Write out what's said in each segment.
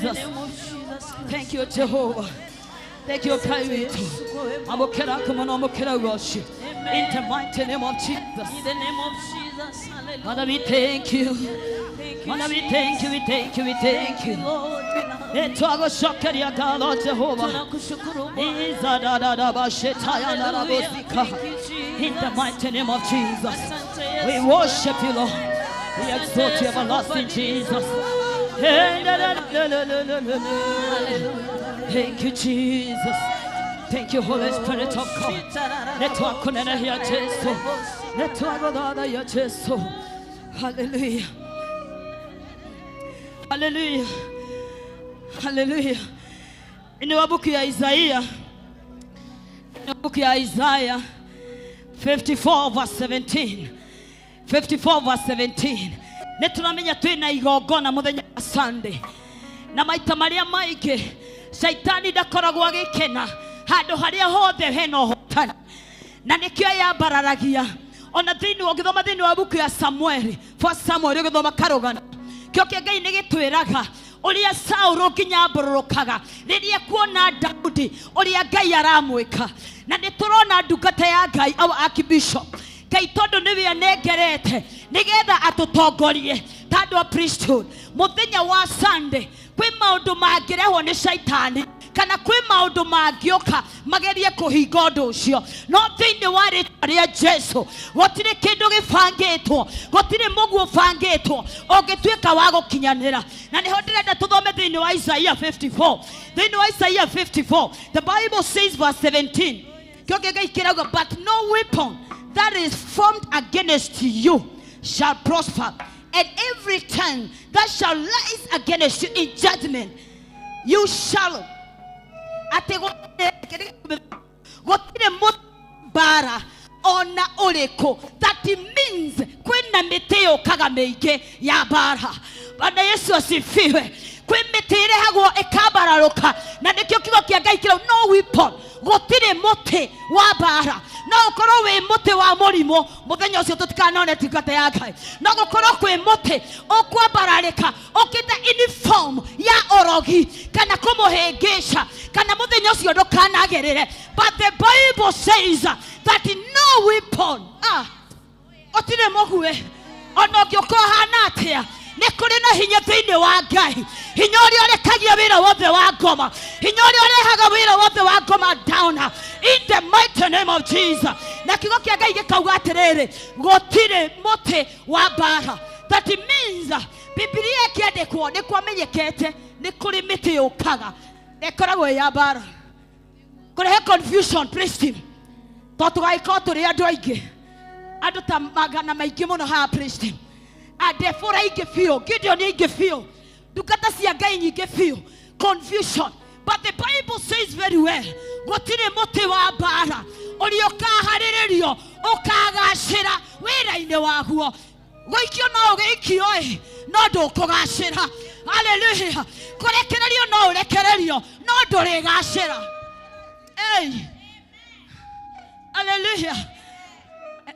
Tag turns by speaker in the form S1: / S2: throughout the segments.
S1: Jesus. Thank you, Jehovah. Thank you, Kaito. Amokera, come on, Amokera, worship. In the mighty name of Jesus.
S2: In the name of Jesus. Hallelujah.
S1: Father, we thank you. Father, we thank you, we thank you, we thank you.
S2: Lord,
S1: Etwago shokeria God, Lord Jehovah. In the mighty name of Jesus. We worship you, Lord. We exalt you, everlasting Jesus. Thank you, Jesus. Thank you, Holy Spirit of God. Hallelujah. Hallelujah. Hallelujah. In the book of Isaiah, 54 verse 17. 54 verse 17. Neturamenya twina igongona muthenya wa Sunday. Na maita maria maige Saitani ndakoragwo agikena handu haria hothe hena hotani. Na nikio yambararagia ona thiini ogithoma thiini wa buku ya Samuel, for Samuel ogithoma karugana. Kio Ngai nigitwiraga uria Saul nginya mbururukaga riria kuona Daudi uria Ngai aramwika. Na niturona ndungata ya Ngai our archbishop Ngai tondu niwe anegerete nigetha atutongorie tandu wa priesthood muthenya wa Sunday kwi maundu mangirehwo ni Saitani kana kwi maundu mangioka magerie kuhinga undu ucio no thiini wa ritwa ria Jesu gutire kindu gibangitwo gutire muguo bangitwo ungituika wa gukinyanira. Na niho ndirenda tuthome thiini wa Isaiah 54. Thiini wa Isaiah 54 the Bible says verse 17 but no weapon that is formed against you shall prosper, and every tongue that shall rise against you in judgment you shall bara ona ureko. That means kwina miteo kaga meige ya bara. Bwana Yesu asifiwe. Kwi mitire hagwo ekabararuka na nikyo kigo kia Ngai kiro no weapon gutire muti wa bara. No ukorwo wi muti wa murimo muthenya ucio tutikanone tingata ya Ngai. No gukorwo kwi muti ukwambararika ukita uniform ya orogi kana kumuhengesha kana muthenya ucio ndukanagerere. But the Bible says that no weapon otire mogwe ono gyoko hana atia nikuri na hinya thiini wa Ngai. Hinya uria urekagia wira wothe wa ngoma, hinya uria urehaga wira wothe wa ngoma down in the mighty name of Jesus. Na kigo kia Ngai gikauga atiriri gutire muti wa bara. That means Biblia kiandikwo ni kwamenyekete ni kuri miti yukaga ekoragwo ya bara kurehe confusion priest tondu gaiko turi andu aingi andu ta magana maingi muno ha priest adefora aingi fio Gideon aingi fio dukata cia Ngai nyingi fio confusion. But the Bible says very well gutire muti wa bara uria ukaharirio ukagacira wira-ini waguo goikio no ugeikio no ndukugacira. Hallelujah. Kurekererio no urekererio no ndurigacira. Hey, hallelujah.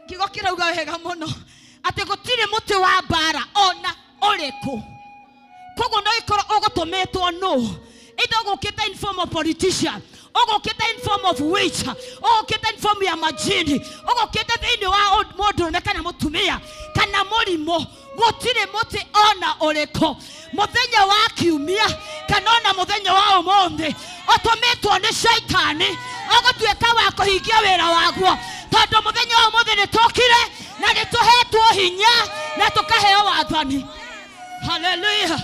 S1: Kigo kirauga wega muno ati gutire muti wa bara ona uriku kogo no ikoro ogotometwo no idogukita in form of politician ogokita in form of witch ogokita in form ya majini ogokita thiini wa old model kana mutumia kana murimo gutire muti ona uriku muthenya wa kiumia kana ona muthenya wa umuthi otometwo ni Saitani ogotuika wa kuhingia wira waguo tondu muthenya wa umuthi ni tokire na ni tuhetwo hinya na tukaheo wathani. Hallelujah.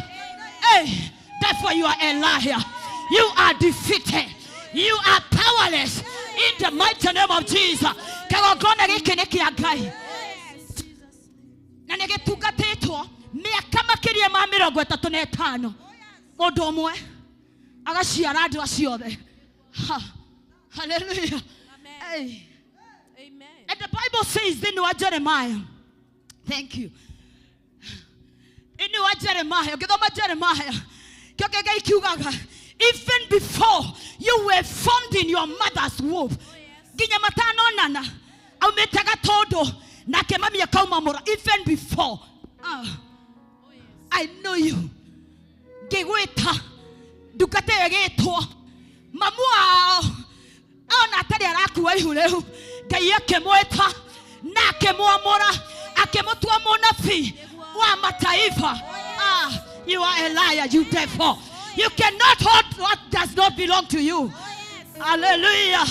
S1: Hey, therefore you are a liar, you are defeated, you are powerless in the mighty name of Jesus. Kagogona giki ni kia Ngai na nigitungatitwo miaka makiria ma 35 mundu umwe agaciara andu aciothe. Hallelujah. Hey. Amen. And the Bible says in Jeremiah, thank you, in Jeremiah, even before you were formed in your mother's womb, even before I know you. ndungate yegitwo mamu wao ona atari arakuwa ihureu Ngai akimweta na akimwamura akimutua munabii wa mataifa. You are a liar, you devil. You cannot hold what does not belong to you. Hallelujah.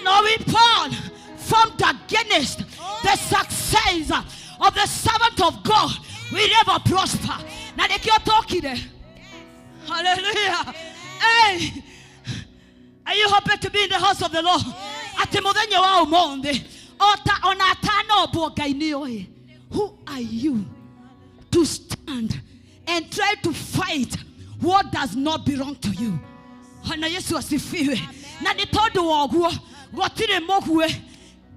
S1: No weapon formed against the success of the servant of God will never prosper. Na dekio tokide. Hallelujah. Hey, are you happy to be in the house of the Lord? Ati muthenya wa umonde ota ona atano bo Ngai ni oye. Who are you to stand and try to fight what does not belong to you? Hana Yesu asifiwe. Na ni tondu woguo gotire mogwe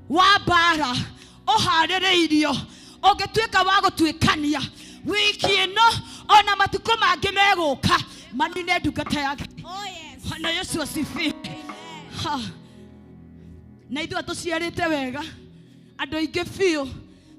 S1: wa bara oharereirio ogetuika wa gutwikania wiki ino ona matuko mangi meguka manine ndungata yake. Hana Yesu asifiwe. Na ithu atuciarite wega andu aingi biu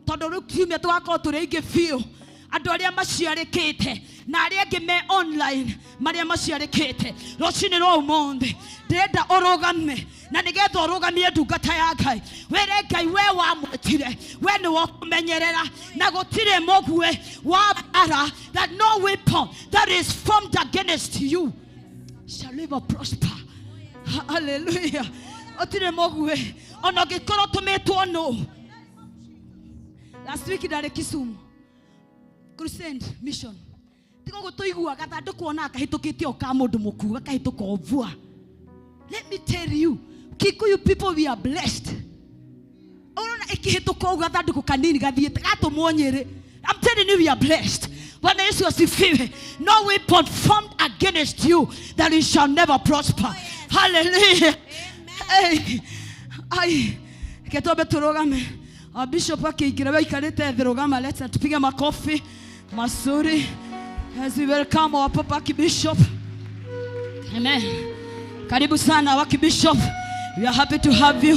S1: tondu riu kiumia tugakoo turi aingi biu andu aria maciarikite na aria angi me online maria maciarikite rucini rwa umuthi ndirenda urugame na nigetha urugamie ndungata ya Ngai were Ngai we wamwetire we ni wo kumenyerera na gutire mogwe wa bara that no weapon that is formed against you shall ever prosper. Hallelujah. Otire mogwe ono gikoro tumetwo no. Last week ndari Kisumu crusade mission tiko gutuigua gathandu kuona akahitukite oka mundu muku akahituka ovua. Let me tell you, Kikuyu people, we are blessed. Ona ikihituka gathandu ku kanini gathiete gatumwonyere. I'm telling you, we are blessed. When Yesu asifiwe, no weapon formed against you that it shall never prosper. Hallelujah. Hey, ai ketobe turogame. Bishop akigira waikarite thirogama, let's tupige makofi masuri as we welcome our Papa Bishop. Amen. Karibu sana waki Bishop. We are happy to have you.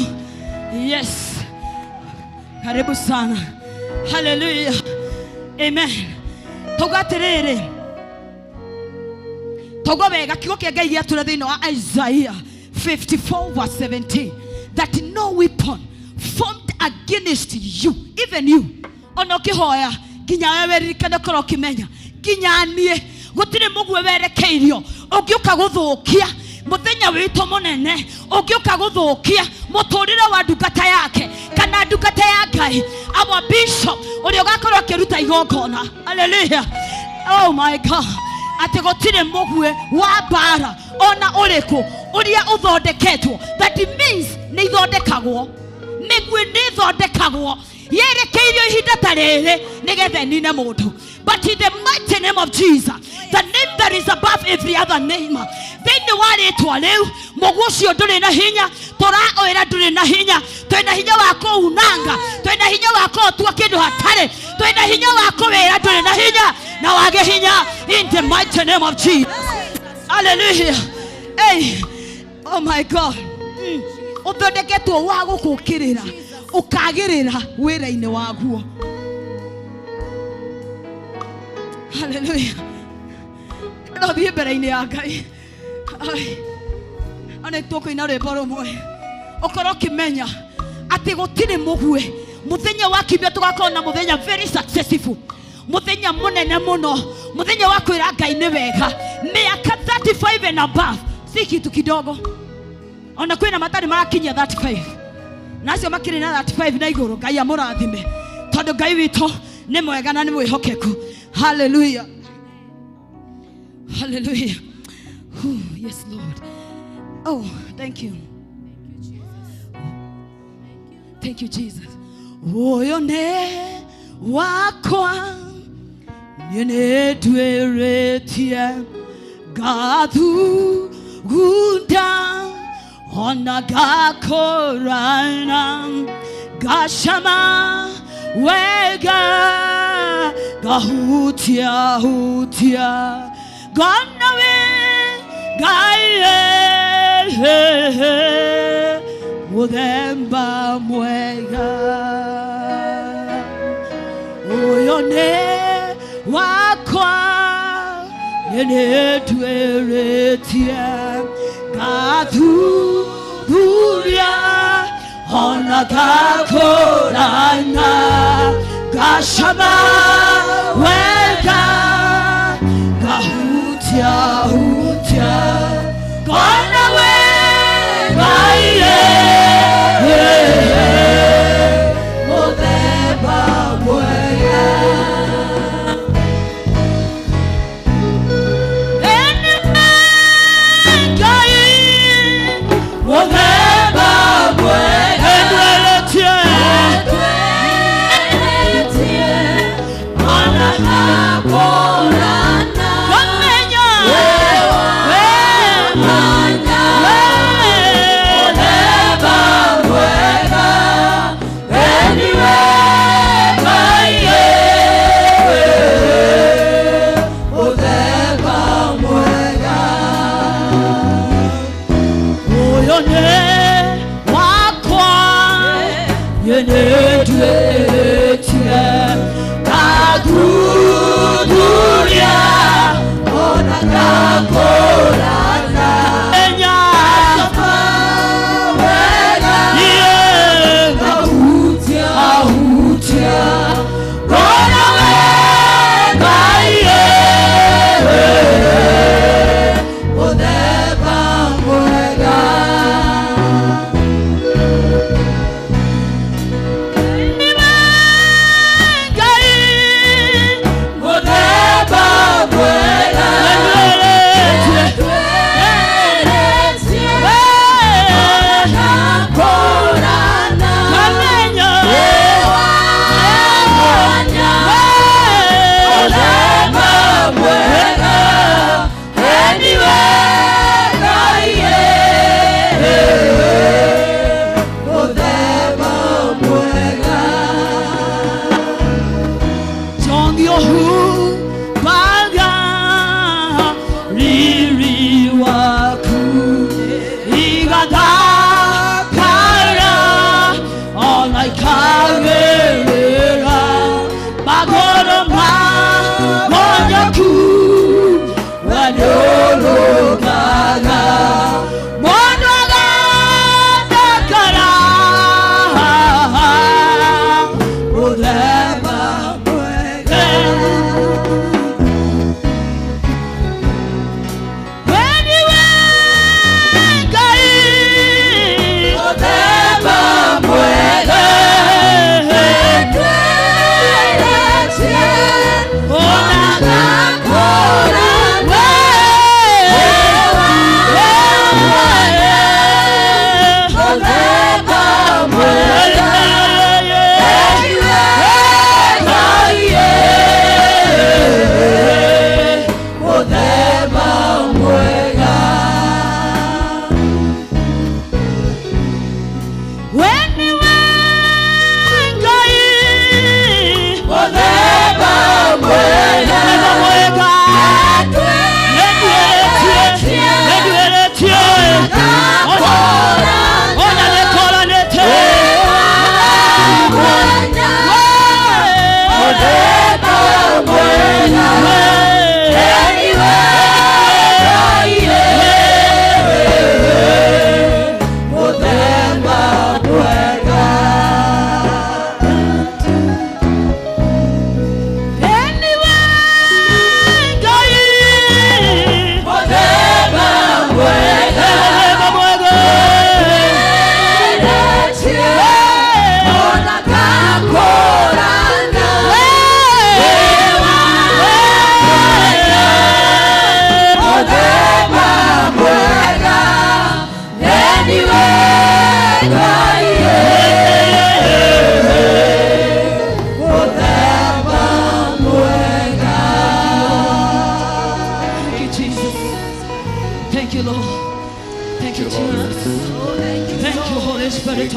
S1: Yes. Karibu sana. Hallelujah. Amen. Togaterere. Togobega kigo kia Ngai giatura thiini wa Isaiah 54 verse 17 that no weapon formed against you, even you, ono kihoya ginya wewe rikane koro kimenya ginya nie gutire mugwe werekeirio ugiuka guthukia muthenya wito munene ugiuka guthukia muturire wa ndungata yake kana ndungata ya Ngai our bishop uri ugakorwo kiruta igongona. Hallelujah. Oh my God. Ati gutire mugwe wa bara ona uriku uria uthondeketwo that means ni ithondekagwo migwe ni ithondekagwo yerekeirio ihinda tarere nigethe nine mundu. But in the mighty name of Jesus, the name that is above every other name, then the one eto leu mogucio nduri na hinya tora oira nduri na hinya twina hinya wako unanga twina hinya wako tuwa kindu hatare twina hinya wako wera nduri na hinya na wage hinya in the mighty name of Jesus. Hallelujah. Hey, oh my God. Uthondeketwo wa gukukirira ukagirira wira-ini waguo. Hallelujah. No thie mbere-ini ya Ngai. Ana itoko ina rwimbo rumwe ukorwo kimenya ati gutire mugwe muthenya wa kiumia tugakorwo na muthenya very successful, muthenya munene muno, muthenya wa kwira Ngai ni wega miaka 35 and above si kitu kidogo. Ona kwina matari marakinyia 35 nacio makiri na 35 na iguru. Ngai amurathime tondu Ngai wito ni mwega na ni mwihokeku. Hallelujah. Hallelujah. Yes Lord. Oh, thank you. Thank you Jesus. Oyo ne wakwa nene tweretia gadu gunda ona gakorana gashama wega gahutia hutia ganawe gaye mudemba mwega oyone wakwa nene twere Gaduria Onagakorana Gashama Wega Gahutia Hutia Gone away Gaye Modeba Wega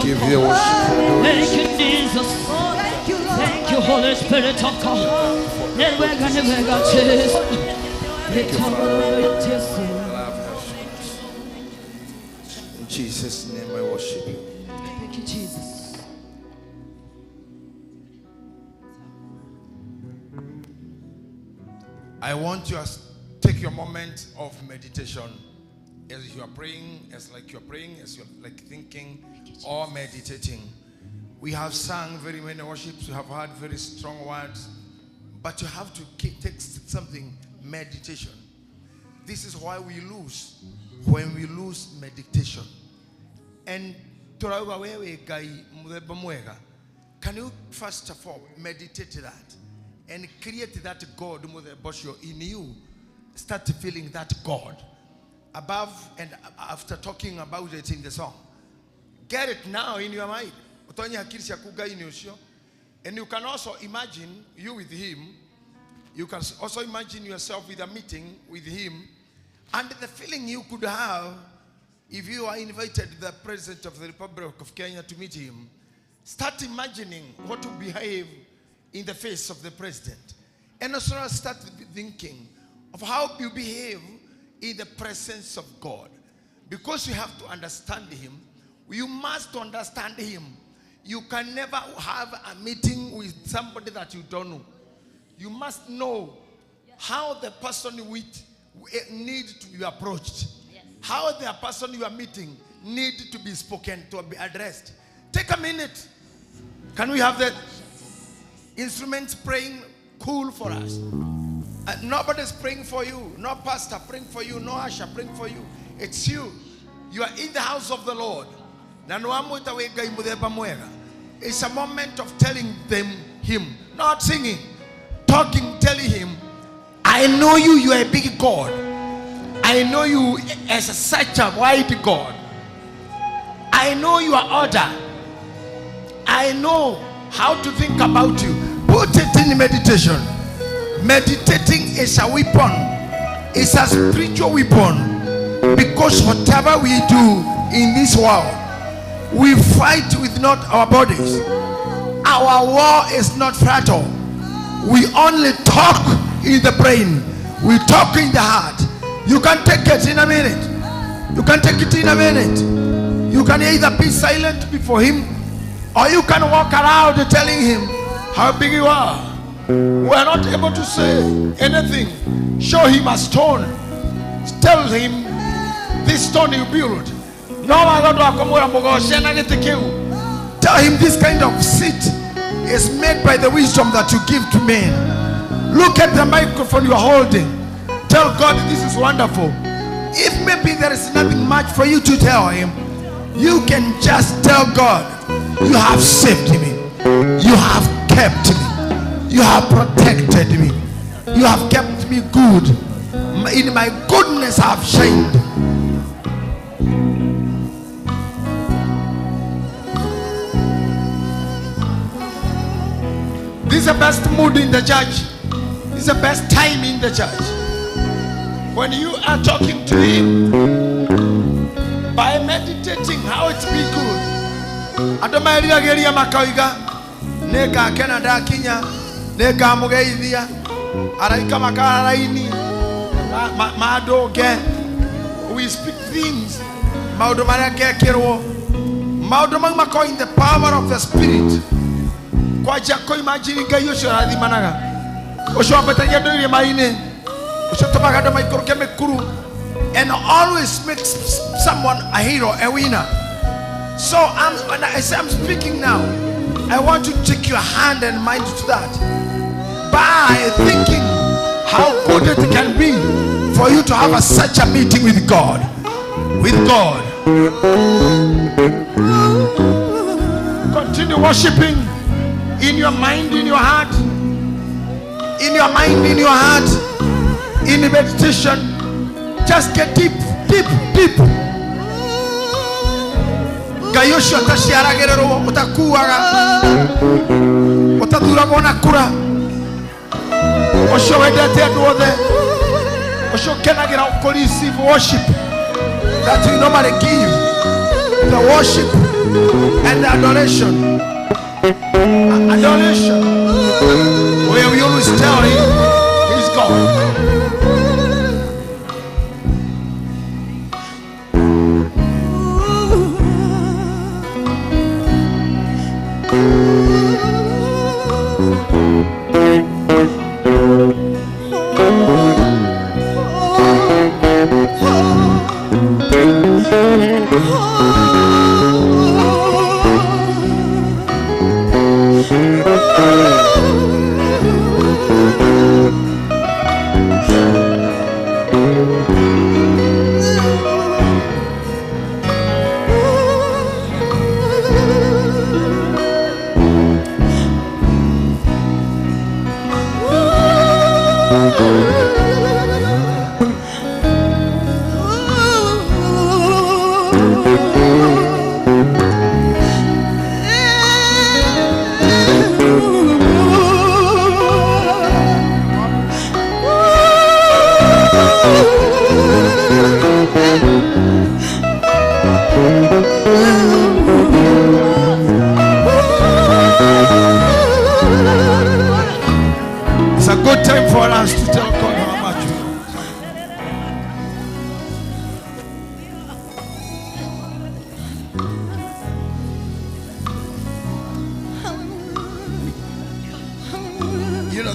S3: Give you worship.
S1: Thank you, Jesus. Thank you, Holy Spirit of God.
S3: In Jesus' name I worship you.
S1: Thank you, Jesus.
S3: I want you take your moment of meditation as you are praying, as you're like thinking or meditating. We have sung very many worships, we have heard very strong words, but you have to take something, meditation. This is why we lose when we lose meditation. And can you first of all meditate that and create that God in you? Start feeling that God above and after talking about it in the song. Get it now in your mind. And you can also imagine you with him. You can also imagine yourself with a meeting with him. And the feeling you could have if you are invited the President of the Republic of Kenya to meet him. Start imagining what will behave in the face of the President. And also start thinking of how you behave in the presence of God. Because you have to understand him. You must understand him. You can never have a meeting with somebody that you don't know. You must know how the person with need to be approached. Yes. How the person you are meeting need to be spoken, to be addressed. Take a minute. Can we have the instruments praying cool for us? Nobody's praying for you. No pastor praying for you. No usher praying for you. It's you. You are in the house of the Lord. It's a moment of telling them him. Not singing. Talking, telling him, I know you, you are a big God. I know you as such a wide God. I know your order. I know how to think about you. Put it in meditation. Meditating is a weapon. It's a spiritual weapon. Because whatever we do in this world, we fight with not our bodies. Our war is not fragile. We only talk in the brain. We talk in the heart. You can take it in a minute. You can take it in a minute. You can either be silent before him, or you can walk around telling him how big you are. We are not able to say anything. Show him a stone. Tell him this stone you build. Tell him this kind of seat is made by the wisdom that you give to men. Look at the microphone you are holding. Tell God this is wonderful. If maybe there is nothing much for you to tell him, you can just tell God, you have saved me. You have kept me. You have protected me. You have kept me good. In my goodness I have shined. This is the best mood in the church. This is the best time in the church. When you are talking to him by meditating how it be good. Adomaria geria makaiga neka Canada Kenya neka mugeithia araika makara ini madoge. We speak things maudo maria gekirwo maudo mako in the power of the spirit. Kwa jako imagine gayo sharathi managa osho apetagia doire maine osho tomaga maikoro kemekuru, and always makes someone a hero, a winner. So when I say I'm speaking now, I want you to take your hand and mind to that by thinking how good it can be for you to have such a meeting with God. Continue worshiping in your mind, in your heart, in your mind, in your heart, in the meditation. Just get deep. Gayosho tashiara gerero utakuwaga utadura bona kura osho wedete adwothe osho kenagira ukolici worship that you normally give, the worship and the adoration. Where we always tell him he's God.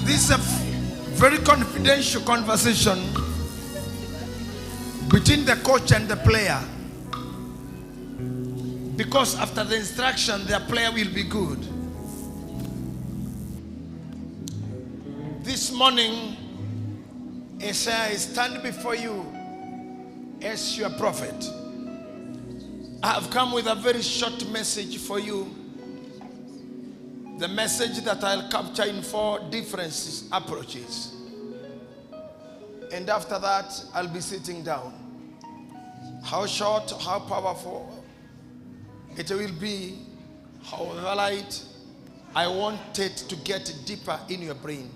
S3: This is a very confidential conversation between the coach and the player. Because after the instruction, their player will be good. This morning, as I stand before you as your prophet, I have come with a very short message for you. The message that I'll capture in 4 different approaches. And after that, I'll be sitting down. How short, how powerful it will be, how light, I want it to get deeper in your brain.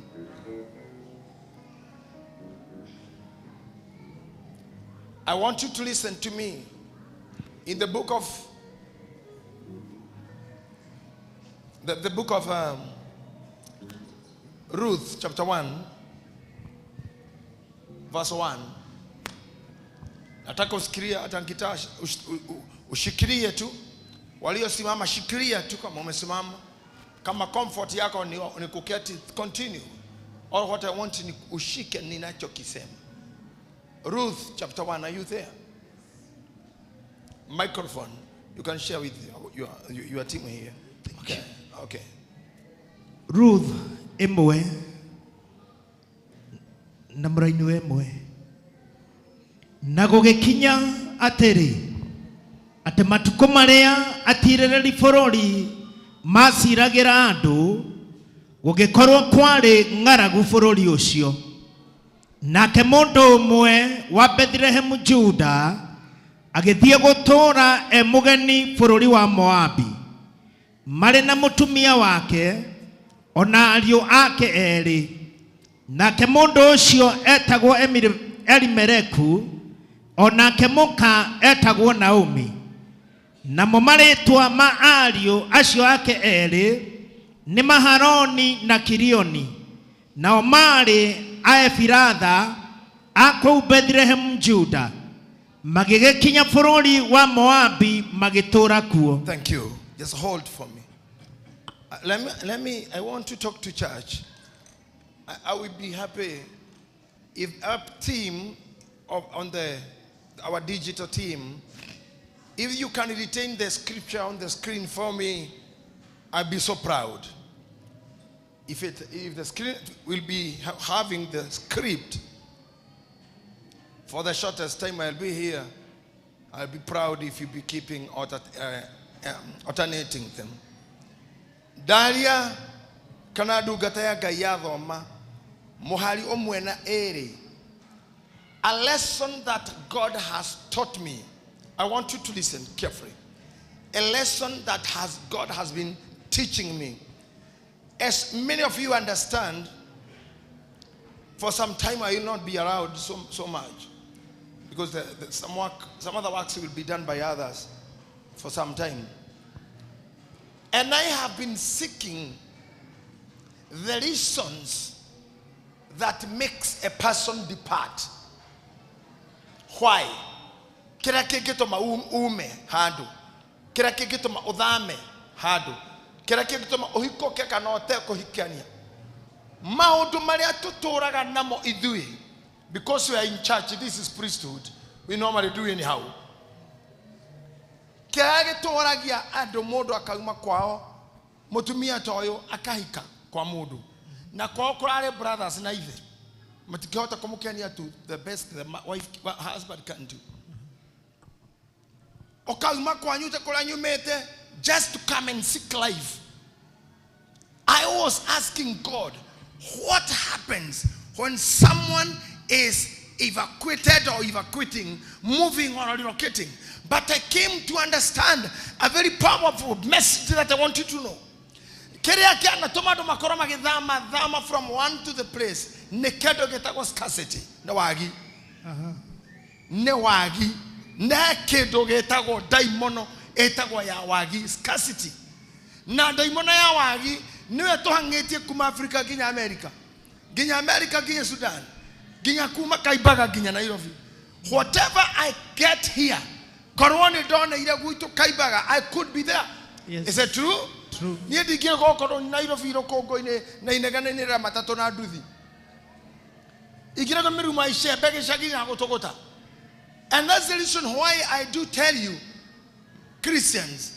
S3: I want you to listen to me. In the book of the book of Ruth, chapter 1, verse 1. Nataka usikiria hata nikita ushikirie tu. Waliosimama shikiria tu kama umesimama. Kama comfort yako ni kuketi, continue. All what I want ni ushike ninachokisema. Ruth chapter 1, are you there? Microphone, you can share with your team here. Okay. Okay.
S4: Ruth emwe namrainu emwe nagogekinya atiri ate matuko maria atirereri forori masiragira andu gugikorwo kwari ng'aragu forori ucio nake mundu umwe wa Bethlehem Juda agithie gutura emugeni forori wa Moabi mare na mutumia wake ona ariu ake eri nake mundu ucio etagwo Elimereku onake muka etagwo Naomi namo maritwa ma ariu acio ake eri ni Maharoni na Kirioni nao mari Aefiratha ako Bethlehem Juda magigekinya forori wa Moabi magitura kuo.
S3: Thank you. Just hold for me. Let me, I want to talk to church. I will be happy if our team, our digital team, if you can retain the scripture on the screen for me, I'll be so proud. If the screen will be having the script for the shortest time I'll be here, I'll be proud if you be keeping alternating them. Daria kanadu gataya gayadoma mohali omwena eri. A lesson that God has taught me. I want you to listen carefully. A lesson that God has been teaching me. As many of you understand, for some time I will not be around so much. Because some other works will be done by others for some time. And I have been seeking the reasons that makes a person depart. Why? Kira kigituma ume hadu. Kira kigituma udhame hadu. Kira kigituma uhikoke kana oteko hikania. Maundu maria tuturaga namo idhui. Because we are in church, this is priesthood, we normally do anyhow. Kiage toragia ado modo akauma kwao, mutumia toyo akahika kwa modo. Na kwao kurare brothers na hivi. Matikihota kumukania to the best the husband can do. Okauma kwa nyute kula nyumete just to come and seek life. I was asking God, what happens when someone is evacuated or evacuating, moving or relocating? But I came to understand a very powerful message that I want you to know. From one to the place, nekedo getago scarcity. Nawagi. Newagi. Nekedo getago daimono etago ya wagi scarcity. Na daimono ya wagi niwe tohangeti kuma Afrika ginya America. Ginya America ginya Sudan. Ginya kuma kaibaga ginya Nairobi. Whatever I get here, Korone done ire guito kaibaga, I could be there.
S4: Yes.
S3: Is it true?
S4: True.
S3: Niĩ ndingĩrĩka gũkorwo Nairobi rũkũngũ-inĩ na inegene-inĩ rĩa matatũ na nduthi. Ingĩrĩka mĩruma icembe gĩcagi na gũtũgũta. And that's the reason why I do tell you, Christians,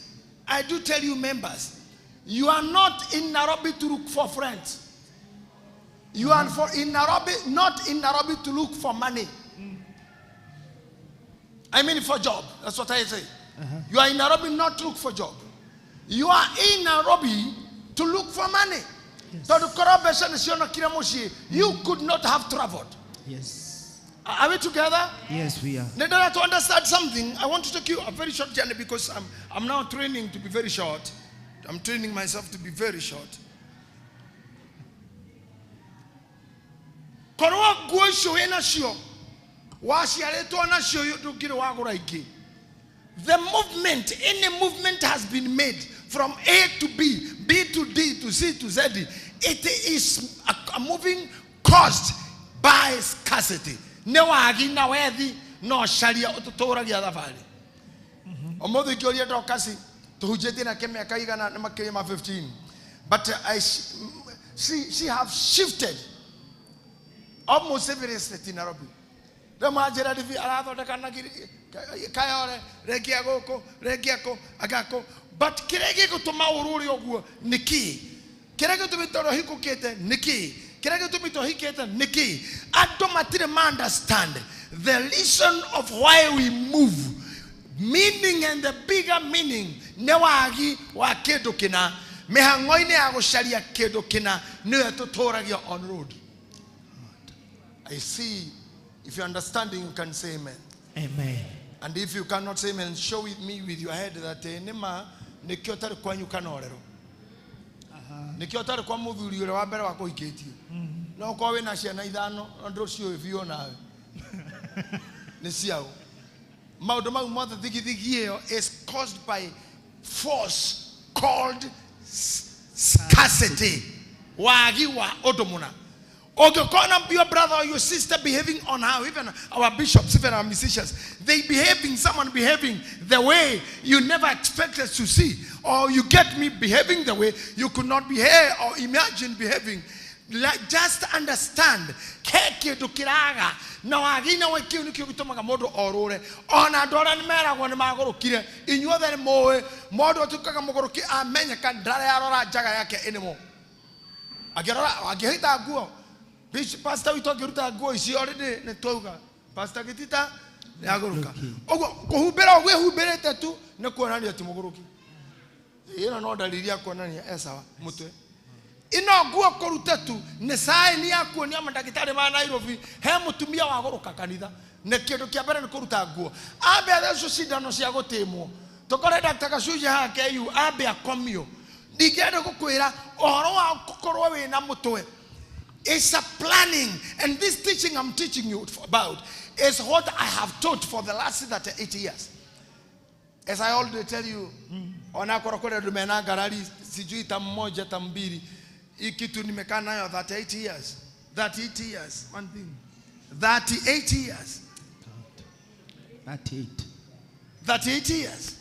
S3: I do tell you members, you are not in Nairobi to look for friends. You are in Nairobi, not in Nairobi to look for money. I mean for job. That's what I say. You are in Nairobi not to look for job. You are in Nairobi to look for money. You could not have traveled.
S4: Yes.
S3: Are we together?
S4: Yes, we are.
S3: Now, to understand something, I want to take you a very short journey because I'm now training to be very short. I'm training myself to be very short. The movement, any movement has been made from A to B, B to D to C to Z. It is a moving caused by scarcity. No agi na wedi no sharia ututora gia dafali. Omodo ikioria dokasi tuhujeti na kemia kaiga na makema 15. But she have shifted almost every state in Nairobi. The majority of Arado de Kanagiri Kayore, Regiago, Regiaco, Agaco, but Kirego to Maururi Ogu, Niki, Kirego to Mitohiko Kete, Niki, Kirego to Mitohiketa, Niki. I don't understand the reason of why we move, meaning and the bigger meaning. Newagi wa Kedokina, Mehangoine Agosharia Kedokina, near to Toragia on road. I see. If you're understanding, you can say amen.
S4: Amen.
S3: And if you cannot say amen, show with me with your head that nema nekiotare kwa nyukanorero. Nekiotare kwa muthuri ule wa mbere wa kuhikitie. No kwa we na ciana ithano ndo cio ifio nawe. Ni ciao. Maundu mau mothe thigithigi is caused by force called scarcity. Wagi wa odomuna. Or your brother or your sister behaving on how, even our bishops, even our musicians, someone behaving the way you never expected to see, or you get me behaving the way you could not behave or imagine behaving. Like, just understand. Now I know what you to make a model or on a dollar and mera when Magoro Kira in your than more model to Kakamogoroki, a man can dry Jagayaka anymore. I get that go. Pastor, we talk about go. Is she already netoga? Pastor, getita. Neagoroka. Oh, who better? Who better to? No corania to Mogoroki. You don't know that Lydia Corania Esa Mute. Ino go korutatu. Nesai niya kuonia mandakitari manairovi. Hemu tumia wagoroka kanida. Nekedo kiabere koruta go. Abe adesso si dano si agotemo. Tokore daktaka suja hake you. Abe akomio. Digedo kukwira. Oro wa kokoro we na mutoe. It's a planning, and this teaching I'm teaching you about is what I have taught for the last 8 years. As I already tell you, ona korokore dumena garali sijui tamoja tambiri ikitu nimekaa nayo 38 years. 38 years, one thing. 38 years. 38 years.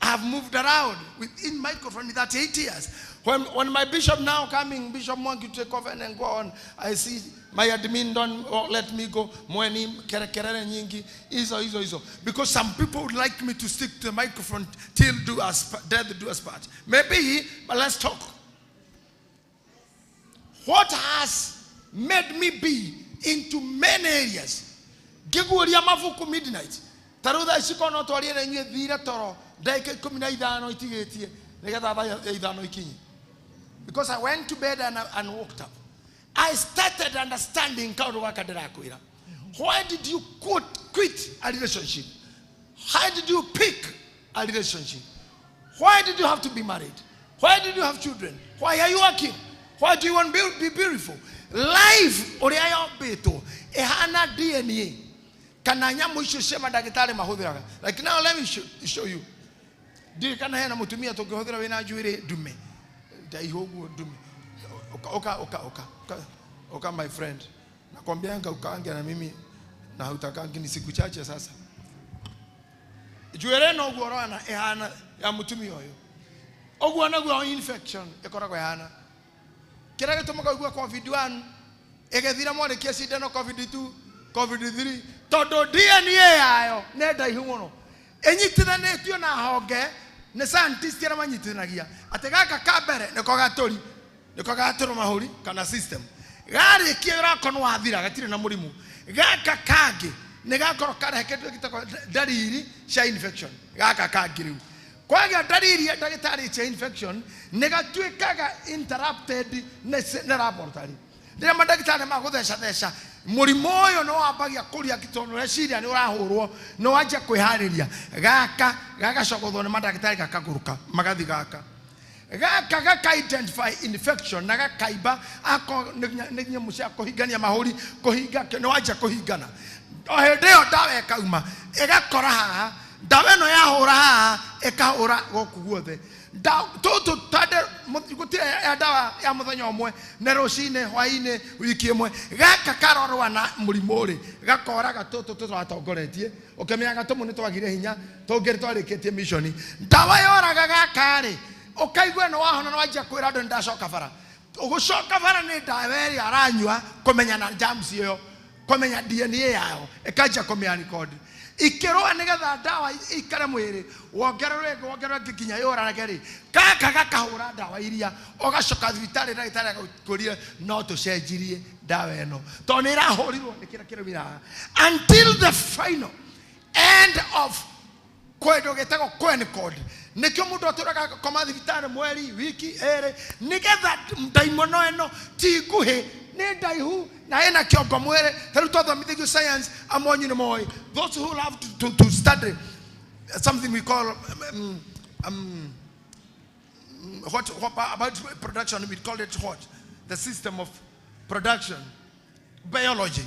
S3: I have moved around within microphone 38 years. When my bishop now coming, Bishop Mwangi to take over and go on, I see my admin don't let me go. Because some people would like me to stick to the microphone till death do us part. Maybe, but let's talk. What has made me be into many areas? Giguria mavuku midnight. Taruda isiko no tori na nye dhira toro. Daike kumina idano itigetie. Negata idano ikinyi. Because I went to bed and woke up. I started understanding why did you quit a relationship? Why did you pick a relationship? Why did you have to be married? Why did you have children? Why are you working? Why do you want to be beautiful? Life beto ehana DNA. Like now let me show you. Did kana hena mutumia tokehodera wena juire dume. Oka my friend. Nakwambianga ukaange na mimi na hutakangi ni siku chache sasa. Juere no gworana ehana ya mutumi oyo. Ogwo naguo infection ikoragwo yana. Kira gitumaga ogwo COVID-1 egethira mwarekia cindano COVID-2 COVID-3 todo DNA yayo nenda ihu muno. Enyitithanitio na honge ne scientist ara manyitithanagia ati gaka kambere niko gatori niko gatoro mahuri kana system gari kiera kono wathira gatire na murimu gaka kangi ne gakoro kareheketwe kitako dariri cia infection gaka kangi riu kwaga dariri ya dagitari cia infection ne gatwikaga interrupted ne laboratory ndira madagitari magutheca murimo uyu no wambagia kuria kitono reciria ni urahurwo no wajia kwihariria gaka cogothwo ni madagitari gakaguruka magathi gaka identify infection na gakaiba ako nginya mucia kuhingania mahuri kuhinga no wajia kuhingana o hindi yo dawa ekauma igakora haha dawa no yahura haha ikahura goku guothe toto tade gutire ya dawa ya muthenya omwe ne rucine hwaine wiki imwe gaka karorwa na murimuri gakoraga toto twatongoretie ukemenya gatomu ni twagire hinya tongeri twarikitie mission dawa yoraga gakari ukaigwe no wahona no wajia kwira ndo ndacoka bara ugucoka bara ni dawa iri aranywa kumenya na germs iyo kumenya DNA yao ikaja kumenya record ikirwa nigetha dawa ikare mwiri wongerere gikinya yora gari kaka gakahura dawa iria ogacoka thibitari ndagitari akuria no tucenjirie dawa eno to ni rahurirwo nikira kirumira until the final end of kwedo getago code nikyo mundu aturaga koma thibitari mweri wiki ere nigetha ndaimono eno ti nguhi ni ndaihu na ena kiongo mwere heru twathomithio science amonyu ni moy those who love to study something we call what about production we call it what the system of production biology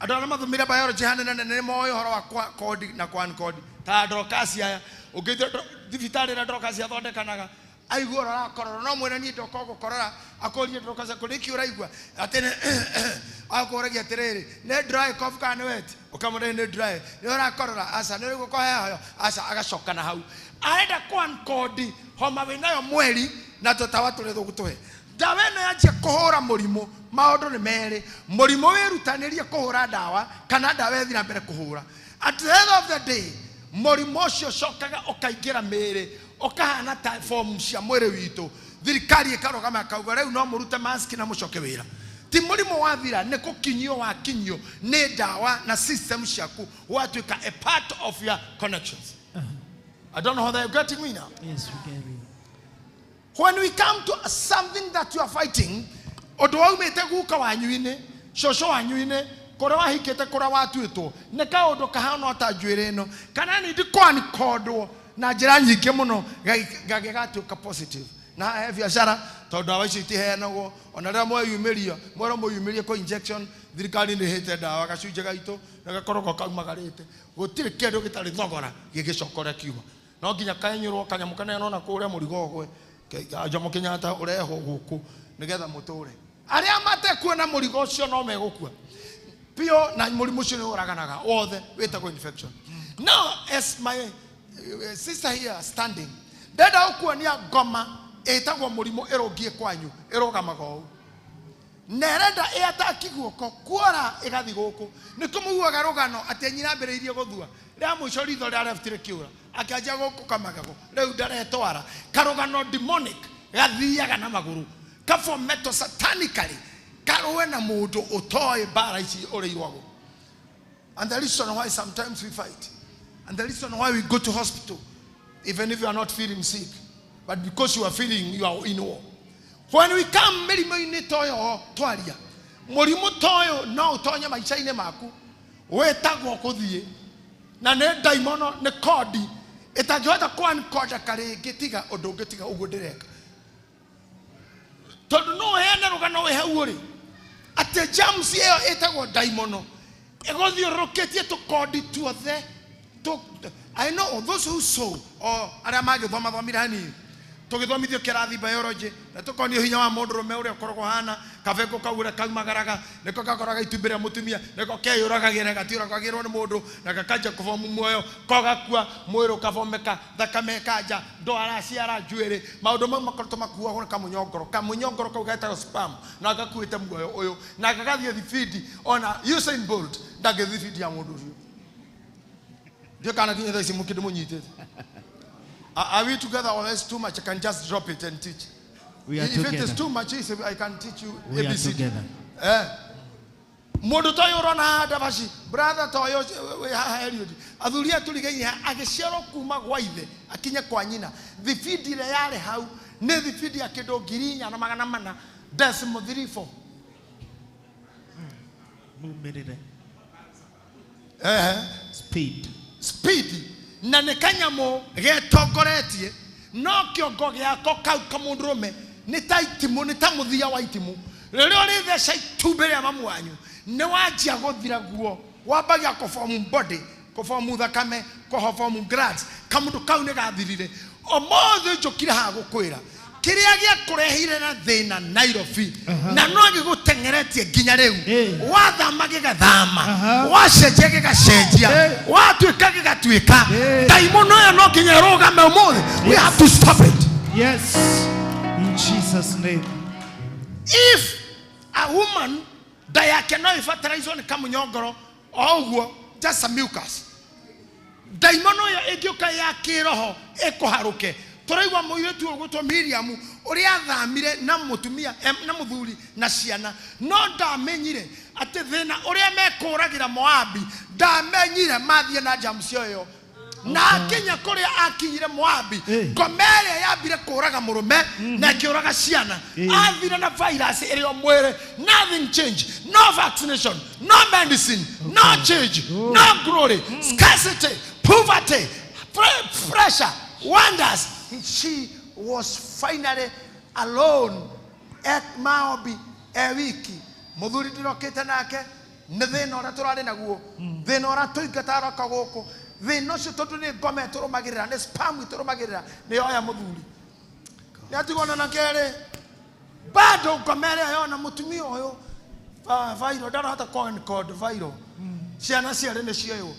S3: adona mathomira biology hanene ne moy horo wa code na kwan code ta drokasi aya ugithio thibitari na drokasi athondekanaga aigura korora no mwene ni ndokogo korora akorie ndokasa kuriki uraigwa atene akoragia atiriri ne dry cough kana wet ukamure ne dry ni ora korora asa ne guko heho asa agacoka na hau aenda kwan kodi homa winayo mweri na tutawa tule thugutuhe dawa no yaje kuhura murimo maundu ni mere murimo wirutanirie kuhura dawa kana dawa ethira mbere kuhura at the end of the day murimo cio cokaga ukaingira mere okahana ta form cia mwere witu thirikari ikaroga makauga riu no murute mask na mucoke wira ti murimo wathira ne kukinyio wa kinyo ne dawa na system ciaku watwika a part of your connections. I don't know how they're getting me now.
S4: Yes, we get you.
S3: When we come to something that you are fighting odwa umete guka wanyuine shosho wanyuine kora wahikete kora watwitwo ne ka odo kahano atajwire no kana ni dikwani kodwo na njira nyingi muno gagatuka positive na biashara tondu awa ici tiheanagwo ona rĩa mweyumiria mwero muyumirie ko injection thirikari ni hete dawa gacunje gaito na gakoroko kaumagarite gutire kindu gitari thogora gigicokora kiuma no nginya kanyurwo kanyamu kanene ona kuria murigogwe Jomo Kenyatta ureho guku nigetha muture aria mate kuona murigo ucio no megukua pio na murimu ucio ni uraganaga wothe witagwo infection. Now as my sister here standing dada ukuonia ngoma etagwo murimo erogie kwanyu erogamaga u nerenda etaki guoko kuora igathi guku nikumuguaga rugano atenyira mberiirie guthua ria muico ritho ria leftire kiura akiaja guku kamagago riu ndaretwara karugano demonic gathiaga na maguru kafo meto satanically karuwe na mundu utoe bara ici ureirwago. And the reason why sometimes we fight, and the reason why we go to hospital, even if you are not feeling sick, but because you are feeling you are in war. When we come, merimu ini toyo twaria, murimu toyo no tonya maicaine maku, wetagwo kuthie, na ne daimono ne kodi, etagiota kwan koda kare getiga odo getiga ugo direka. Tondu no hena rugano we hauri, ate jams yeo etagwo daimono. I know those who sow or aramage thoma mirani tugithomithio kirathi biology na tukonio hinya wa mundu rume uria korogwo hana kabeko kaura kaumagaraga niko gakoraga itumbira mutumia niko keyuragagira gatiuragagirwo ni mundu na gakanja kufomu muoyo kogakua mwiro kavomeka thakame kanja ndwara ciara njuiri maundu mau makorto makuwa hona kamunyongoro kau gaitagwo spam na gakuite muoyo uyu na gagathie thifidi ona Usain Bolt ndagithifidi ya mundu ucio ndio kana kinya thaici mukinde munyitete. Are we together or it's too much? I can just drop it and teach.
S4: We are
S3: if
S4: together.
S3: It is too much, I can teach you
S4: We are
S3: ABCD.
S4: together.
S3: Mundu toyo rona dabashi brother toyo we heriodi athuria tuligenya agiciaro kuma gwa ithe akinya kwa nyina thifidi ile yale hau ne thifidi ya kindo ngirinya na magana mana decimal 34
S4: mumirire
S3: speed na nekanyamo getongoretie no kiongo giako kau kamundurume ni taitimu ni tamuthia wa itimu rero ri thesha itumbere mamu wanyu ne wajia guthira guo wabagia ko form body ko form thakame ko form glands kamundu kau ne gathirire omothe njokire ha gukwira kiria gia kurehire na thina Nairobi na no gigutengeretie nginya riu wathama gigathama wacenjia gigacenjia watuika gigatuika daimono ya no nginya rugame umothe we have to stop it.
S4: Yes, in Jesus name.
S3: If a woman dayake no ifatirize ni kamunyongoro oguo just a mucus daimono ya egioka ya kiroho ekoharuke turaigwa muiretu ogutwa Miriam uri athamire na mutumia na muthuri na ciana no ndamenyire ati thina uri mekuragira Moabi ndamenyire mathie na james yoyo na Kenya kuria akinyire Moabi Gomeria yambire kuraga murume na kiuraga ciana athire na virus iri mwere nothing change no vaccination no medicine no change no glory scarcity poverty pressure wonders. She was finally alone at Moabi a week. Muthuri ndirokite nake ne thina ora turari naguo thina ora tuingatara kagoko thina cio tondu ni ngome turumagirira ni spam turumagirira ni oya muthuri ni atigona na kere bado ngomere yona mutumia uyu viral ndara hata code viral ciana ciare ni cio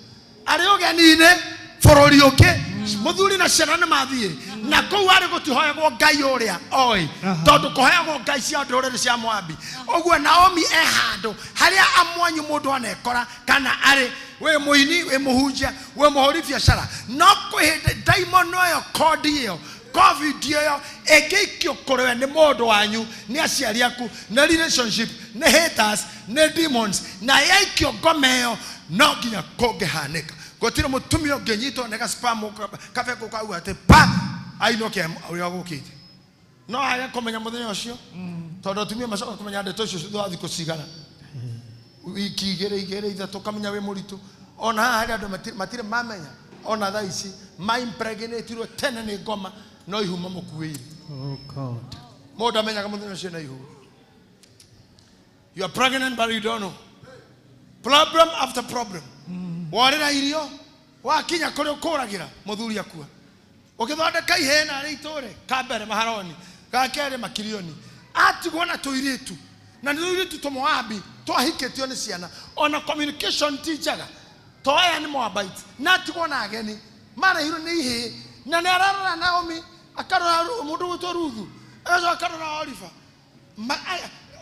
S3: ari ugenine forori uke muthuri na ciana ni mathie na kou ari gutihoyagwo ngai uria oi tondu kuhoyagwo ngai cia nduriri cia Moabi oguo Naomi handu haria amwanyu mundu anekora kana ari we muini we muhunjia we muhori biashara no kuhinde daimon yo kodi yo covid yo egikio korwe ni mundu wanyu ni aciari aku na relationship ne haters ne demons na yaikio ngomeyo no nginya kongehanika gotire mutumio ngenyito nega spam kafe ko kwa ate pa ainoke uria gukite no aya komenya muthenya ucio tondu tumia macoka kumenya ndeto ucio thwathi kucigana wiki igere ithatu kamenya we muritu ona haria andu matire mamenya ona thaici ma impregnatirwo tene ni ngoma no ihuma mukuwire.
S4: Oh God,
S3: mundu amenyaga muthenya ucio na ihu. You are pregnant but you don't know. Problem after problem. Warira irio wakinya kuri ukuragira muthuri akua ukithondeka ihena ri itore kambere maharoni gakere makirioni atigwo na tuiritu na tuiritu to Moabi twahiketio ni ciana ona communication teacher toya ni Moabite na atigwo na ageni mara hiro ni ihe na ne ararora Naomi akarora mundu gutwo Ruthu ezo akarora Oliver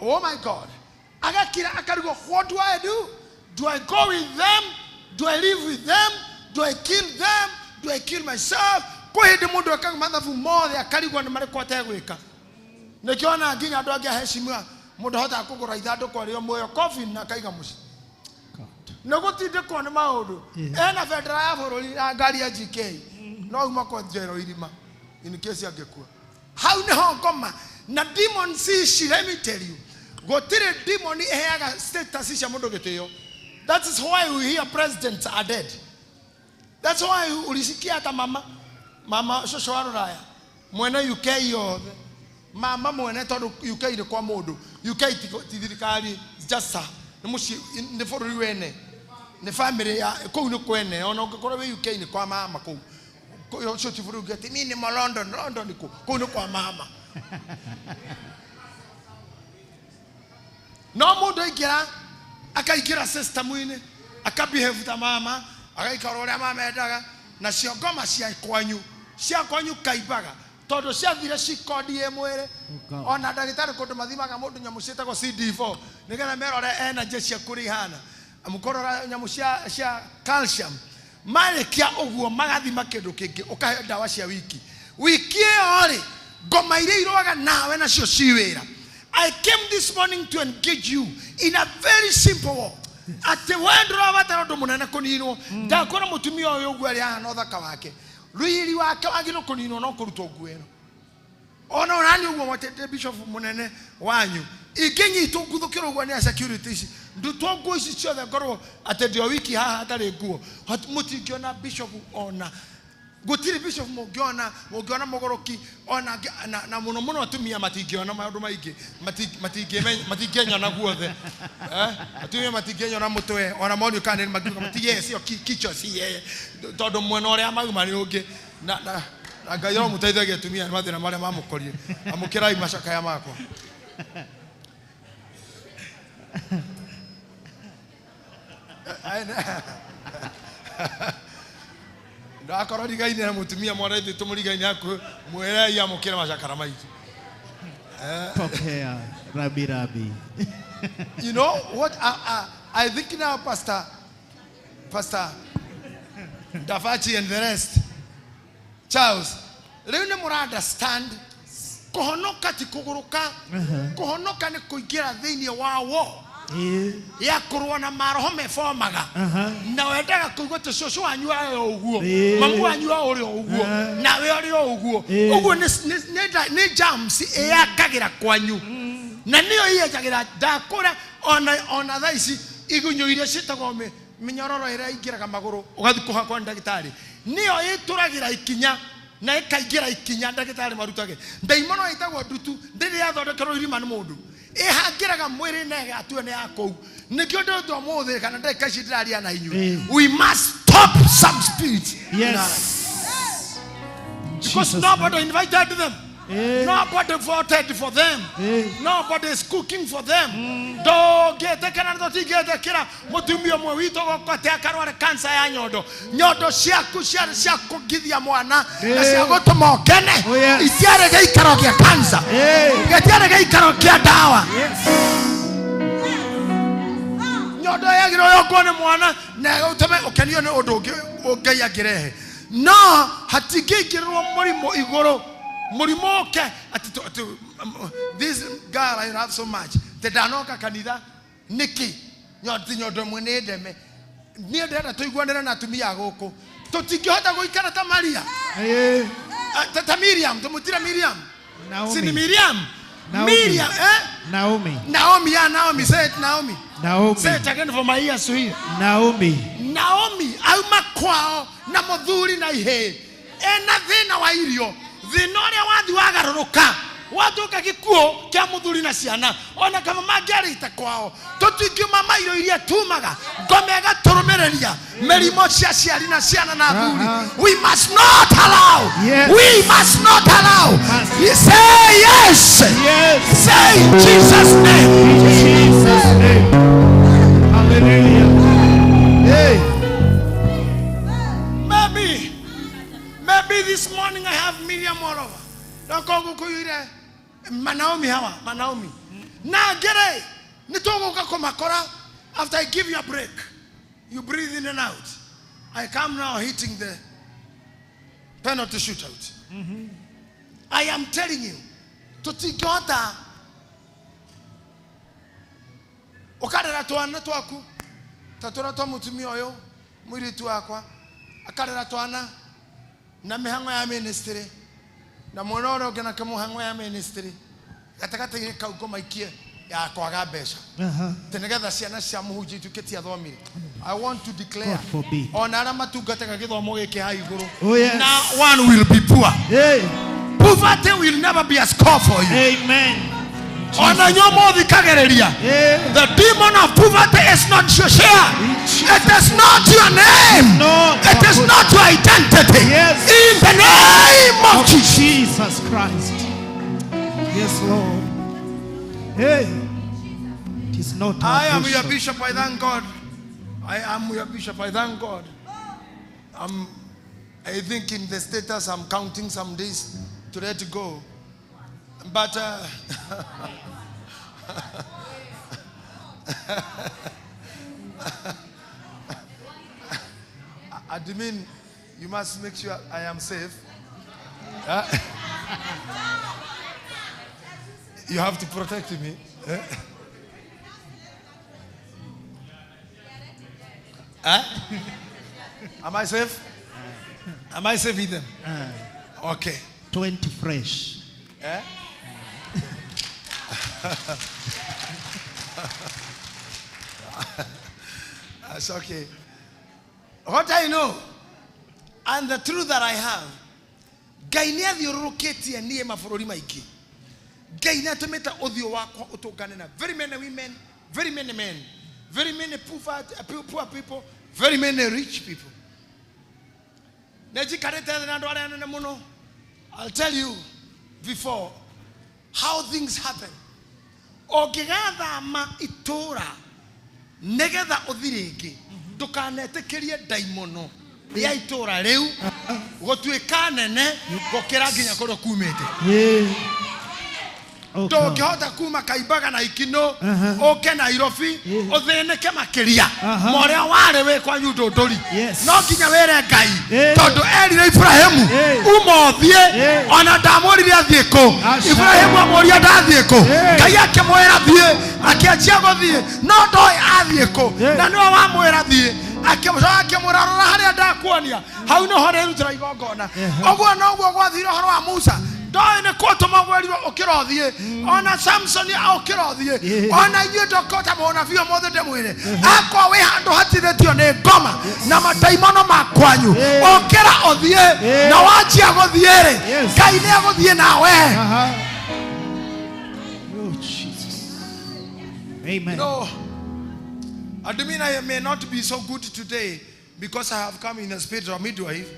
S3: oh my God agakira akarugo what do I do? Do I go with them? Do I live with them? Do I kill them? Do I kill myself? Kwa hidi mundu wakanga mathafu mothe akarigwa ni mariko ategwika nikiona nginya andu angi aheshimiwa mundu hota akugura ithandu kwa rio moyo coffin na kaiga muci nigutinde kwa ni maundu ena federa ya bururi na ngari ya GK no uma kwa njero irima in case angekua how ni ngoma na demon si let me tell you gotire demon eheaga status cia mundu gitio. That is why we hear presidents are dead. That's why ulisikia hata mama shosho waruraya mwene UK yothe mama mwene tondu UK ni kwa mundu UK tithirikari just ni muci ni bururi wene ni family ya kou ni kwene ona ngikora we UK ni kwa mama kou Yo choti furu gati mimi ni London niko kuno kwa mama. No mundo igira akaikira system ine akabehave ta mama akaikara mama edaga na cio ngoma cia kwanyu kaibaga todo cia thire cikodi emwere ona ndagitari kundu mathimaga mundu nyamu cietagwo CD4 nigetha merore energy cia kurihana amukorora nyamu cia calcium marekia uguo magathima kindu kingi ukahe ndawa cia wiki ori ngoma iria iroaga nawe nacio ciwira. I came this morning to engage you in a very simple way. Ate wendo rabatara ndo munene kunino ndakora mutumia oyo gwari ana othaka wake ruiri wake wagino kunino no kuruto gwero ona orani ugo motete bishop munene wanyu igenyi tugudukira ugo ni security nduto ngo ici ciothe ngorwo ate ndio wiki haha atari nguo mutingiona bishop ona gutiri bishop mugiona mogoroki ona na muno atumia matingiona maundu maingi matingenya na guothe atumia matingenya na mutwe ona moni kana magiuka matiye cio kicho si yeye tondu mwena uria mauma ni ungi na Ngai yo muteithagia atumia mathina maria mamukorie amukirai macakaya makwa. Ndakora rigaine na mutumia mwaraithi tumurigaine aku mwera ya mukira macakara maitu
S4: Pokea rabi.
S3: You know what I think now, Pastor Dafachi and the rest, Charles, leo mura understand kuhonoka ti kuguruka kuhonoka ni kuingira thiini wawo ya kurwa na maroho mefomaga na wendaga kuigwa tucushu wanyu ayo uguo mamu wanyu uri uguo na we uri uguo uguo ni jams eyakagira kwanyu na niyo iyagira ndakura ona thaici igunyo iria citagwo minyororo ira ingiraga maguru ugathi kuhakwa ndagitari niyo ituragira ikinya na ikaingira ikinya ndagitari marutage ndaimono itagwo ndutu ndiri yathondekerwo irima ni mundu ihangiraga mwiri nega atue ne yako nikio ndo mothe kana ndeka citiraria na inyu. We must stop some spirits.
S4: Yes.
S3: Because nobody invited them. Nobody voted for them. Nobody is cooking for them. Do gete kana ndo tigete kira mutumio mwe wito gokote akarware cancer ya nyondo ciaku githia mwana na cia gutuma okene itiare geikaro kia cancer getiare geikaro kia dawa nyondo yagiro yokone mwana na uteme okenio ne undu ngai agirehe no hatigikirwo murimo iguru murimoke this girl I have so much the danoka kanitha niki nyondo mwene ndeme nie ndenda tuiguanira na atumia guku tutingihota guikara ta Maria ta Miriam tumutira Miriam sini Miriam Naomi say it Naomi say it again for my ears to hear Naomi auma kwao na muthuri na ihe ena thina wa irio thinoria wathi wagaruruka watu kakikuo kia muthuri na ciana ona kama mangiarite kwao tutingiuma mairo iria tumaga ngomega turumereria merimo cia ciari na ciana na thuri we must not allow you say yes say in Jesus name
S4: Hallelujah.
S3: Maybe this morning I have Miriam all over. Don't go kuyire Naomi hawa Naomi. Na gere nitogo kakomakora. After I give you a break, you breathe in and out. I come now hitting the penalty shootout. I am telling you, tutigota okarera twana twaku tatura twa mutumi oyo mwiri tu akwa akarera twana na mihango ya ministry na monoro gena kama mihango ya ministry gatakata ile kauko maikie ya kwaga besha tenegetha ciana cia muhunji tuketi athomire. I want to declare on ara matungataga githomo giki ha iguru now one will be poor. Poverty will never be a score for you.
S4: Amen.
S3: The demon of poverty is not your share. It is not your name. It is not your identity. In the the name of Jesus.
S4: Jesus Christ. Yes, Lord. Hey. It is not
S3: I
S4: our
S3: am your
S4: bishop.
S3: bishop. I thank God. I am your bishop. I thank God. I think in the status I'm counting some days to let to go. But admin, you must make sure I am safe. You have to protect me. Am I safe? Am I safe with them? Okay.
S4: 20 fresh.
S3: That's okay. What I know and the truth that I have, Gainia the Roketi and Niema Fororimaiki. Gainia to meta odio wako utoganena. Very many women, very many men, very many poor people, very many rich people. I'll tell you before how things happen. Ogegada ma itora negeda othirenge dukanete kirie daimono ya itora reu gotweka nene gokera nginya koro kumete Tokihota kuma kaibaga na ikino oke Nairobi otheneke makiria more ware we kwa nyudodori no nginya were Ngai tondu erire Ibrahimu umothie ona ndamurire athieko Ibrahimu amoria ndathieko Ngai akimwera thie akiachia guthie no ndoi athieko na no wamwera thie akimurarora haria ndakuonia hau no hore rutira igongona ogwo no gwo gwathire horo wa Musa Doi ne koto magwelio okirothie ona Samson okirothie ona yudo kota mona vio mothe demwire akwa we hando hatithitio ne ngoma na mataimono makwanyu okira othie na wachia guthiere Ngai ne aguthie nawe.
S4: Oh Jesus. Amen.
S3: No, I may not be so good today because I have come in the spirit of midwife.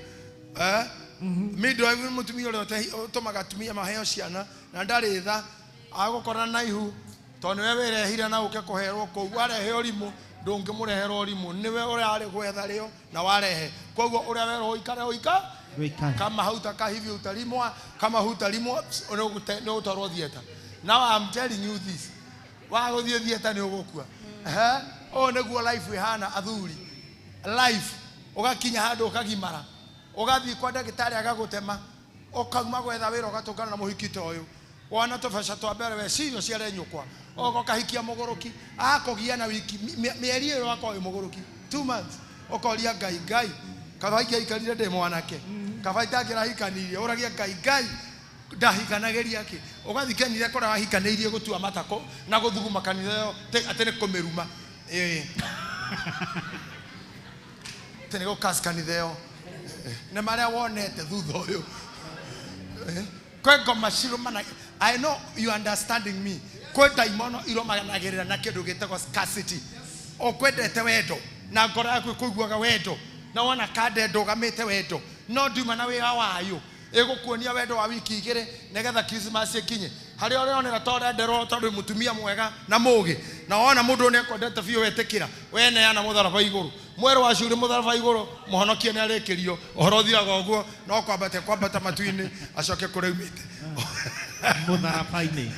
S3: Midwife mutumi ore tomaga tumia maheo ciana na ndari tha agukora na ihu tondu wewe rehira na uke kuherwo ko warehe orimu ndungi murehera orimu niwe uri ari gwetha rio na warehe koguo uri wero uikare uika kama hautaka hivi utalimwa kama hutalimwa no utarwo thieta. Now I'm telling you this, wa guthie thieta ni ugukua o neguo life ihana athuri life ugakinya handu ukagimara ugathi kwa ndagitari agagutema okauma gwetha wira ugatungana na muhikite uyu wana tofasha twa mbere we cirio ciare nyukwa ogokahikia mugoroki akogia na wiki mieri iyo wako uyu mugoroki 2 months okoria Ngai kabaiki ikarire de mwanake kabaita ngira hikanirie uragia Ngai ndahikanageria ki ugathikenire kora hikaneirie gutua matako na guthuguma kanitha yo atene kumeruma tene go kaskanitha yo na maria wonete thutha uyu kwego mashiro mana. I know you understanding me. Kwe daimono iromanagirira na kindu gitego scarcity okwendete wendo na ngoro yaku kuiguaga wendo na wona kande ndugamite wendo no nduma na wira wayo igukuonia wendo wa wiki igire negetha Christmas ikinye hari ore onera tore ndero tondu mutumia mwega na mugi na wona mundu ne kwendete biyo wetekira wene yana mutharaba iguru mwero wa curi mutharaba iguru muhonokie ni arekirio ohoro thiraga uguo no kwambata matuini acoke kuraumite
S4: mutharaba-ini.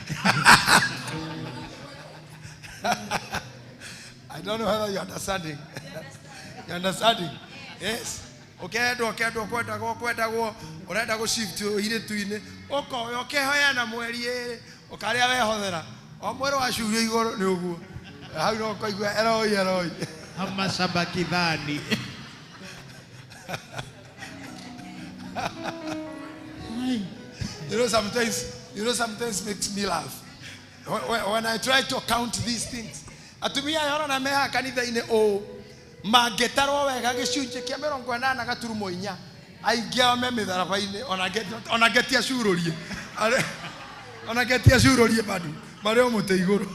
S3: I don't know whether you understanding. You understanding? Yes. Okay, kwenda go urenda go shift ire tuine okoyo kehoya na mweri okaria wehothera o mwero wa curi iguru ni uguo hau no koigua eroi
S4: Ama sabakithani.
S3: You know sometimes makes me laugh when I try to count these things. Atumia yoro na meha kanitha ine o magetaro wega gicunje kia 80 gaturumo 4 aingia me mitharaba-ini ona getia curorie ona getia curorie badu mareo mute iguru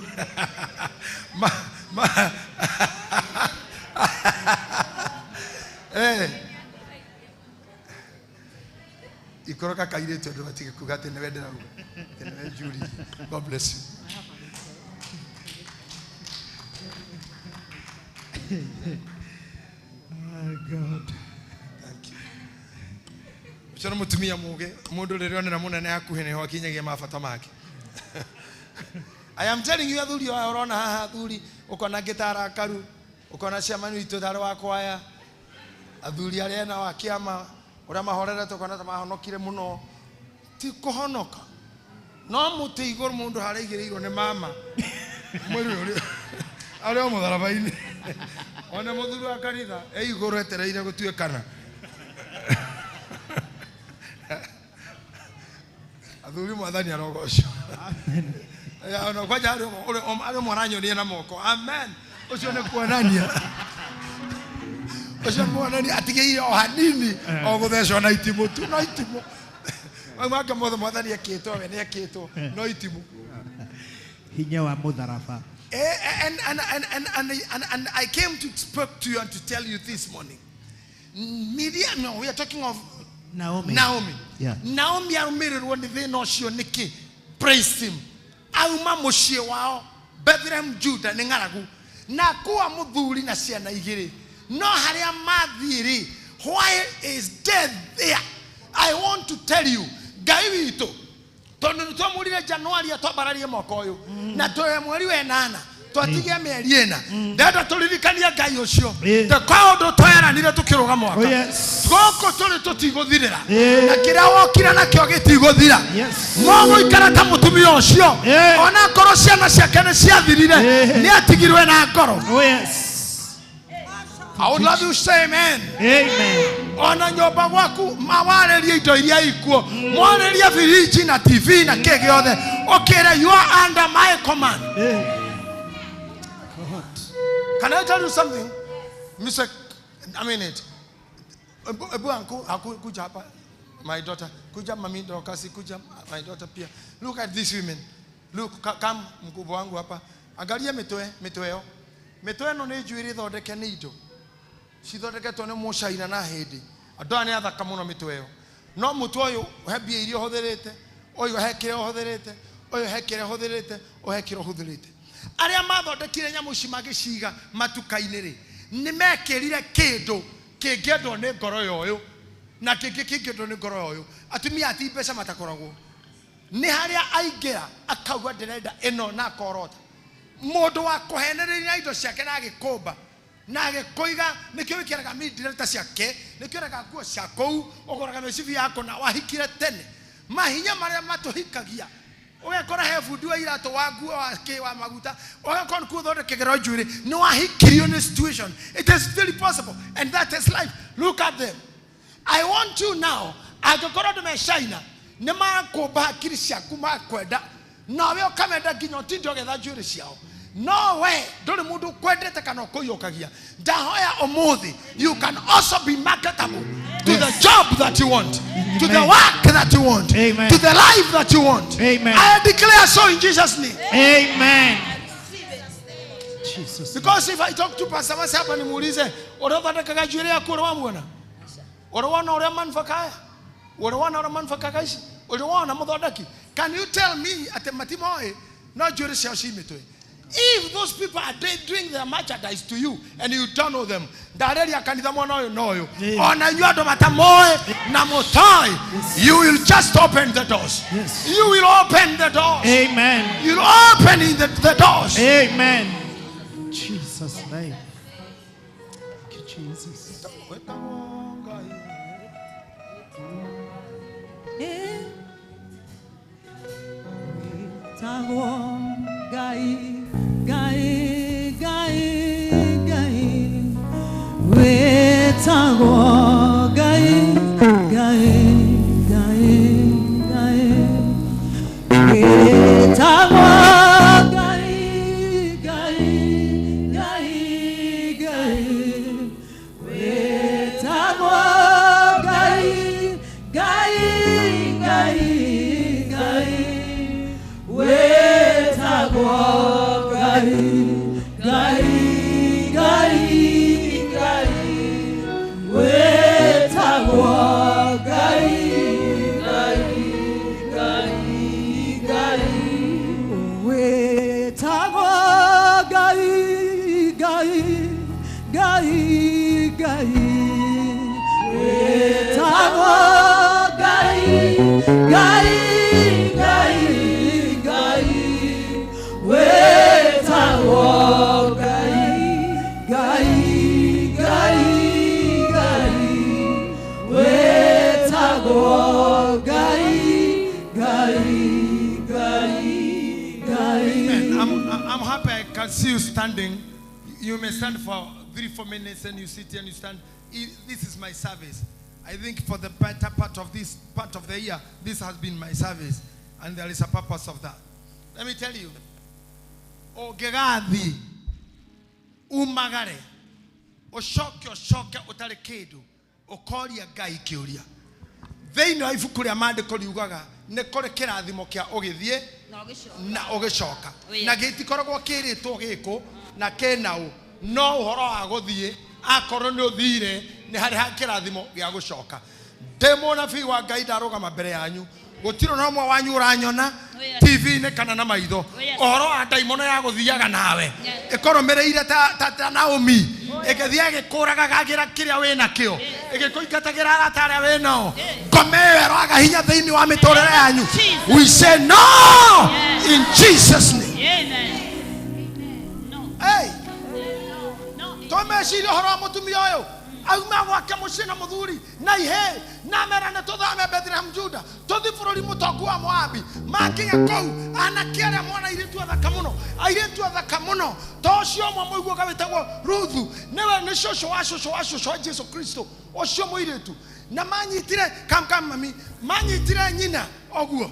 S3: ikoroka kaire to do batike kugate ne wedera u. Julie. God bless you.
S4: Oh God.
S3: Thank you. Shana mutumia muge mundu ririonera munene hakuhene ho kinyagia mabata make. I am telling you athuri urona haha athuri ukona gitara karu ukona ciamanu itu tharo wa kwaya athuri aria na wa kiama uria mahorere tukona ta mahonokire muno ti kuhonoka no muti iguru mundu haraigirirwo ni mama mwiri uri aria mutharabaini ona muthuru wa kanitha iguru etereire gutuikana athuri mwathani arogocio amen ya ona kwa jaro ore mwaranyoria na moko amen ucio ne kuonania ucio mwanani atigeire o hanini o guthecwo na itimu tu no itimu mwaka mothe mwathani akitwo we ne akitwo no itimu
S4: hinya wa mutharaba.
S3: And I came to speak to you and to tell you this morning. Miriam, no, we are talking of
S4: Naomi. Yeah.
S3: Naomi arumirwo ni thina ucio niki. Praise him. Auma mucie wao Bethlehem Judah ni ngaragu na kuwa muthuri na ciana igiri no haria mathiri. Why is death there? I want to tell you Ngai witu tondu twamurire January atwabararie mwaka uyu na twe mweri wa 8 twatigia mieri ena ndenda turirikania Ngai ucio the kaundu tweranire tukiruga mwaka goko tuli tutiguthirira na kiria wokira na kio gitiguthira mogo ikara ta mutumia ucio ona ngoro ciana ciake ni ciathirire ni atigirwe na ngoro. I would love you to say amen.
S4: Amen.
S3: Ona nyoba gwaku mawarerie indo iria ikuo mwarerie viriji na TV na kege othe okere you are under my command. Can I tell you something? Mr. I mean it. Ebu anku kuja hapa my daughter kuja mami dokasi kuja my daughter pia. Look at these women. Look come mkubwa wangu hapa. Angalia mitoeo. Mitoeo no ne juiri thodeke ni indo. Cithondeketwo nĩ mũcaina na hĩndĩ andũ aya nĩ athaka mũno mĩtwe ĩyo no mũtwe ũyũ hebia iria ũhũthĩrĩte ũyũ hekĩre ũhũthĩrĩte ũyũ hekĩre ũhũthĩrĩte ũhekĩre ũhũthĩrĩte arĩa mathondekire nyamũ ici magĩciga matuka-inĩ rĩ nĩ mekĩrire kĩndũ kĩngĩendwo nĩ ngoro ũyũ na kĩngĩ kĩngĩendwo nĩ ngoro ũyũ atumia ati mbeca matakoragwo nĩ harĩa aingĩra akauga ndĩrenda ĩno na akorota mũndũ wa kũhenereria indo ciake na agĩkũmba na gekoiga nikio wikiraga midireta ciake nikio raga nguo ciakou ogoraga mecibi yako na wahikire tene mahinya maria matuhikagia ugekora he fundi wa irato wa nguo wa maguta ugekora kuthondekegera njuri ni wahikirio ni situation. It is still possible and that is life. Look at them. I want you now agekora de meshaina ne makumba hakiri ciaku makwenda nawe ukamenda nginya tindio getha njuri ciao. No way. Don't mundu kwendete kana koyokagia. Dahoya omuthi. You can also be marketable to the job that you want, to the work that you want,
S4: Amen.
S3: to the life that you want.
S4: Amen.
S3: I declare so in Jesus' name.
S4: Amen. Jesus.
S3: Because if I talk to Pastor Masi hapa nimuulize, unataka jwele yako unamuona? Unaona ule manfakaya? Unaona ule manfakaya ishi? Unaona mudhodaki? Can you tell me at the matimoe na jwele cia shimetwe? If those people are doing their merchandise to you and you don't know them, you will just open the doors.
S4: Yes.
S3: You will open the doors.
S4: Amen.
S3: You'll open the doors.
S4: Amen. Jesus' name. Thank you, Jesus.
S2: Gai, gai, gai, wetago, gai, gai, gai, gai, wetago, gai, gai, gai, gai,
S3: I'm happy I can see you standing. You may stand for 3-4 minutes and you sit and you stand. This is my service. I think for the better part of this part of the year, this has been my service. And there is a purpose of that. Let me tell you. O gegadi umagare o shoke utare kedu o koria gai kiuria. Theino ifuku ria mandiko riugaga ne kore kirathimo kia ogithie na ogicoka na gitikoragwo kiritwo giko na kenau no uhoro wa guthie akorwo ni uthire ni hari ha kirathimo gia gucoka. Demo na fi wa Ngai ndarugama mbere yanyu gutiro no mwe wanyu uranyona TV ne kana na maitho uhoro wa daimono ya guthiaga nawe ikoromereire ta Naomi igithia gikuraga gagira kiria wina kio igikuingatagira aratare wino komero agahinya thiini wa mitorere yanyu. We say no in Jesus name. Hey, tomeshiri uhoro wa mutumia uyu auma gwake mucina muthuri na ihe na mera ne tuthame Bethlehem Juda tuthi bururi mutongu wa Moabi makinya kou anakiara mwana iritu athaka muno tocio mwe muiguo gawitagwo Ruthu newe ni shosho wa Jesu Kristo ocio muiritu na manyitire kam mami manyitire nyina oguo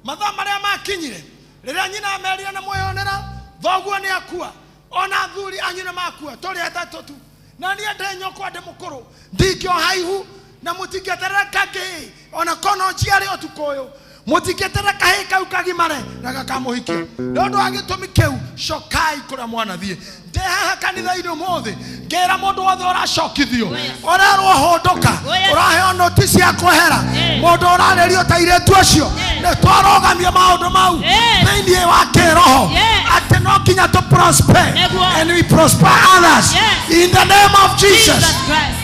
S3: matha maria makinyire riria nyina ameria na moyonera thoguo ni akua ona thuri anyina makua turi atatu tu na niye ndenyoko ande mukuru ndikyo haihu na mutingeterera kake ona kono jiari otukoyo mutingeterera kahe kau kagimare na gakamuhikia ndondo agitumi keu shokai kura mwana thie ndeha kanitha ino mothe ngera mundu wothe uracokithio orarwo hondoka uraheo notice ya kwehera mundu urarerio tairetu ucio ne twarogamia maundu mau thini wa kiroho ati no kinya to prosper and we prosper others in the name of Jesus
S1: Christ.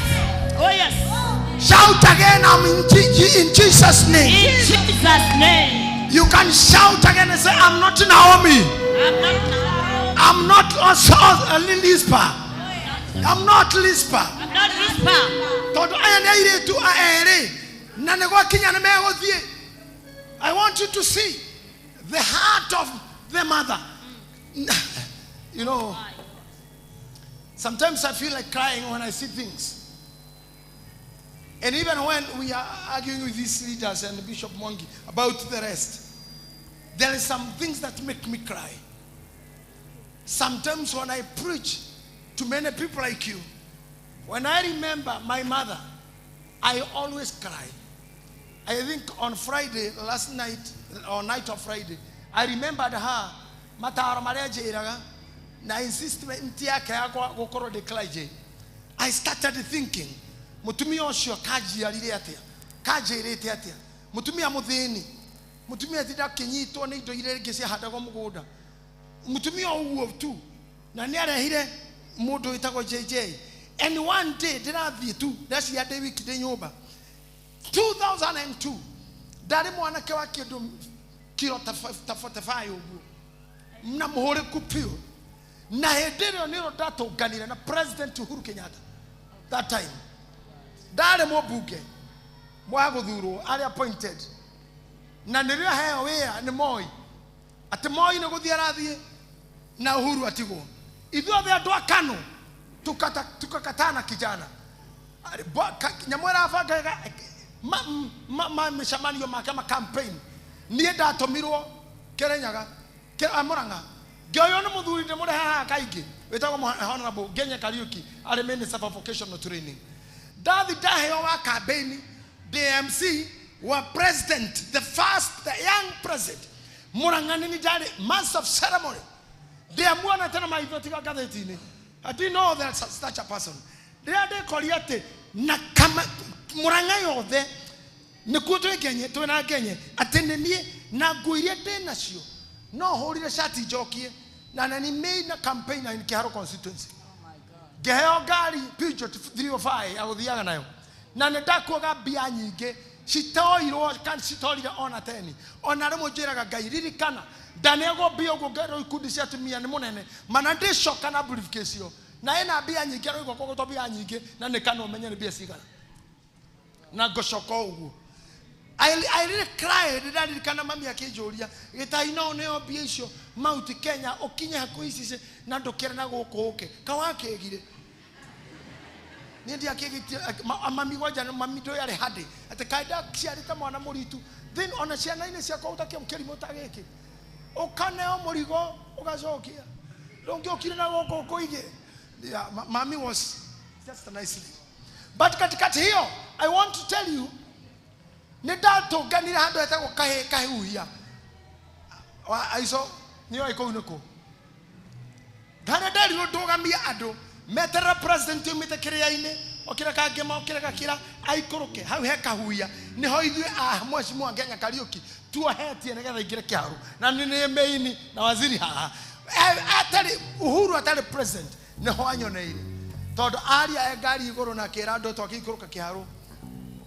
S1: Oh yes.
S3: Shout again, I'm in Jesus name.
S1: In Jesus name.
S3: You can shout again and say, I'm not Naomi. I'm not also a Lispa. I'm not Lispa.
S1: I'm not Lispa.
S3: I want you to see the heart of the mother. You know, sometimes I feel like crying when I see things. And even when we are arguing with these leaders and Bishop Mwangi about the rest, there are some things that make me cry. Sometimes when I preach to many people like you, when I remember my mother, I always cry. I think on Friday, last night, or night of Friday, I remembered her. I started thinking, mutumia ocio kajiarire atia kajirite atia mutumia muthini mutumia tida kinyitwo ni indo ire ngisi handagwo mugunda mutumia uwo tu na ni arehire mundu itagwo JJ. And one day ndirathie tu ndaci ya David de nyumba 2002 ndari mwanake wa kindu kiro ta 45 uguo na muhore kupio na henderio niro ndatunganire na President Uhuru Kenyatta that time. Dare mo buge mwaguthuro ari appointed na nirio heo wea ni Moi ati Moi ne guthia rathie na Uhuru atigo ithuothe andu akano tukakatana kijana nyamwera afanga mishamanio makama campaign nie ndatomirwo Kirinyaga Murang'a ngioyo ni muthuri ndi muri haha kaingi wetagwo Honorable Genya Kariuki ari minister for vocational training. David Daheo wa campaign DMC wa president, the first, the young president. Murang'a ni dare months of ceremony. They are more than my voting gazetini. I didn't know there's such a person. They are the Koriate Nakama Murang'a yode Nikuto Genye to na Genye attending na Guiriate Nasio. No holy shati jockey, Nanani made a campaign in Kiharo constituency. Geheo Gari Pidgeot 305, I was the young now. Nanedako got Bianige, citoirwo kana citorire ona teni ona rĩmwe njĩraga Ngai ririkana ndanego mbia ũguo ngero ikundi cia atumia nĩ mũnene mana ndĩcoka na briefcase ĩyo na ĩna mbia nyingĩ arauga kogo mbia nyingĩ na nĩ kana ũmenye nĩ mbia cigana na ngocoka ũguo. I really cried ndaririkana mami akĩnjũria Gĩtahi no nĩyo mbia icio Mount Kenya ũkinye hakuhĩ ici na ndũkĩre na gũkũ ũke kawakĩgire nindi akĩgitie mami gwanja mami ndo yari hadi ati kaida ciarĩte mwana mũritu then ona ciana-inĩ ciakwa ũtakĩo kĩrimũ ta gĩkĩ ũkaneo mũrigo ũgacokia ndũngĩokire na gũkũ kũige. Mami was just a nice lady. But katikati hiyo I want to tell you nĩndatũnganire handũ hetagwo kahuhia aico nĩyo ĩkũunĩkũ harĩa nderirwo ndũgamie andũ meterera president umĩte kĩrĩa-inĩ okĩra kangĩma okĩra gakĩra aikũrũke hau he kahuhia nĩho ithuĩ mheshimiwa Kenya Kariuki tuohetie nĩgetha ingĩre kĩharo na nĩ main na waziri haha atarĩ Uhuru atarĩ president nĩho anyoneire tondũ aria ngari igũrũ na kĩra andũ twakĩikũrũka kĩharo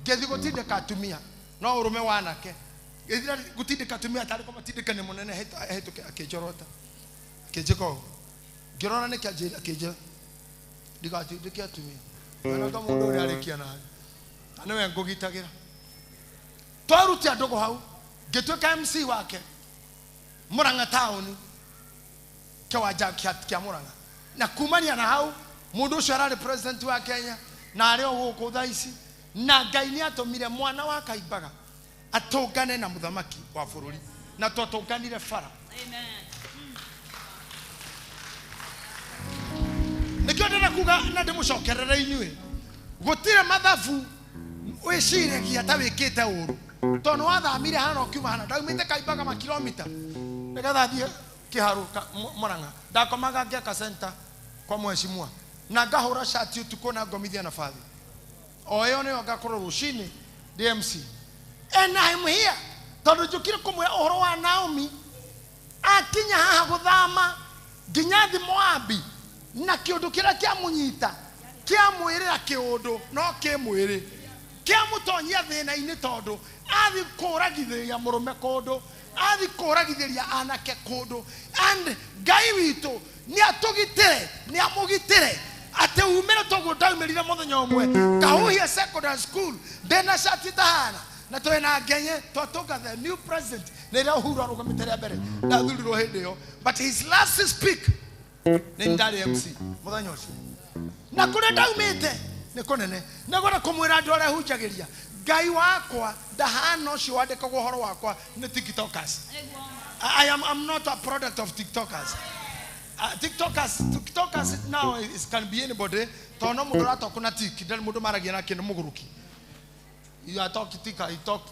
S3: ngĩthi gũtindĩka atumia no ũrũme wanake gĩthira gũtindĩka atumia atarĩ kũmatindĩka nĩ mũnene hetũke akĩnjorota akĩnjĩka ngĩrora nĩ kĩanjĩra akĩnjĩra ndigatindĩke atumia na to mũndũ ũrĩa arĩkia nawe nĩwe ngũgitagĩra twaruti andũ hau ngĩtuĩka MC wake Murang'a town kĩwanja kĩa Murang'a na kumania na hau mũndũ ũcio ararĩ president wa Kenya na arĩ o gũkũ thaa ici na Ngai nĩ atũmire mwana wa Kaimbaga atũngane na mũthamaki wa bũrũri na twatũnganire bara. Amen. Nikio ndĩrenda kuga na ndĩmũcokerere inyuĩ gũtirĩ mathabu wĩciragia ta wĩkĩte ũru tondũ wathamire hana ũkiuma hana ndaumĩte Kaimbaga makilomita nĩgetha thiĩ kĩharo Murang'a ndakomaga ngĩaka center kwa mheshimiwa na ngahũra shati ũtukũ na ngomithia na bathi o ĩyo nĩyo ngakorwo rũcinĩ DMC and I'm here tondũ njũkire kũmwĩra ũhoro wa Naomi akinya haha gũthama nginya thĩ Moabi na kĩũndũ kĩrĩa kĩamũnyita kĩamwĩrĩra kĩũndũ no kĩmwĩrĩ kĩamũtonyia thĩna-inĩ tondũ athi kũragithĩria mũrũme kũndũ athi kũragithĩria anake kũndũ and Ngai witũ nĩ atũgitĩre nĩ amũgitĩre atĩ umĩre toguo ndaumĩrire mũthenya ũmwe kahuhia secondary school ndĩna shati tahana na twĩna ngenye twatũnga the new president nĩ rĩrĩa Uhuru arũgamĩte rĩa mbere ndathurirwo hĩndĩ ĩyo but his last speak nĩ ndarĩ MC mũthenya ũcio na kũrĩa ndaumĩte nĩ kũnene nĩ gwenda kũmwĩra andũ arĩa hunjagĩria Ngai wakwa ndahana ũcio wandĩkagwo ũhoro wakwa nĩ tiktokers. I'm not a product of tiktokers. TikTokers now can be anybody. Tono mudora tokuna tik. Then mudo maragia na kino muguruki. You are talking TikTok.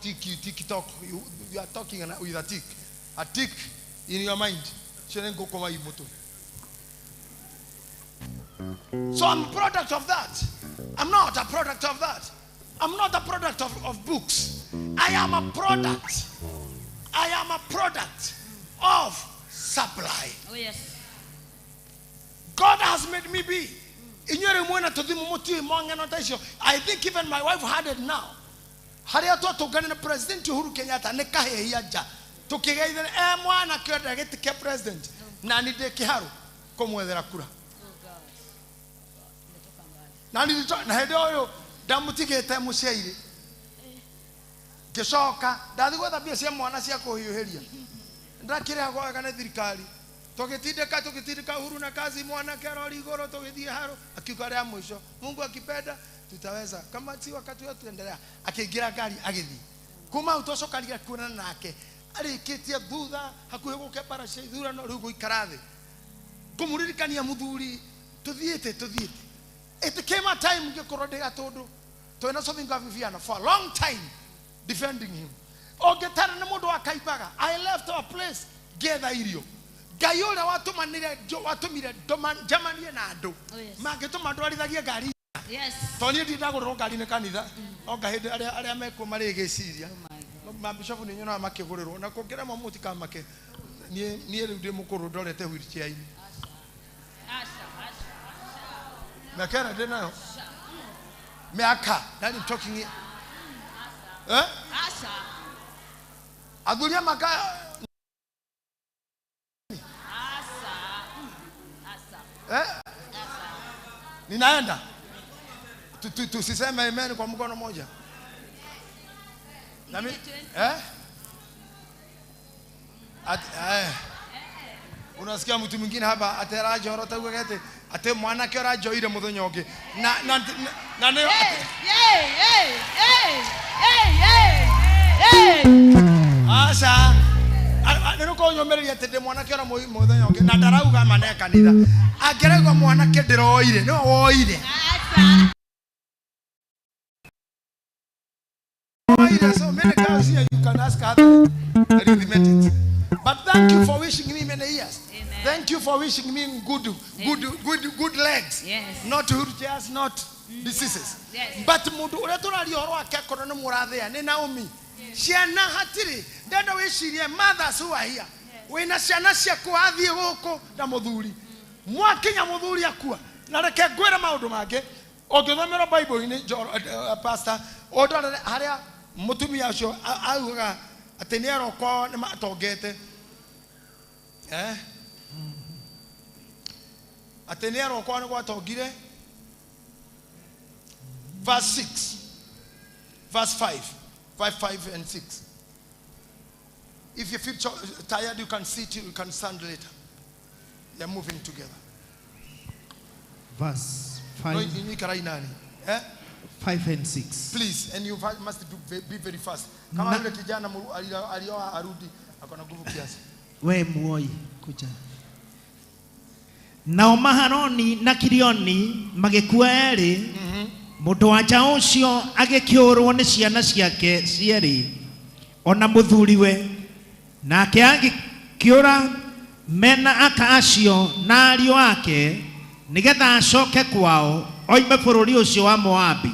S3: You are talking with a tick. A tick in your mind. Go koma imoto. So I'm a product of that. I'm not a product of that. I'm not a product of books. I am a product. I am a product of supply.
S1: Oh yes.
S3: God has made me be. I think even my wife had it now. Haria to tugane President Uhuru Kenyatta ne kahe hiaja. Tukigeithana mwana kwenda gĩtĩ president na ninde kiharu kumwethera kura. Na hĩndĩ ũyũ ndamutigĩte mũciaire. Ngĩcoka ndathi gwetha mbia cia mwana cia kũhiũhĩria. Ndakĩrĩa gwega nĩ thirikari. Tugitindika Uhuru na kazi mwana kerori igoro tugithie haro akiuga rĩa mwisho Mungu akipenda tutaweza kama si wakati wetu tuendelea akiingira gari agithi kuma utocokaria kuonana nake arikitie thutha hakuhe guke parashe thura no rugo ikarathi kumuririkania muthuri tuthiete it came a time ngikorwo ndiga tondu twena something gaviviana for a long time defending him ogetara na mundu wa Kaimbaga I left our place gather irio Ngai ũrĩa watũmire jamanie na andũ mangĩtũma ndwarithagie ngari tondũ niĩ ndagũrĩrwo ngari nĩ kanitha onga hĩndĩ arĩa mekuo marĩ gĩciria mabishopu nĩ nyonaga makĩgũrĩrwo na kũngĩrema mũtikamake niĩ rĩu ndĩ mũkũrũ ndorete wheelchair-inĩ mĩaka ĩrĩa ndĩ nayo mĩaka that I'm talking here
S1: Asa.
S3: Agulia maka.
S1: Asa.
S3: Ninaenda. Tusiseme amen kwa mkono moja. Nami unasikia mtu mwingine hapa ateraje horota ugete ate mwana ke rajo ile muthenya ungi na ne asa nero ko nyomereria ate mwana ke ora muthenya ungi na ndarauga mane kanitha agerego mwana ke ndiroire no woire so many guys here you can ask her arithmetic. But thank you for wishing me many years. Amen. Thank you for wishing me good legs.
S1: Yes.
S3: Not wheelchairs, not diseases.
S1: Yes.
S3: But mundu uretura rioro akekoro no murathia ni Naomi. Ciana hatiri ndenda wishirie mothers who are here. Wina ciana cia kuathie guku na muthuri. Mwakinya muthuri akua. Na reke ngwira maundu mange. Ongithomera Bible ini pastor odore haria mutumia ucio auga ateniero kwao ni matongete ateniero kwao ni gwatongire verse 6 verse 5 and 6. If you feel tired you can sit, you can stand later. They're moving together.
S4: Verse 5 and 6.
S3: Please, and you must be very fast. Kama yule kijana alioa arudi akona nguvu kiasi.
S4: We muoi kuja. Nao Maharoni na Kirioni magĩkua eri. Mũndũ wa nja ũcio agĩkĩũrwo nĩ ciana ciake cierĩ ona mũthuriwe nake agĩkĩũra mena aka acio na ariũ ake nĩgetha acoke kwao oime bũrũri ũcio wa Moabi.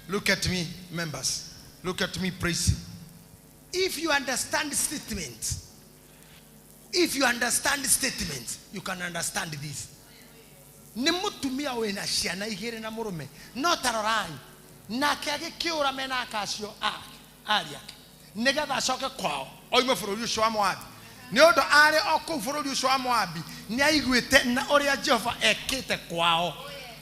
S3: Look at me, members. Look at me, praise him. If you understand statements, you can understand this. Nimutumia we na ciana igere na murume no tarorani nake agikiura mena akacio ari ake nigetha acoke kwao oime bũrũri ũcio wa Moabi. Ni ũndũ arĩ okũ bũrũri ũcio wa Moabi ni aiguĩte na ũrĩa Jehova ekĩte kwao.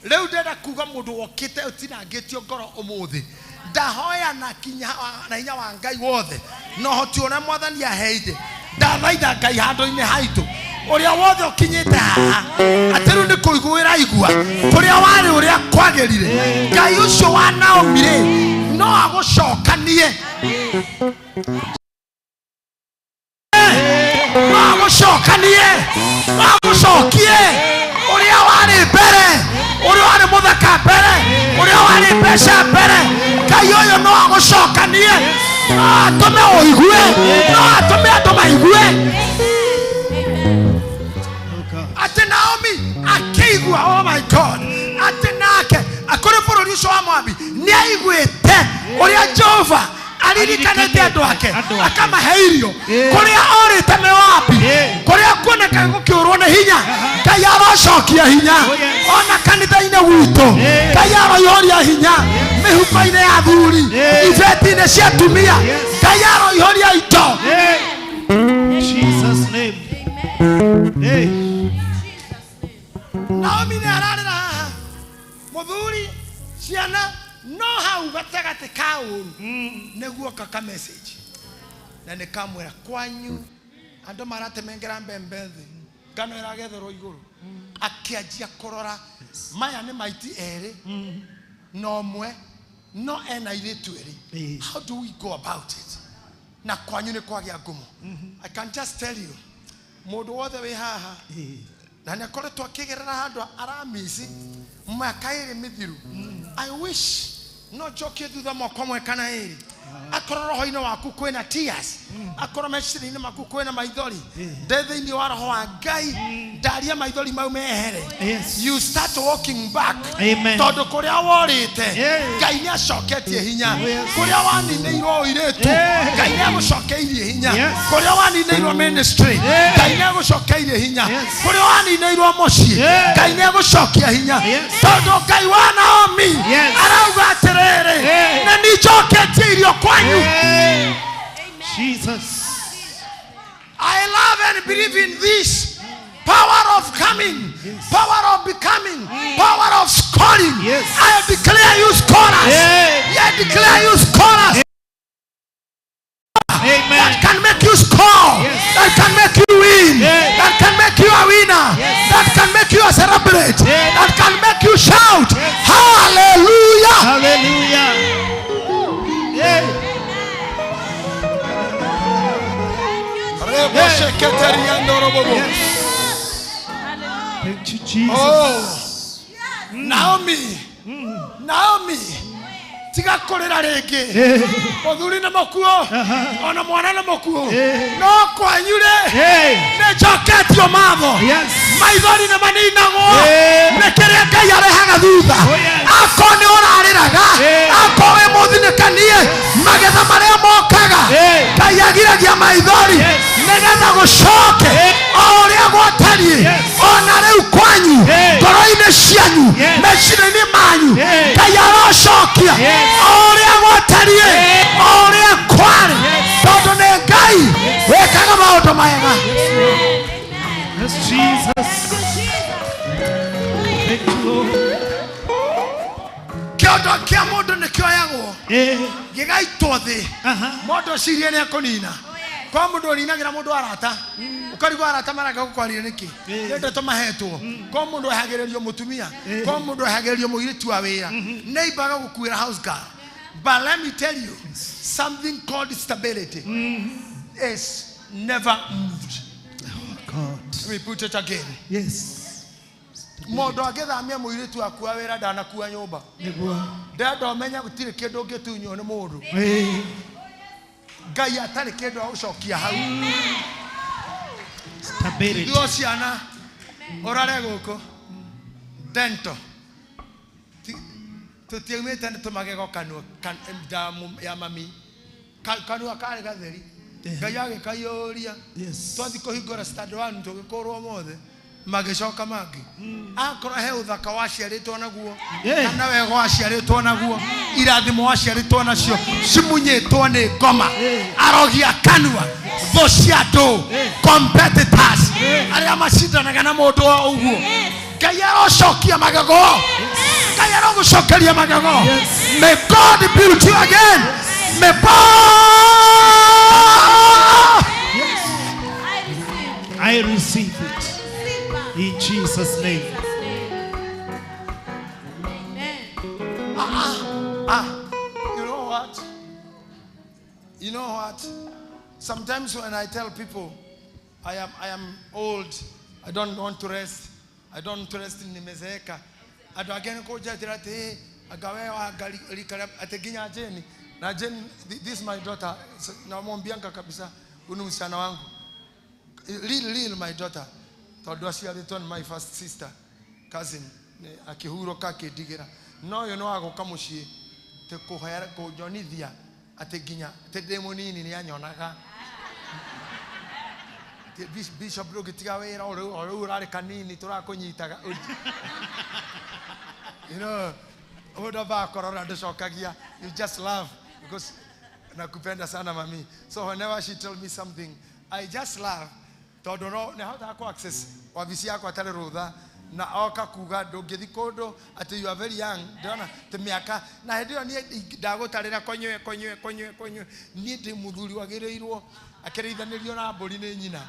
S3: Rĩu ndenda kuga mũndũ wokĩte ũtinangĩtio ngoro ũmũthĩ ndahoya na hinya wa Ngai wothe no hoti ũrĩa Mwathani aheire ndathaitha Ngai handũ-inĩ haitũ ũrĩa wothe ũkinyĩte haha atĩ rĩu nĩ kũiguĩra igua kũrĩa warĩ ũrĩa kwagĩrire Ngai ũcio wa Naomi rĩ no agũcokanie agũcokie ũrĩa warĩ mbere ũrĩa warĩ mũthaka mbere ũrĩa warĩ mbeca mbere Ngai ũyũ no agũcokanie atũme ũigue no atũme andũ maigue atĩ Naomi akĩigua oh my God atĩ nake akũrĩ bũrũri ũcio wa Moabi nĩ aiguĩte ũrĩa Jehova aririkanĩte andũ ake akamahe irio kũrĩa orĩte Moabi kũrĩa kuoneka gũkĩũrwo nĩ hinya Ngai arocokia hinya ona kanitha-inĩ witũ Ngai aroihoria hinya mĩhuko-inĩ ya athuri ibeti-inĩ cia atumia Ngai aroihoria indo.
S4: Jesus name. Hey.
S3: Naomi nĩ ararĩra haha mũthuri ciana no hau gatagatĩ ka ũru nĩguo kaka message na nĩ kamwĩra kwanyu andũ maratemengera mbembe thĩ ngano ĩragetherwo igũrũ akĩanjia kũrora maya nĩ maiti erĩ no ũmwe no ena airĩtu erĩ. How do we go about it? Na kwanyu nĩ kwagĩa ngumo. I can just tell you mũndũ wothe wĩ haha na nĩ akoretwo akĩgerera handũ aramisi mwaka ĩrĩ mĩthiru. I wish no joke thutha mwaka ũmwe kana ĩrĩ akorwo roho-inĩ waku kwĩna tears akorwo meciria-inĩ maku kwĩna maithori thĩinĩ wa roho wa Ngai daria maithori mau mehere.
S4: Yes.
S3: You start walking back.
S4: Amen.
S3: Tondu kuria worite
S4: Yeah.
S3: Ngai ni acoketie hinya.
S4: Yes.
S3: Kuria wanineirwo iritu
S4: Yeah.
S3: Ngai ni agucokeirie hinya.
S4: Yes.
S3: Kuria wanineirwo ministry
S4: Yeah.
S3: Ngai ni agucokeirie hinya.
S4: Yes.
S3: Kuria wanineirwo mucii
S4: Yeah.
S3: Ngai ni agucokia hinya.
S4: Yes.
S3: Tondu Ngai wa Naomi
S4: Yes.
S3: arauga atiriri
S4: Yeah.
S3: na nicoketie irio kwanyu.
S4: Hey. Jesus.
S3: I love and believe in this power of coming, power of becoming, power of scoring.
S4: Yes.
S3: I declare you scorers.
S4: Yeah.
S3: I declare you scorers.
S4: Amen.
S3: That can make you score.
S4: Yes.
S3: That can make you win.
S4: Yeah.
S3: That can make you a winner.
S4: Yes.
S3: That can make you a celebrate.
S4: Yeah.
S3: That can make you shout.
S4: Yes.
S3: Hallelujah.
S4: Hallelujah. Yeah. Thank you, Jesus.
S3: Oh, Naomi, Naomi, tiga kurira ringi. Muthuri na mukuo, ona mwana na mukuo. No kwanyure. Ne choketio matho.
S4: Yes.
S3: Maithori na maninagwo.
S4: Yeah.
S3: Ne kiria Ngai arehaga thutha.
S4: Oh, yes.
S3: Ako ni urariraga.
S4: Yeah.
S3: Ako we muthinikanie. Magetha maria mokaga.
S4: Yeah.
S3: Ngai agiragia maithori.
S4: Yes.
S3: Nigetha gucoke.
S4: Yeah.
S3: O uria gwatarie.
S4: Yes.
S3: Ona riu kwanyu.
S4: Yeah.
S3: Ngoro-ini cianyu.
S4: Yes.
S3: Meciria-ini manyu.
S4: Yeah.
S3: Ngai arocokia.
S4: Yes.
S3: O uria gwatarie.
S4: Yeah.
S3: O uria kwari.
S4: Yes.
S3: Tondu ni Ngai wekaga maundu mega.
S4: Yes, Jesus. Thank you, Lord.
S3: Kiondo kia mundu nikioyagwo
S4: Yeah.
S3: gigaitwo thi. Mundu cirie ni akunina. Kwa mundu urinagira mundu arata. Ukarigwo arata maraka gukwarire niki? Ndio tumahetwo. Kwa mundu ehagiririo mutumia. Kwa mundu ehagiririo muiritu wa wira. Neighbor gukuira house girl. But let me tell you, something called stability is never moved.
S4: God.
S3: Let me put it again.
S4: Yes.
S3: Mundu agithamia muiritu akua wira ndanakua nyumba.
S4: Niguo.
S3: Ndendo menya gutire kindu ngitunyo ni mundu. Ngai atari kindu agucokia hau.
S4: Stability.
S3: Ndio ciana orare guku dento tutiumite ni tumagego kanua damu ya mami kanua kare gatheri Ngai agikayuria twathi kuhingura stand 1 tugikorwo mothe magicoka mangi akora he uthaka waciaritwo naguo kana wego waciaritwo naguo irathimo waciaritwo nacio cimunyitwo ni ngoma arogia kanua tho cia andu competitors aria macindanaga na mundu uguo Ngai arocokia magego Ngai arogucokeria magego. May God build you again. May
S4: I receive it. In Jesus' name.
S3: You know what? You know what? Sometimes when I tell people I am old, I don't want to rest. I don't want to rest in nimezeeka. Ado again ko jatira te agawewa galikala ateginya Jeni. Na Jeni, this is my daughter. Na mwambianga kabisa unu msichana wangu. Little my daughter. Todwasi aliton my first sister cousin akihuro kakidigira. No you know agoka mushie te kuhera ko jonithia ateginya te demonini ni anyonaga. Bishop Rugitiga wera ore urare kanini turakunyitaga. You know, you just laugh because nakupenda sana mami. So whenever she tells me something, I just laugh. Todo no ne hata ko access wabisi yako atale rutha na oka kuga ndungithi kundu ati you are very young ndona te miaka na hendio ni ndagutarira konywe ni ndi muthuri wagireirwo akireithanirio na mburi ni nyina.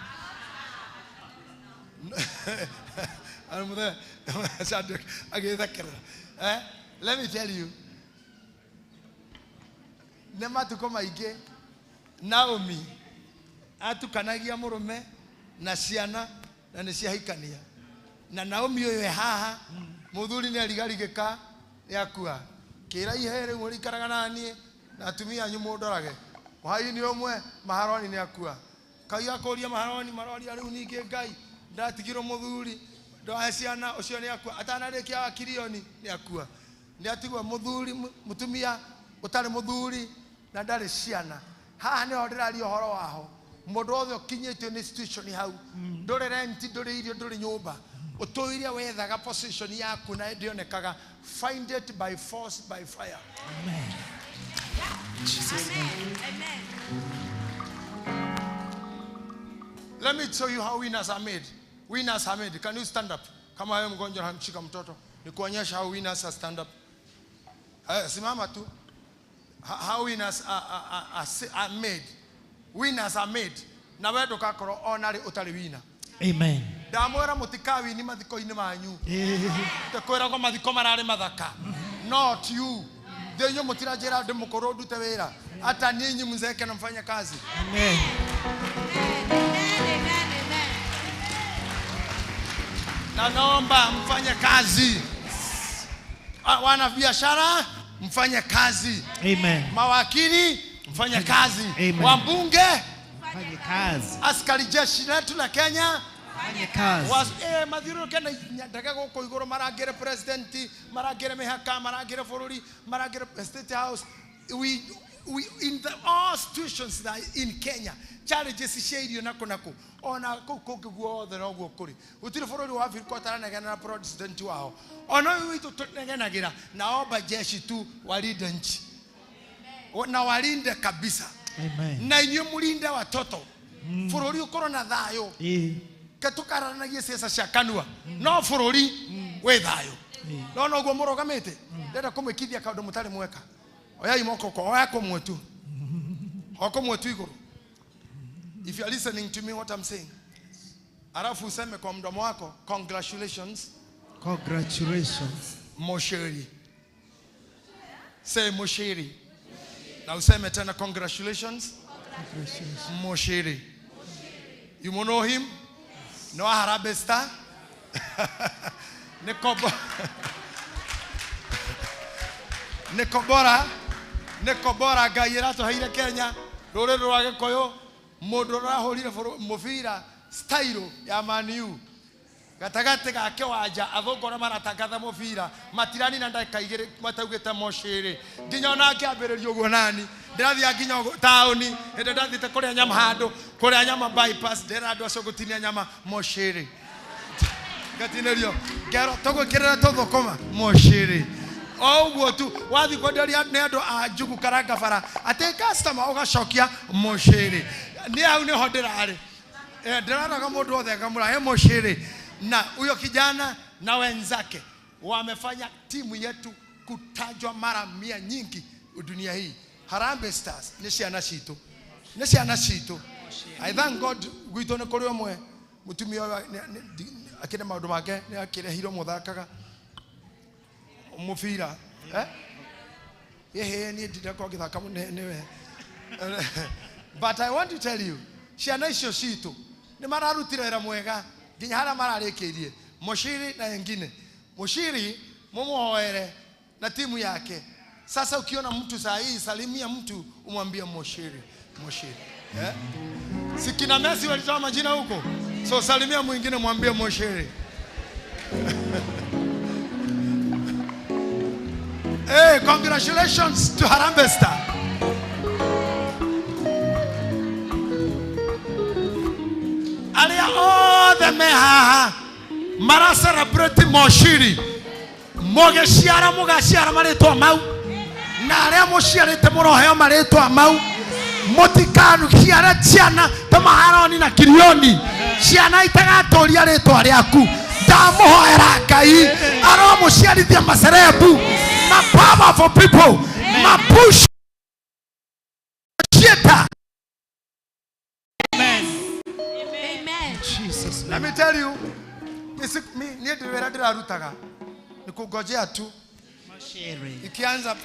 S3: Let me tell you, nematuko maige Naomi atukanagia murume na ciana na ni ciahikania na Naomi uyu haha muthuri ni arigarigika yakua kira ihere muri karaga nani na atumia nyu mundorage hai ni omwe maharoni ni akua kai akoria maharoni ari ninge Ngai ndatigiro muthuri ndo ciana ucio ni akua atanarikia wa kirioni ni akua ni atigwa muthuri mutumia utari muthuri na ndari ciana haha ni ndiraria horo waho mundu othe ukinyitio ni situation hau nduri rent nduri irio nduri nyumba utuirie wethaga position yaku na ndionekaga find it by force by fire.
S4: Amen. Jesus.
S1: Amen.
S3: Let me show you how winners are made. Winners are made. Can you stand up? Kama wewe mgonjwa hamshika mtoto, nikuonyesha how winners are stand up. Simama tu. How winners are made. Winners are made. Na wewe ndukakoro onari utari winner.
S4: Amen.
S3: Ndamwera mutikawi ni mathiko-ini manyu. Tekwera ko mathiko marari mathaka. Not you. Ndenyo mutirajira ndi mukoro ndute wira. Hata ninyi mzeke na mfanya kazi.
S4: Amen.
S3: Na naomba mfanye kazi. Wana biashara mfanye kazi.
S4: Amen.
S3: Mawakili mfanye kazi.
S4: Amen.
S3: Wabunge
S4: Fanye kazi.
S3: askari jeshi letu la Kenya
S4: Fanye kazi.
S3: Madhiro kena ndaka goko igoro maragere president maragere mehaka maragere forori maragere state house. We in the all situations that in Kenya challenges share nako ona kokiguo the no gukuri utire forori wa Afrika taranaga na president wao ona witu tunegenagira naomba jeshi tu walinde nchi na walinde kabisa.
S4: Amen.
S3: Na inyo mulinde watoto forori ukoro na thayo ketukaranagie siasa cia kanua no forori we thayo no no guo murogamite ndenda kumwikithia kaundu mutari mweka oya imoko ko oya komwetu hokomwetu iguru. If you are listening to me what I'm saying, arafu useme kwa mdomo wako congratulations.
S4: Congratulations.
S3: Mosheri. Say Mosheri. Na useme tena congratulations.
S4: Congratulations.
S3: Mosheri. You know him? No Harambee Star. Nekobora gaira to haire Kenya rore rwage koyo mundu rahurire mufira style ya Man-U gatagate gake wanja athongora maratangatha mufira matirani na ndaka igire mataugite Mosheri nginya ona kiambiririo guo nani ndirathia nginya tauni ende ndathite kuria nyama handu kuria nyama bypass nderandu acio gutinia nyama Mosheri gatinerio ngero tugukirira tuthukuma Mosheri oguo tu wathi kwenderia ni andu a njugu karanga bara ate customer ugacokia Mosheri ni hau ni ho ndirari ndiraraga mundu othe ngamura he Mosheri. Na huyo kijana na wenzake wamefanya timu yetu kutajwa mara 100 nyingi dunia hii. Harambee Stars ni ciana citu, ni ciana citu. I thank God gwito ni kuri omwe mutumia akire maundu make ni akirehiro muthakaga mufira yehe ni ndidako githaka niwe. But I want to tell you ciana icio citu ni mararutira wira mwega nginya hara mararikirie Mosheri na wengine. Mosheri mumuhoere na timu yake. Sasa ukiona mtu saa hii salimia mtu umwambie Mosheri. Mosheri. Sikina Messi walitoa majina huko. So salimia mwingine mwambie Mosheri. Hey, congratulations to Harambee Star. Alia all the meha mara celebrate Mosheri. Mugeciara maritwa mau na aria muciarite muroheo maritwa mau mutikanu ciara ciana ta maharoni na kirioni ciana itagatoria ritwa riaku ndamuhoera Ngai aro muciarithia macerebu ma powerful people ma push theater.
S1: Amen.
S4: Jesus.
S3: Let me tell you, me ni ndivera ndirarutaga nikungojea tu
S4: Mosheri.
S3: ikianza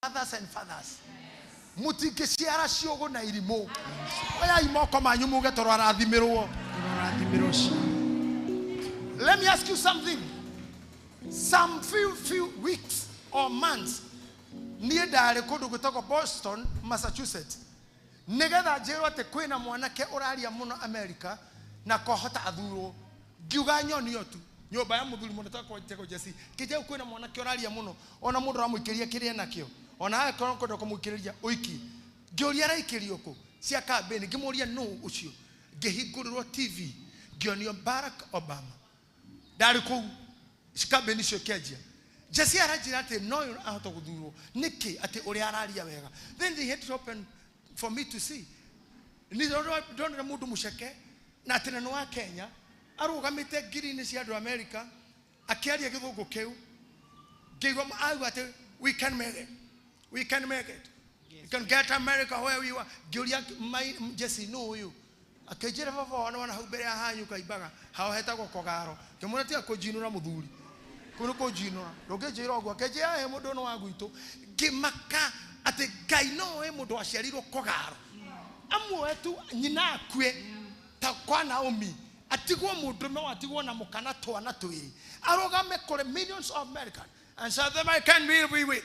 S3: mothers and fathers. Mutikeciara ciogo na irimo. Oya imoko manyu muge toro arathimirwo. Let me ask you something. Some few weeks or months near the kodu gutoko Boston, Massachusetts. Negetha jero te kwina mwanake oraria muno America na kohota athuro. Giuga nyoni yotu. Nyoba ya muthuri moneta ko teko Jesse. Kije kwina mwanake oraria muno. Ona mundu ramuikiria kiria nakio. Ona akono kodo kumuikiriria oiki. Gioria raikirio ko. Cia kambeni gimuria no ucio. Gihigurirwo TV. Gionio Barack Obama. Dari ko shikabeni shokeja. Jesse arajira ate no ahoto guthuro. Niki ate uri araria wega. Then they had to open for me to see. Ni don't mudu musheke na tena no wa Kenya arugamite green cia do America akiaria githungu kiu gigo ate we can make it. We can make it. Yes. You can get America where we are. Giuria Jesse no you. Akejera baba wana hubere hanyu kaibaga. Hao heta ko kogaro. Kemurati akojinura muthuri. Kuno ko jinura. Rogejera ogwa kejea he mundu no waguito. Gimaka ate Ngai no we mundu aciarirwo kogaro. Amwe tu nyina akue ta kwa Naomi. Atigwo mundu me watigwo na mukana twana twiri. Arogame kore millions of Americans. And so the American will we.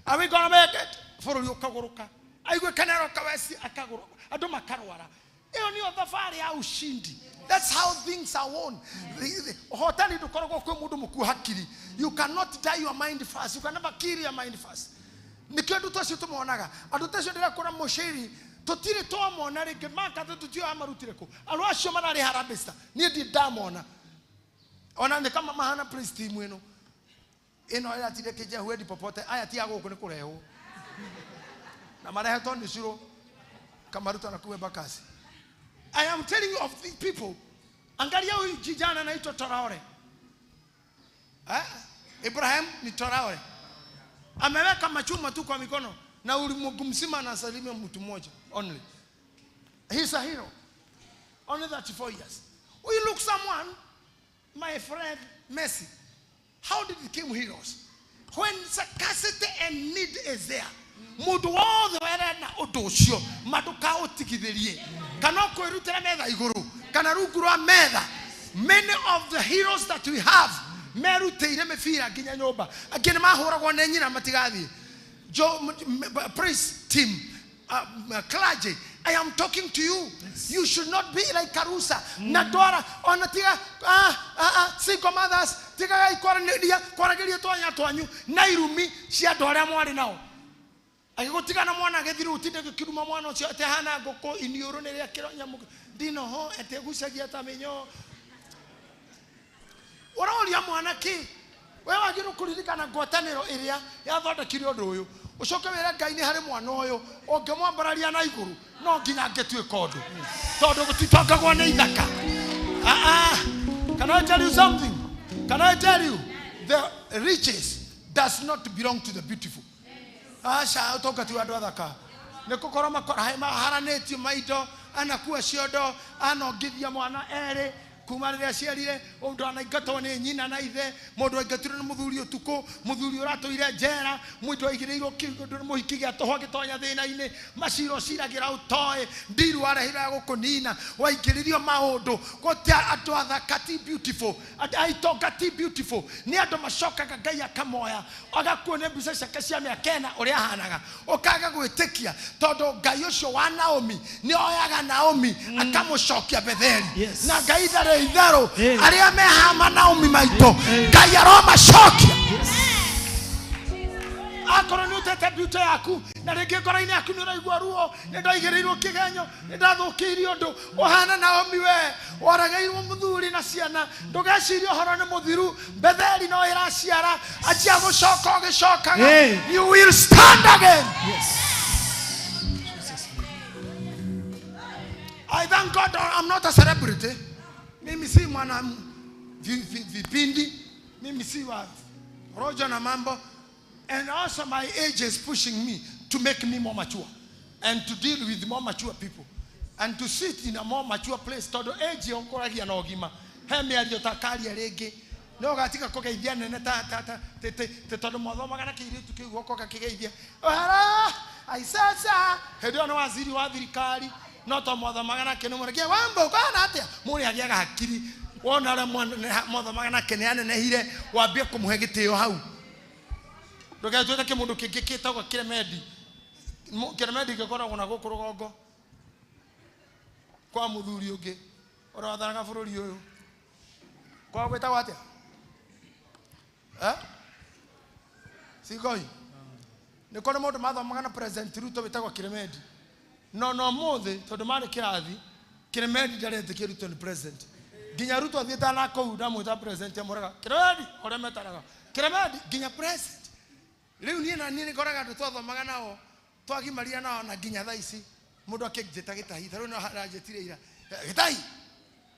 S3: Are we going to make it? For you kaguruka. Aigwe kanero kawesi akaguruka. Adoma karwara. Eo ni otafari ya ushindi. That's how things are won. Hotani dukorogo kwe mudu muku hakiri. You cannot die your mind first. You can never kill your mind first. Nikyo dutoshi tumonaga. Adutoshi ndira kuna mosheri. Totire toa monare ke maka tutio amarutire ko. Alwasho manare harabesta. Ni di damona. Ona ne kama mahana priest mwenu. Eno aya tire keje huedi popote aya ti ago kune kureho na marehe toni shiro kamaruta na kuwe bakasi. I am telling you of these people. Angalia huyu kijana anaitwa Traore. Ibrahim ni Traore. Ameweka machuma tu kwa mikono na ulimwengu mzima na salimia mtu mmoja only. He's a hero. Only 34 years. We look someone, my friend Messi. How did it become heroes? When scarcity and need is there. Mudu all the way na odosio. Maduka otikiderie. Kanoko erutera meda iguru. Kanaruguru meda. Many of the heroes that we have. Merute ireme fira ginya nyoba. Again mahora gone nyina matigadi. Praise team. Clergy. I am talking to you. Yes. You should not be like Karusa. Nadora onatia single mothers. Tika ikoranedia koragelia toanya toanyu nairumi cia dora mwari nao. Agigotika na mwana gethiru utinde kiruma mwana ucio ate hana ngoko iniuru ne ria kironya dino ho ate gucagia ta menyo. Ororia mwana ki. We wagiru kuririkana ngotaniro iria yathondekire undu uyu. Ucoke wera Ngai ni hari mwana uyu ongemwambararia na iguru no nginya ngetuika undu tondu gutitongagwo ni ithaka. Can I tell you something? Can I tell you the riches does not belong to the beautiful. Asha utoka tu andu athaka ne kokoro makora haranetio maido anakuwa ciondo anongithia mwana eri kuma rĩrĩa ciarire ũndũ anaingatwo nĩ nyina na ithe mũndũ aingatirwo nĩ mũthuri ũtukũ mũthuri ũratũire njera mũndũ aigĩrĩirwo kĩndũ mũhiki gĩatũho gĩtonya thĩna-inĩ macira ũciragĩra ũtoĩ ndiru arehira gũkũnina waingĩrĩrio maũndũ gũtia andũ athaka ti beautiful aitonga ti beautiful nĩ andũ macokaga Ngai akamoya agakuo nĩ mbica ciake cia mĩaka ĩna ũrĩa ahanaga ũkaga gwĩtĩkia tondũ Ngai ũcio wa Naomi nĩ oyaga Naomi akamũcokia Betheli na Ngai tharĩ idaro aria mehama Naomi maito Ngai aroma shokia akoro ni utete beauty yaku na rĩngĩ ngoro-inĩ yaku nĩ ũraigua ruo nĩ ndoigĩrĩirwo kĩgenyo nĩ ndathũkĩirio ũndũ ũhana Naomi we warageirwo mũthuri na ciana ndũgecirie ũhoro nĩ mũthiru Betheli no ĩraciara anjia gũcoka ũgĩcokaga you will stand again. I thank God I'm not a celebrity. Mimi si mwana vipindi, mimi si wa rojo na mambo, and also my age is pushing me to make me more mature and to deal with more mature people and to sit in a more mature place. Todo age onkoragia na ogima. Heme aliotakari rege no gatika kugeithia nene te tondu mothomaga na kiritu kiu gokoka kigeithia ara aisasa hedo no waziri wa thirikari no to mothomaga na kinu mureke wambo kana atia muri agiaga hakiri wona ra mothomaga na kene anenehire wambie kumuhe gitio hau ndoge twete kimundu kingikitagwo kiremedi gikoragwo na guku rugongo kwa muthuri ungi uratharaga bururi uyu kwa gwetagwo atia Sigoi. Niko na mundu mathomaga na President Ruto wetagwo Kiremedi. No mothe tondu mari kirathi Kiremedi ndarete kiruto ni president. Ginya Ruto athieta na kou na mwita president amuraga. Kiremedi ore metaraga. Kiremedi ginya president. Riu nie na nie nikoraga twathomaga nao twagimaria nao na ginya thaa ici mundu akijeta gitahi tharu no harajetire ira. Gitahi.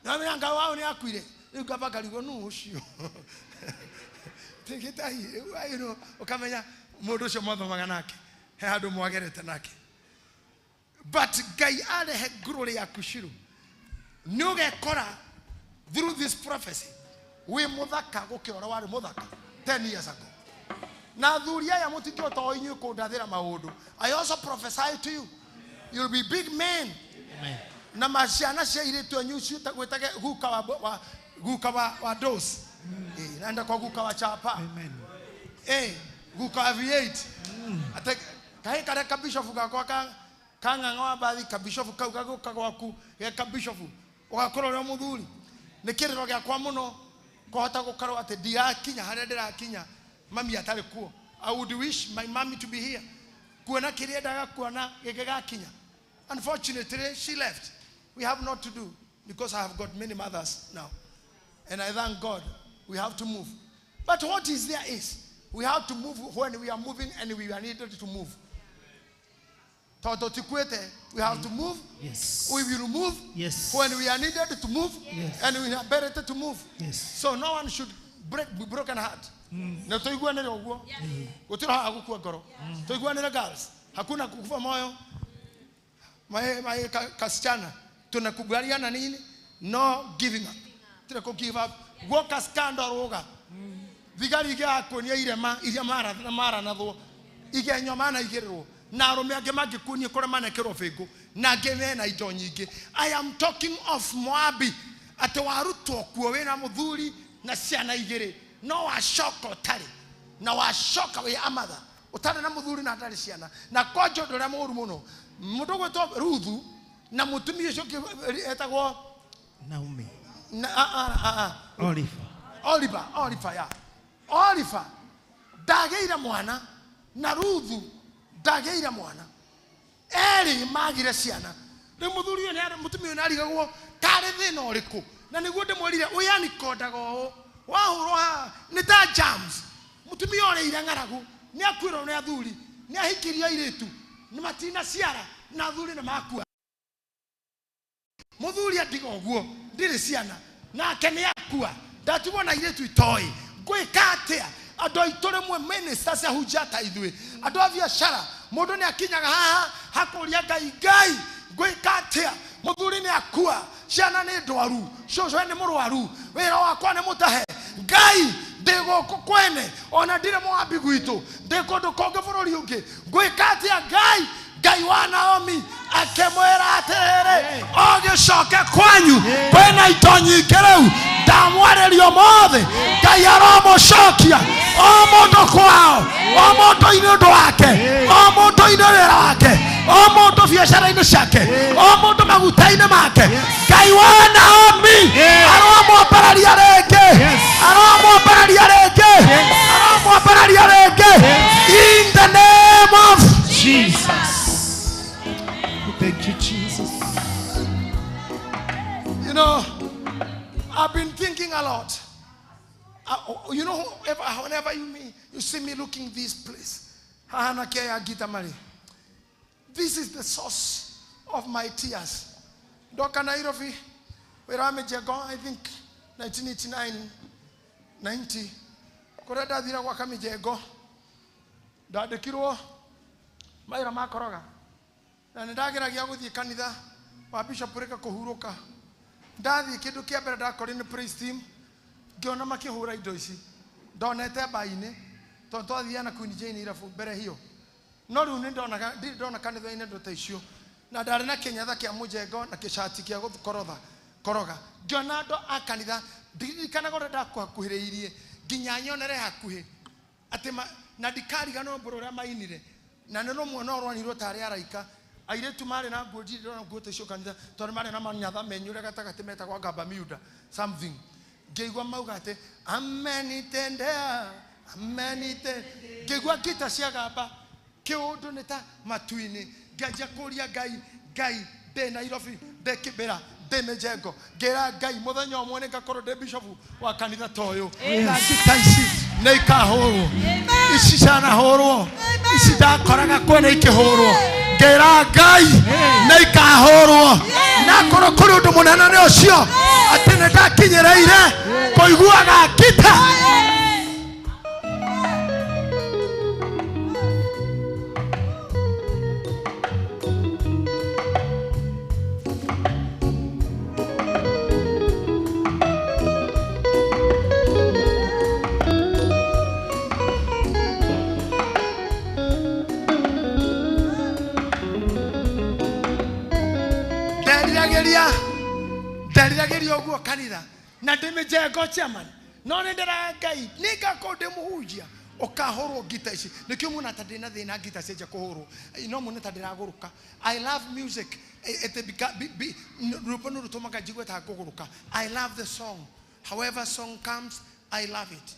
S3: Na miranga wao ni akuire. Riu kabaka rigo nu ucio. Gitahi you know ukamenya mundu ucio mothomaga nake he handu mwagerete nake but Ngai arehe glory ya kushiru ni ugekora through this prophecy we muthaka gukiora wari muthaka 10 years ago na thuria ya mutikio to inyu kundathira maundu. I also prophesy to you you'll be big men. Amen. Na masiana cia iritu anyu ciuta gwitage guka wa dose naenda kwa guka wa chapa. Amen. Guka wa V8 ate kai kare ka bishop gakwa kanga ngwa bathi ka bishop kau gaguka gwaku ge ka bishop ugakoro ro muthuri ni kiriro gya kwa muno kohota gukarwa ate ndiakinya haria ndirakinya mami atari kuo. I would wish my mommy to be here kuona kiria ndaga kuona gegakinya. Unfortunately she left. We have not to do because I have got many mothers now, and I thank God. We have to move. But what is there is, we have to move when we are moving and we are needed to move. We have to move.
S4: Yes.
S3: We will move.
S4: Yes.
S3: When we are needed to move.
S4: Yes.
S3: And we are better to move.
S4: Yes.
S3: So no one should be broken heart. Na toiguanire uguo. Gutira agukua ngoro. Toiguanire girls. Hakuna kukufa moyo. My kasichana tunakubaliana nini? No giving up. Tira ku give up. Woka scandal roga. Vigari ga konia irema mara na tho. Ige nyoma na igero. Na arume age magikunie kora mana kero fego. Na geme na indo nyingi. I am talking of Moabi. Ate warutwo kuo we na muthuri na ciana igere. No wa shoko tari. Na wa shoka we amatha. Utare na muthuri na tari ciana. Na kojo ndore muru muno. Mundu gwetwo Ruthu na mutumia ucio etagwo
S4: Naomi.
S3: Oliver ya. Oliver ndageira mwana na Ruthu ndageira mwana. Eri magire ciana. Ni muthuri ni mutumia ni arigagwo kare thina uriku. Na niguo ndimwirire uyani kondago wahurwo ha ni ta jams. Mutumia ore irangaragu ni akwiro ni athuri ni ahikirio iritu ni matina ciara na athuri ni makua. Muthuri adiga uguo ndiri ciana nake ni akua ndatubona iritu itoi gwika atia ando itore mwe ministers ahujata ithwe ando abiashara mundu ni akinyaga haha hakuria ngai gwika atia muthuri ni akua ciana ni ndwaru coco ni murwaru wira wakwa ni mutahe ngai ndego kwene ona ndire Moabi gwitu ndekondo konge bururi ungi gwika atia ngai wa Naomi akemwera atere ogicoke kwanyu kwena ito nyingi riu ndamwarerio mothe ngai aromucokia o mundu kwao o mundu inundu wake o mundu inurira wake o mundu biacara-ini ciake o mundu maguta-ini make ngai wa Naomi aromwambararia ringi in the name of
S4: Jesus. Thank you, Jesus.
S3: You know, I've been thinking a lot. You know, whenever you see me looking this place, this is the source of my tears. Dr. Nairobi, where I'm I think 1989, 90. Koreda dira wakami jego. Dade kiro maira makoroga. Na ndageragia guthie kanitha wa bishop reka kuhuruka. Ndathi kindu kia mbere ndakori ni praise team. ngiona makihura indo ici ndonete baine tonto athiana Queen Jane irabu mbere hiyo no riu ni ndona kanitha-inĩ ndo ta icio na ndarĩ na kĩnyatha kĩa mũjengo na kĩcati kĩa koroga ngiona andũ a kanitha ndirikanaga ũrĩa ndakuhĩrĩirie nginya nyonere hakuhĩ atĩ na ndikariganĩrwo mbũrũ ũrĩa mainire na nĩ rũmwe no rwanirwo tarĩ araika airĩtu marĩ na nguo ndirĩ na nguo ta icio kanitha tondũ marĩ na manyatha menyũre gatagatĩ metagwo ngamba miuda something ngĩigua mauga atĩ amenitendea ngĩigua ngita cia gamba kĩũndũ nĩ ta matu-inĩ ngĩanjia kũria Ngai ndĩ Nairobi ndĩ Kĩbĩra ndĩ Mĩjengo ngĩra Ngai mũthenya ũmwe nĩ ngakorwo ndĩ bishop wa kanitha ta ũyũ na ngita ici nĩ ikahũrwo ici cianahũrwo ici ndakoraga kwene ikĩhũrwo ngĩra Ngai nĩ ikahũrwo na korwo kũrĩ ũndũ mũnene nĩ ũcio atĩ nĩ ndakinyĩrĩire kũiguaga ngita ndarirageria ũguo kanitha na ndĩmĩjengo chairman no nĩ ndĩra Ngai nĩ ngakorwo ndĩmũhunjia ũkahũrwo ngita ici nĩkĩo mũna ta ndĩna thĩna ngita cianjia kũhũrwo no mũna ta ndĩragũrũka I love music rũmbo nĩ rũtũmaga njigue ta ngũgũrũka I love the song however song comes I love it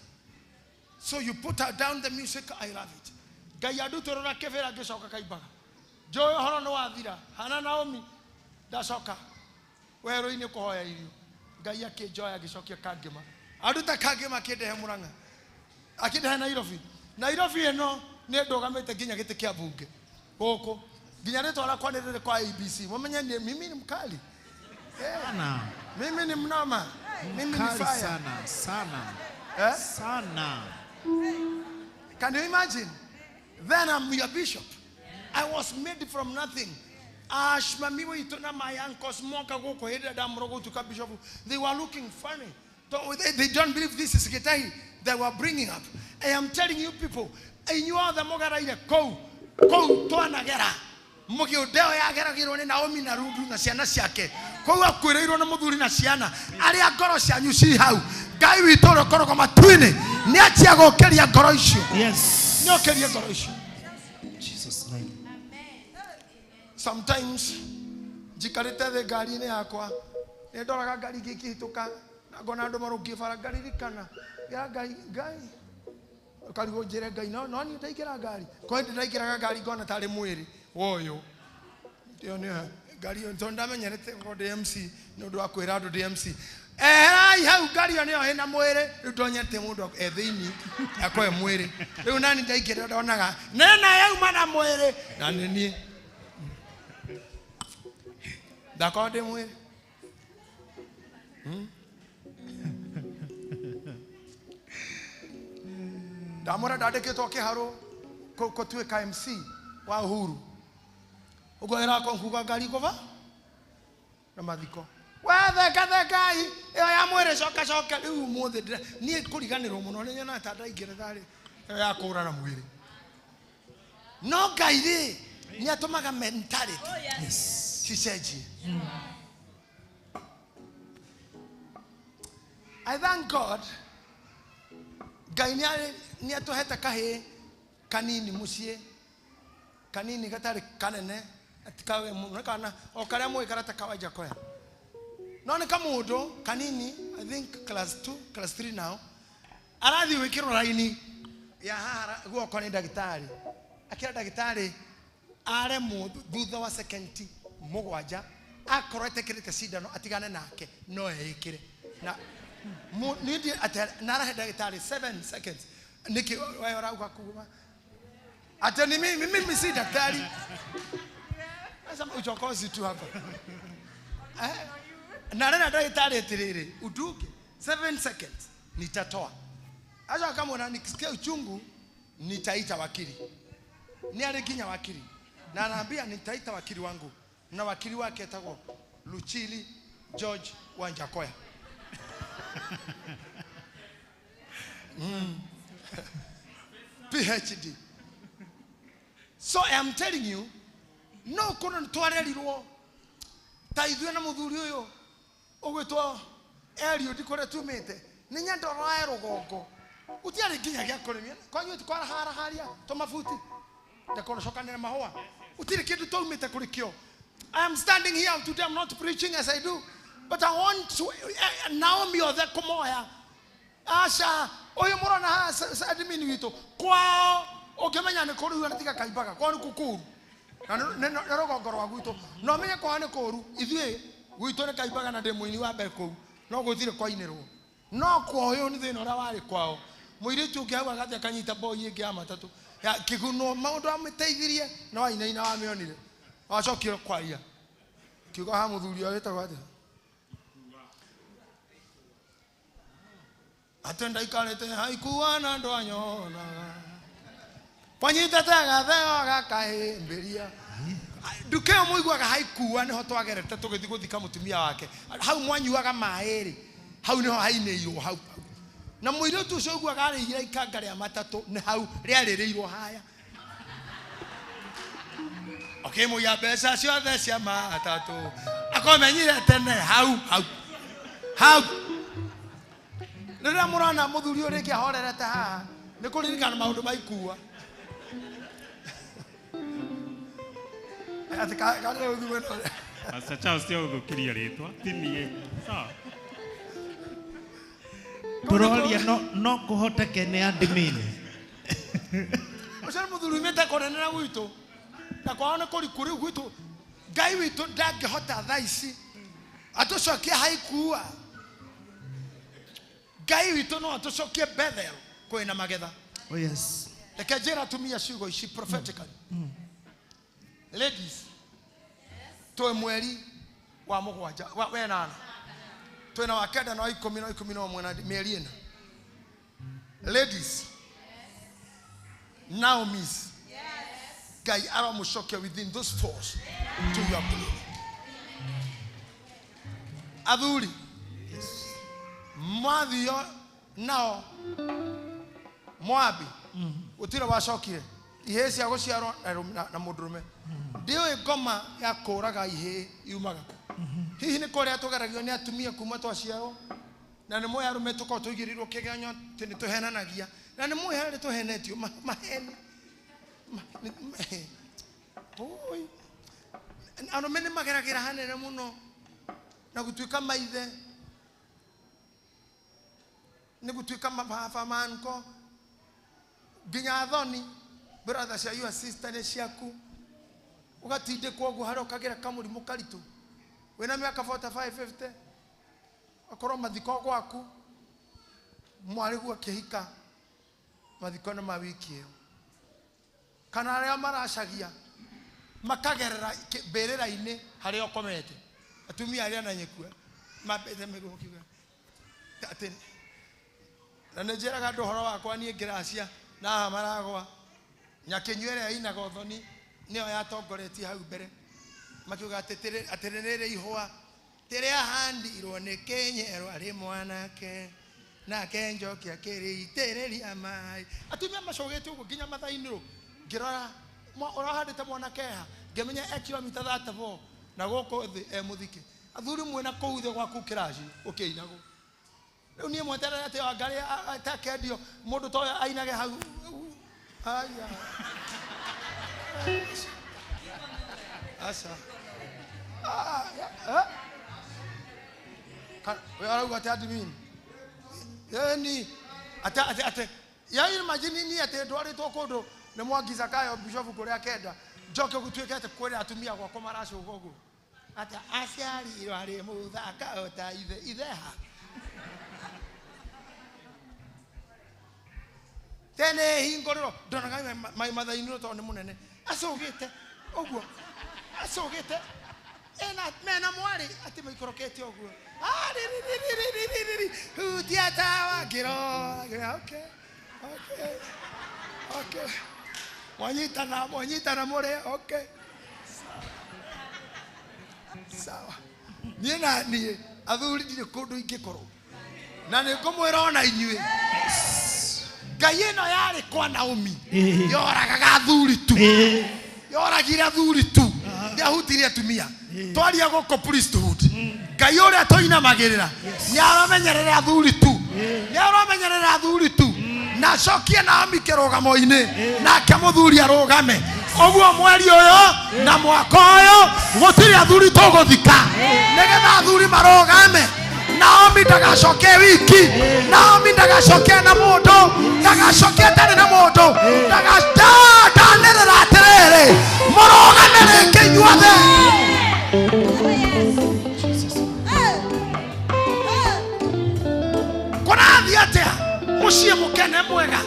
S3: so you put down the music I love it Ngai andutũrũra kĩbĩra ngĩcoka kaimbaga njũĩ ũhoro nĩ wathira hana Naomi ndacoka werũ-inĩ kũhoya irio Ngai akĩnjoya agĩcokia kangĩma aruta kangĩma akĩndehe Mũrang'a akĩndehe Nairobi ĩno nĩ ndũgamĩte nginya gĩtĩ kĩa bunge gũkũ nginya rĩtwa rakwa nĩ rĩrĩ kwa ABC mũmenye mimi ni mkali
S4: sana
S3: mimi ni mnoma mimi ni fire
S4: sana
S3: can you imagine then I'm your bishop I was made from nothing mami witũ na my uncles moka gũkũ hĩndĩ ndamũrogwo tuka bishop they were looking funny they don't believe this is GITAHI they were bringing up I am telling you people inyuothe mũgeraire kũu twanagera mũgĩũndeo yageragĩrwo nĩ Naomi na Rundu na ciana ciake kũu akwĩrĩirwo nĩ mũthuri na ciana arĩa ngoro cianyu ci hau Ngai witũ ũrĩa ũkoragwo matu-inĩ nĩ anjia gũkĩria ngoro icio nĩ ũkĩrie ngoro icio
S4: Jesus name
S3: sometimes njikarĩte thĩ ngari-inĩ yakwa nĩ ndoraga ngari ngĩkĩhĩtũka na ngona andũ marũngiĩ bara ngaririkana ya Ngai ũkarigwo njĩre Ngai no niĩ ndaingĩra ngari kwa hĩndĩ ndaingĩraga ngari ngona tarĩ mwĩrĩ woyũ ndio nĩ ngari ĩyo tondũ ndamenyerete ndĩ MC nĩ ũndũ wa kwĩra andũ ndĩ MC eherai hau ngari ĩyo nĩyo hĩna mwĩrĩ rĩu ndonyete mũndũ thĩinĩ akoe mwĩrĩ rĩu nani ndaingĩra ndonaga nena yauma na mwĩrĩ na nĩ niĩ ndakorwo ndĩ mwĩrĩ ndamũra ndandĩkĩtwo kĩharũ gũtuĩka MC wa Uhuru ũguo ĩrakwa nkuga ngari kũba na mathiko wethekathekai ĩyo ya mwĩrĩ coka rĩu ũmũthĩ niĩ kũriganĩrwo mũno nĩ nyonaga ta ndaingĩra tharĩ ĩyo ya kũũrana mwĩrĩ no Ngai rĩ nĩ atũmaga mentality cicenjie I thank God Ngai nĩ atũhete kahĩĩ kanini mũciĩ kanini gatarĩ kanene atikawe mũno kana o karĩa mũĩ karata kawaja koya no nĩ kamũndũ kanini I think class 2 class 3 now arathiĩ wĩkĩrwo raini ya haha guoko nĩ ndagĩtarĩ akĩra ndagĩtarĩ aremwo thutha wa sekendi mũgwanja akorwo etekĩrĩte cindano atigane nake no eĩkĩre na nindi narahe ndagĩtarĩ 7 seconds niki wewe urauga kuuma ati ni mimi si daktari sasa uchokozi tu hapa na nena ndagĩtarĩ atiriri uduke 7 seconds nitatoa acha kama unanikisikia uchungu nitaita wakili ni alikinya wakili na anaambia nitaita wakili wangu na wakili wake atago Luchili George Wanjakoya PhD. So I am telling you, no couldn't twarerirwo ta ithuĩ na mũthuri ũyũ ũgwĩtwo Eliud kũrĩa tumĩte nĩ nyandoro ya rũgongo utiarĩ nginya gĩa kũrĩmia kwanyu twaraharia tũmabuti ndakũcokanĩra mahũa utirĩ kĩndũ twaumĩte kũrĩ kĩo. I am standing here today, I'm not preaching as I do, but I want to Naomi othe kũmoya aca ũyũ mũrona haha admin witũ kwao ũkĩmenya nĩ kũrũ na tiga kaimbaga kwao nĩ kũkũru na rũgongo rwa gwitũ no menye kwao nĩ kũru ithuĩ gwitũ nĩ kaimbaga na ndĩ mũini wa mbere kũu no gũtirĩ kwainĩrwo no kwao ũyũ nĩ thĩna ũrĩa warĩ kwao mũirĩtu ũngĩ hau agathi akanyita boy ĩngĩ ya matatũ kĩguno maũndũ amĩteithirie na wainaina wamĩonire wacokire kwaria kiugo ha mũthuri ũyũ wĩtagwo atĩa atenda ikarete haikuana ndo anyona panyitete gatheo gakahĩmbĩria ndukeo mũiguaga haikuwa nĩho twagerete tũgĩthiĩ gũthika mũtumia wake hau mwanyuaga maĩ rĩ hau nĩho hainĩirwo hau na mũirĩtu ũcio ũguaga arĩire ikanga rĩa matatũ nĩ hau rĩarĩrĩirwo haya mũiya mbeca ciothe cia matatũ akomenyire tene hau rĩrĩa mũrona mũthuri ũyũ rĩngĩ ahorerete haha nĩ kũririkana maũndũ maikua ati kale ũthuwe
S5: Pastor Charles tio gũkiria rĩtwa tinie sawa
S4: Turoria no kũhoteke nĩ admin
S3: ũcio mũthuri umĩte kũnenera gwitũ na kwao nĩ kũriku rĩu gwitũ Ngai witũ ndangĩhota thaa ici atũcokie haikuwa Ngai witũ no atũcokie Bethel kwĩna magetha.
S4: Oh yes.
S3: Reke njĩra atumia ciugo ici prophetically. Ladies, twe mweri wa mũgwanja wa wenana twena wa kenda na wa ikũmi na ũmwe na mĩeri ĩna. Ladies, now miss Ngai aramũcokia within those force to your glory. Athuri, mwathio nao Moabi utira wacokire ihe cia gũciarwo na mũndũrũme ndiũĩ ngoma ya kũraga ihe yumaga hihi nĩ kũrĩa tũgeragio nĩ atumia kuma twaciarwo na nĩ moya arũme tũkorwo tũigĩrĩirwo kĩgeranyo atĩ nĩ tũhenanagia na nĩ moya harĩ tũhenetio maheni arũme nĩ mageragĩra hanene mũno na gũtuĩka maithe nĩ gũtuĩka mababa manko nginya thoni brother cia your sister nĩ ciaku ũgatindĩkwo ũguo harĩa ũkagĩra kamũrimũ karitũ wĩna mĩaka 45 50 akorwo mathiko gwaku mwarĩgu akĩhika mathiko nĩ ma wiki ĩyo kana arĩa maracagia makagerera mbĩrĩra-inĩ harĩa ũkomete atumia arĩa na nyekua mambete mĩguo kiuga atĩ na njĩraga andũ ũhoro wakwa niĩ ngĩracia na haha maragwa nyakĩnyuĩre ainaga ũthoni nĩyo yatongoretie hau mbere makiuga atĩ nĩrĩ ihũa rĩrĩa handirwo nĩ kĩnyero arĩ mwanake nake njokia kĩrĩitĩrĩria maĩ atumia macogete ũguo nginya mathainĩ ngĩrora ũrahandĩte mwanake ha ngĩmenya kilomita 34 na gũkũ thĩ mũthike athuri mwĩna kũu thĩ gwaku kĩraci ũkĩinagwo rĩu niĩ mweterere atĩ Wangari atakendio mũndũ toya ainage hau aya asa we arauga atĩ admin yani ate ya imagine ni atĩ ndwarĩtwo kũndũ nĩ Mwangi Zakayo bishop kũrĩa kenda njoke gũtuĩka atĩ kwĩra atumia gwakwa maracũga ũguo atĩ aciarirwo arĩ mũthaka ota itheha tene hingorero ndonaga mai mathainĩ tondũ nĩ mũnene acũgĩte ũguo acũgĩte ena mena mwarĩ atĩ maikorokete ũguo hutia tawa ngĩro okay mwanyitana mũrĩ okay sawa niĩ na niĩ athuri ndirĩ kũndũ ingĩkorwo na nĩ ngũmwĩra ona inyuĩ ngai ĩno yarĩ kwa Naomi yoragaga athuri tu yoragire athuri tu ndiahutirie atumia twaria gũkũ priesthood ngai ũrĩa tũinamagĩrĩra nĩaramenyerera athuri tu nĩaramenyerera athuri tu na cokie Naomi kĩrũgamo-inĩ nake mũthuri arũgame ũguo mweri ũyũ na mwaka ũyũ gũtirĩ athuri tũgũthika nĩgetha athuri marũgame Naomi ndagacoke wiki Naomi ndagacoke na mũndũ ndagacoke atarĩ na mũndũ ndaganĩrĩra atĩrĩrĩ mũrũgame rĩngĩ inyuothe kũrathiĩ atĩa mũciĩ mũkene mwega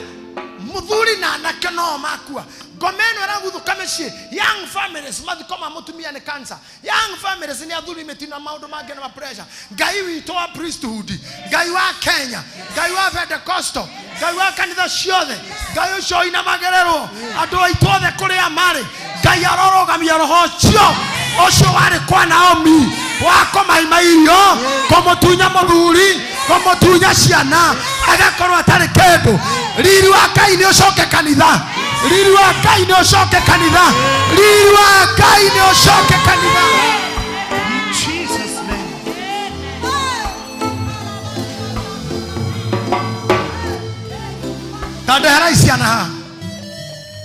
S3: mũthuri na anake no makua ngoma ĩno ĩragũthũka mĩciĩ young families mathiko ma mũtumia nĩ cancer young families nĩ athuri mĩtino maũndũ mangĩ na pressure ngai witũ wa priesthood ngai wa Kenya ngai wa Pentecostal ngai wa kanitha ciothe ngai ũcio inamagĩrĩrwo andũ aitũ othe kũrĩa marĩ ngai arorogamia roho ũcio warĩ kwa Naomi wa kũmaima irio kũmũtunya mũthuri kũmũtunya ciana agakorwo atarĩ kĩndũ riri wa Ngai nĩ ũcoke kanitha riri wa Ngai nĩ ũcoke kanitha riri wa Ngai nĩ ũcoke kanitha
S4: In Jesus name.
S3: tandehera ciana haha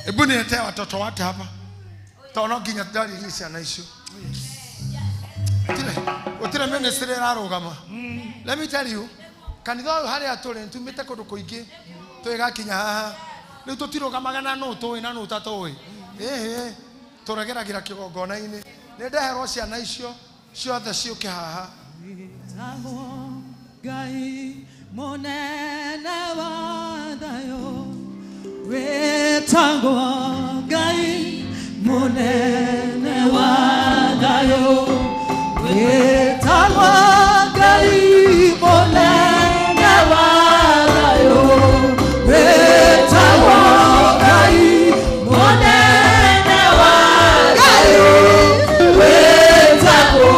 S3: hebu niletee watoto wake hapa tono nginya ndariri ciana icio utire ministry ararugama let me tell you kanitha ũyũ harĩa tũrĩ tumĩte kũndũ kũingĩ twĩgakinya haha rĩu tũtirũgamaga na nũ tũĩ na nũ tatũĩ tũregeragĩra kĩgongona-inĩ nĩ ndeherwo ciana icio ciothe ciũke haha
S2: Ngai mũnene wa thayũ wĩtagwo Ngai mũnene wa thayũ wĩtagwo Ngai mũnene wa thayũ wĩtagwo Ngai mũnene wa thayũ wĩtagwo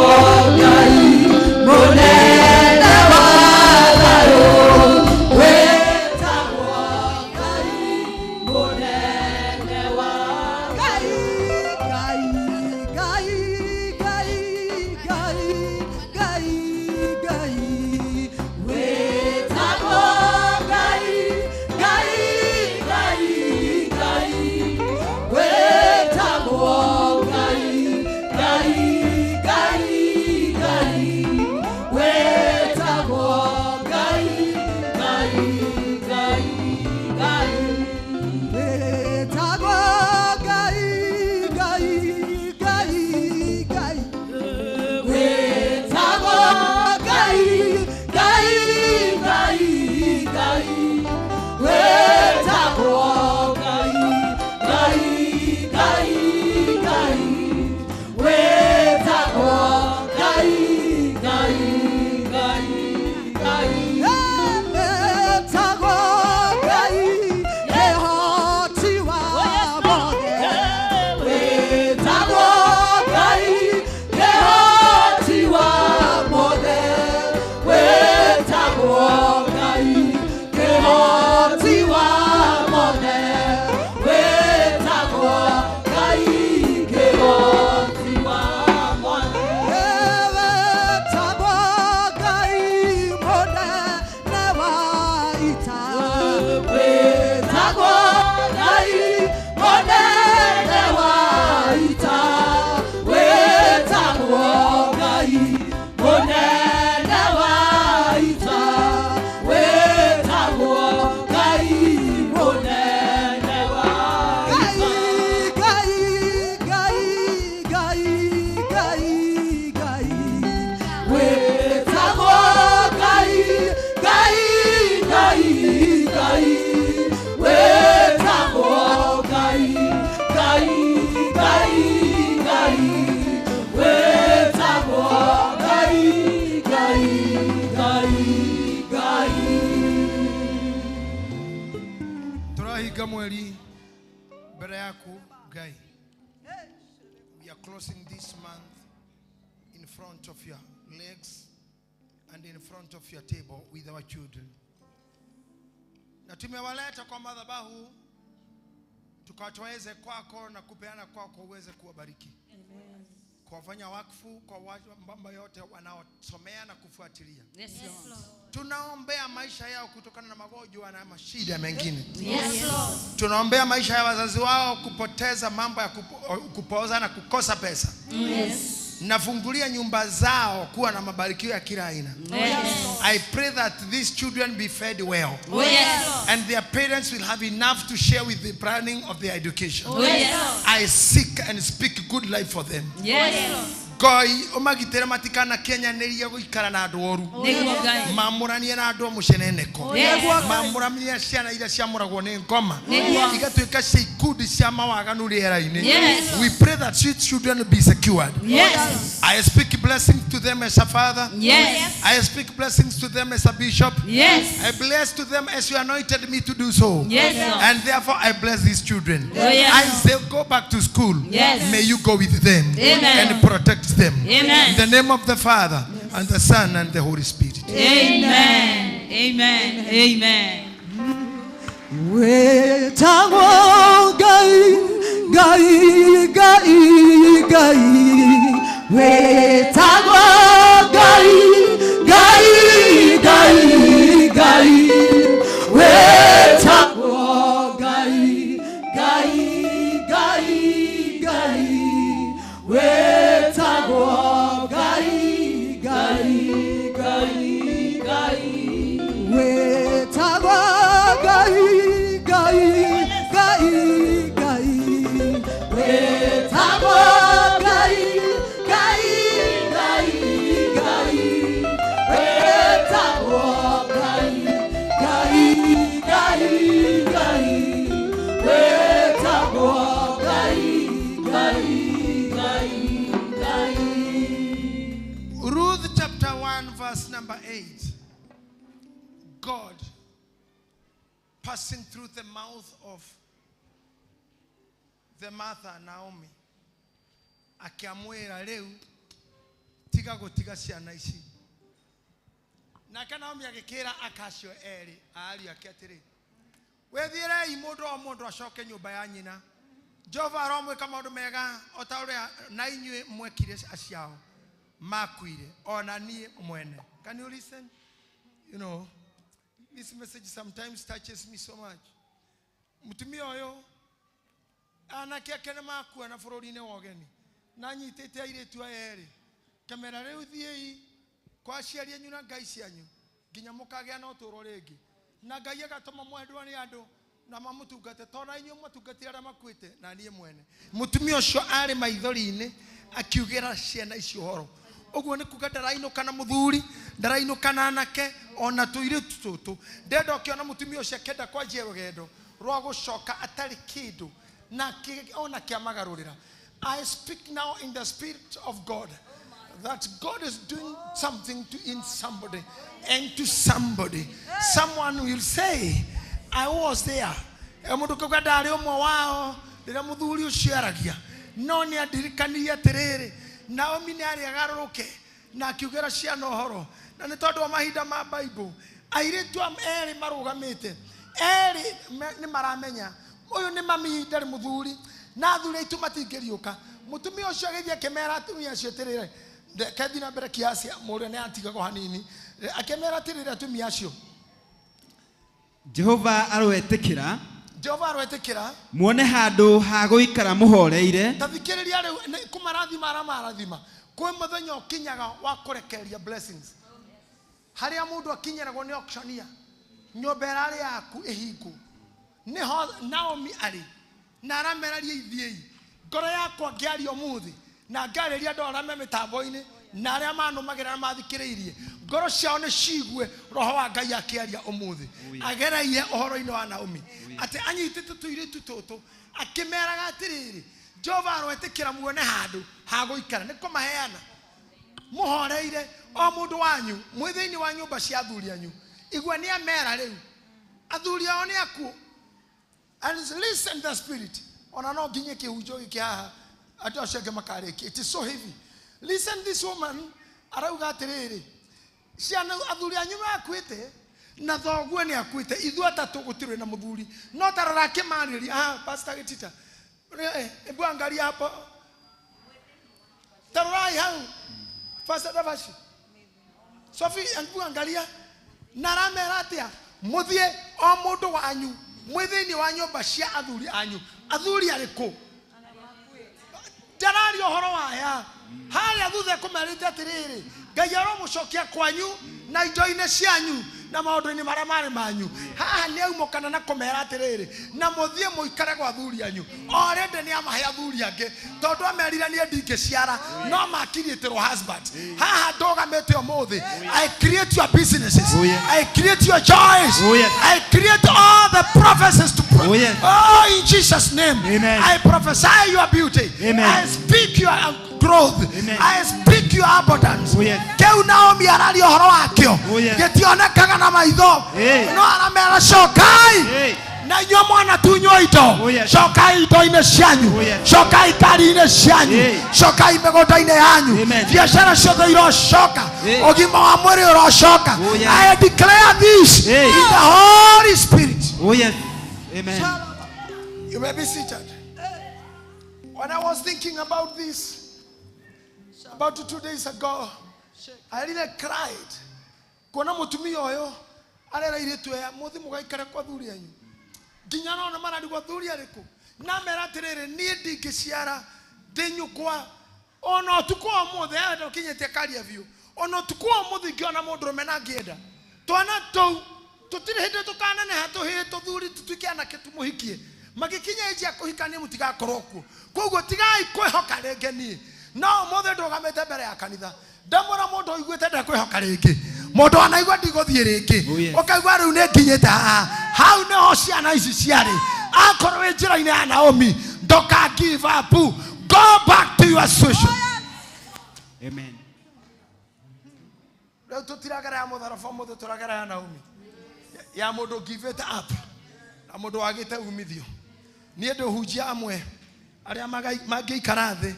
S2: Ngai mũnene wa thayũ wĩtagwo Ngai mũnene wa Ngai Ngai Ngai Ngai Ngai Ngai wĩtagwo Ngai Ngai Ngai Ngai wĩtagwo Ngai Ngai Ngai Ngai wĩtagwo Ngai Ngai Ngai Ngai wĩtagwo Ngai Ngai Ngai Ngai wĩtagwo Ngai Ngai Ngai Ngai wĩtagwo Ngai Ngai Ngai Ngai wĩtagwo Ngai Ngai Ngai Ngai wĩtagwo Ngai Yehoti wa mothe wĩtagwo Ngai Yehoti wa mothe wĩtagwo Ngai Yehoti wa mothe wĩtagwo Ngai Yehoti wa mothe wĩtagwo Ngai mũnene wa ita wĩtagwo Ngai mũnene wa ita wĩtagwo Ngai mũnene wa ita wĩtagwo Ngai mũnene wa ita Ngai Ngai Ngai Ngai Ngai wĩtagwo Ngai Ngai Ngai Ngai wĩtagwo Ngai Ngai Ngai Ngai wĩtagwo Ngai Ngai Ngai Ngai
S3: tũrahinga mweri mbere yaku Ngai we are closing this month in front of your legs and in front of your table with our children Na tumewaleta kwa madhabahu tukawatoeze kwako na kupeana kwako uweze kuwabariki. Amen. Kuwafanya wakfu kwa mambo yote wanaosomea na kufuatilia.
S1: Yes, Lord.
S3: Tunaombea maisha yao kutokana na magonjwa na mashida mengine.
S1: Yes, Lord.
S3: Tunaombea maisha ya wazazi wao kupoteza mambo ya kupooza na kukosa pesa.
S1: Yes.
S3: Nafungulia nyumba zao kuwa na mabarikio ya kila aina.
S1: Yes.
S3: I pray that these children be fed well.
S1: Yes.
S3: And their parents will have enough to share with the planning of their education.
S1: Yes.
S3: I seek and speak good life for them.
S1: Yes.
S3: Goi omagitera matikana Kenya neria guikara na andu oru mamuranie na andu muceneneko mamuramia ciana ira ciamuragwo ni ngoma igatuika cia ikundi cia mawaganu riera-ini. We pray that sweet children be secured.
S1: Yes.
S3: I speak blessings to them as a father.
S1: Yes.
S3: I speak blessings to them as a bishop.
S1: Yes.
S3: I bless to them as you anointed me to do so.
S1: Yes.
S3: And therefore I bless these children.
S1: Yes.
S3: I say go back to school.
S1: Yes.
S3: May you go with them.
S1: Amen.
S3: And protect them.
S1: Amen.
S3: In the name of the Father, and the Son, and the Holy Spirit.
S1: Amen. Amen. Amen.
S2: Wetagwo gai gai gai gai wetagwo gai gai gai gai wetagwo gai gai gai gai wetagwo gai gai gai gai wetagwo gai gai gai gai wetagwo gai gai gai gai wetagwo gai gai gai gai wetagwo gai gai gai.
S3: Ruth chapter 1 verse number 8. God passing through the mouth of the Martha Naomi akiamwira leu tiga gutiga ciana ici nake Naomi agikira akacio eri ari aketiri wethirei mundu o mundu acoke nyumba ya nyina Jehova aromwika maundu mega otauria na inyue mwekire aciao makuire ona nie mwene. Can you listen? You know, this message sometimes touches me so much. Mutumia oyo anake akene makua na bururi-ini wa ugeni na nyitite airetu eri kamera riu thiei kwa aciari anyu na ngai cianyu nginya mukagea na uturo ringi na ngai agatuma mwendwa ni andu na mamutungate tona inyu mutungatira aria makuite na nie mwene. Mutumia ucio ari maithori-ini akiugira ciana icio horo oguo ni kuga ndarainũka na muthuri ndarainũka na anake ona tuiritu tutu ndenda ukiona mutumia ucio kenda kwanjia rugendo rwa gucoka atari kindu na ona kiamagarurira. I speak now in the spirit of God that God is doing something in somebody and to somebody. Someone will say, I was there. Mundu kuga ndari umwe wao rira muthuri ucio aragia no ni andirikanirie atiriri Naomi ni ari agaruruke na akiugera ciana uhoro na ni tondu wa mahinda ma Bible airetu eri marugamite eri ni maramenya uyu ni mami ndari muthuri na athuri aitu matingiriuka. Mutumia ucio agithia kemera atumia acio tirire kethi na mbere kiasi muria ni antigago hanini akemera tirire atumia acio
S6: Jehova aroetekera
S3: muone
S6: handu ha guikara muhoreire
S3: tathikiriria riu kumarathima aramarathima kwi muthenya ukinyaga wa kurekereria blessings haria mundu akinyeragwo ni auctioneer nyumba irari yaku ihingu niho Naomi ari na arameraria ithiei ngoro yakwa ngiaria umuthi na ngariria ndora me mitambo-ini na aria manumagira na mathikiriirie ngoro ciao ni ciigue roho wa Ngai akiaria umuthi agereire uhoro-ini wa Naomi ati anyitite tuiritu tutu akimeraga atiriri Jehova aroetekera muone handu ha guikara ni kumaheana muhoreire o mundu wanyu mwithiini wa nyumba cia athuri anyu igwe ni amera riu athuri ao ni aku and listen the spirit ona no nginye kihunjo giki haha ati ocenge makariki. It is so heavy. Listen, this woman arauga atiriri ciana athuri anyu makwite na thoguo ni akuite ithu atatu gutirwe na muthuri no tarora kimaniri pastor Gitita ebu angalia hapo tarorai hau pastor Davashi Sophie ebu angalia naramera atia muthie o mundu wanyu mwithini wa nyumba cia athuri ariko jarari ohoro waya haria thuthe kumerite atiriri Ngai aromucokia kwanyu na indo-ine cianyu na maundu-ini maria mari manyu haha ni aumukana na kumera atiriri na muthie muikare gwa athuri anyu already ni amahe athuri ange tondu amerire ni ndingiciara no makiritirwo husband haha ndogamete umuthi I create your businesses I create your joys I create all the prophecies to in Jesus name I prophesy your beauty I speak your growth I speak your abundance keu Naomi arari ohoro wakio gitionekaga na maitho no aramera cokai na inyuo mwana tunyua indo cokai indo-ine cianyu cokai ngari-ine cianyu cokai mĩgũnda-inĩ yanyu biacara ciothe irocoka ũgima wa mwĩrĩ ũrocoka I declare this in the Holy Spirit.
S6: Amen.
S3: You may be seated. When I was thinking about this about 2 days ago, I really cried. Kuona mutumia oyo arera iritu ya muthi mugaikare kwa thuri yanyu nginya no marari kwa thuri ariku na meratirire ni ndingiciara ndinyukwa ono tukwa muthe ndo kinyete karia biu ono tukwa muthi ngiona mundu rumena ngienda twana tou tutire hindi tukana ne hatu hito thuri tutuke anake tumuhikie magikinya iji akuhikania mutigakorwo kuo koguo tigai kwihoka renge ni no muthe ndogamete mbere ya kanitha ndamura mundu oiguite ndakwihoka ringi mundu anaigua ndiguthie ringi ukaigua riu ni nginyite hau niho ciana ici ciari akorwo njira-ini ya Naomi ndoka give up go back to your situation.
S6: Amen.
S3: Riu tutiragera ya mutharaba muthe turagera ya Naomi ya mundu give it up na mundu wagite umithio nie nduhunjia amwe aria mangiikara thi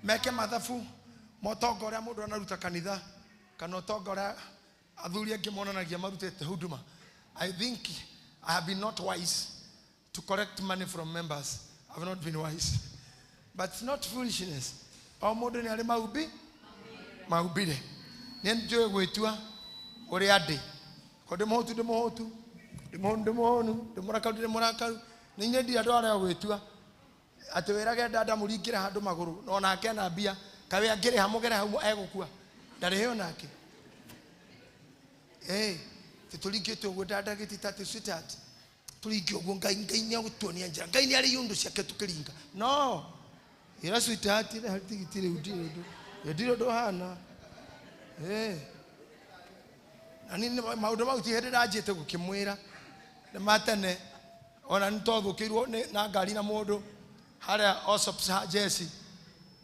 S3: meke mathabu motongo ria mundu anaruta kanitha kana utongo ria athuri angi monanagia marutete huduma. I think I have been not wise to collect money from members. I have not been wise, but it's not foolishness. O mundu ni ari maubire ni njoe gwitua uri andi ko ndimuhotu ndimuhonu ndimurakaru ni nyendi andu aria gwitua ati wirage ndanda muringira handu maguru no nake na mbia kawe angire hamugere hau egukua ndari hiyo nake turingitwo gwo ndanda gititatu sweetheart turingio gwo ngai nya gutuonia njira ngai ni ari yundu ciake tukiringa no ira sweetheart na hatigitire udiro ndo hana ani maundu mau ti hindi ranjite gukimwira na matene ona nitothukirwo na ngari na mundu haria Osops Jesse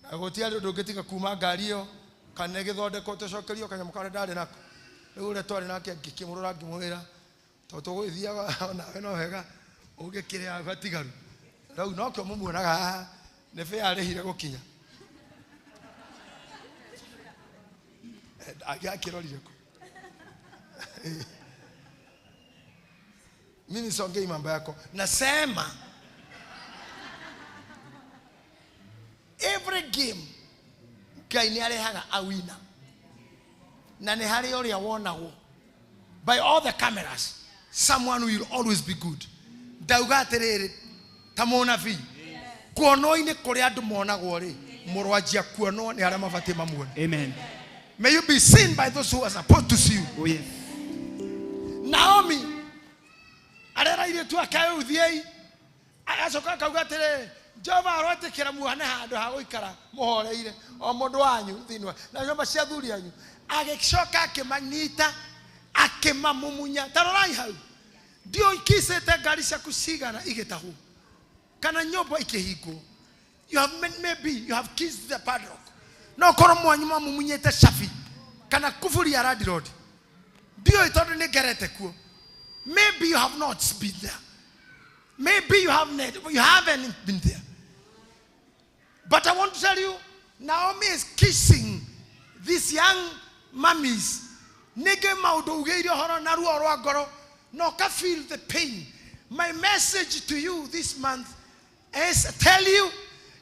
S3: na gutiari ndungitiga kuma ngari iyo kana githondeko tucokerio kanyamu kare ndari nako riu re twari nake ngikimurura ngimwira to tugwithiaga nawe no wega ungikiria gatigaru riu no kio mumuonaga ne fe arehire gukinya agakirorire ko mimi songei mambo yako nasema every game Ngai ni arehaga a winner na ni hari oria wonagwo by all the cameras someone will always be good ndauga atiriri ta munabii kuono-ini kuria andu monagwo ri murwanjia kuonwo ni aria mabati mamuone.
S6: Amen.
S3: May you be seen by those who are supposed to see you.
S6: Oh yes.
S3: Naomi arera ire tu akae uthiei agacoka kauga atiriri Jehova arotekera muhane handu ha guikara muhoreire o mundu wanyu thinwa na nyumba cia thuri yanyu agicoka akimanyita akimamumunya tarorai hau ndio ikisete ngari ciaku cigana igitahu kana nyumba ikihingo you have maybe you have kissed the padlock no korwo mwanyu mamumunyete shafi kana kufuri ya radi road ndio itondu ni gerete kuo maybe you have not been there maybe you haven't been there. But I want to tell you, Naomi is kissing these young mummies nige maundu ugeire horo na ruo rwa ngoro no ka feel the pain. My message to you this month is tell you,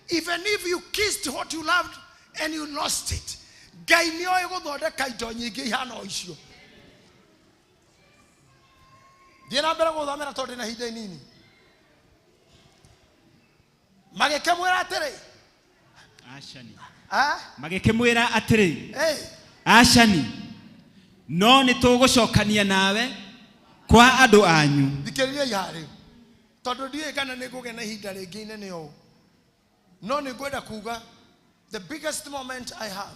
S3: even if you kissed what you loved and you lost it, Ngai ni oĩ gũthondeka indo nyingĩ ihana o icio. Thiĩ na mbere gũthomera tondũ na hinda nini. Magĩkĩmwĩra atĩrĩ,
S6: Ashani.
S4: magĩkĩmwĩra atĩrĩ,
S3: hey,
S4: Ashani, no nĩtũgũcokania nawe kwa andũ anyu.
S3: thikĩrĩria yarĩ tondũ ndiũĩ kana nĩ kũgĩa na ihinda rĩngĩ inene ũũ, no nĩ ngwenda kuga the biggest moment I have,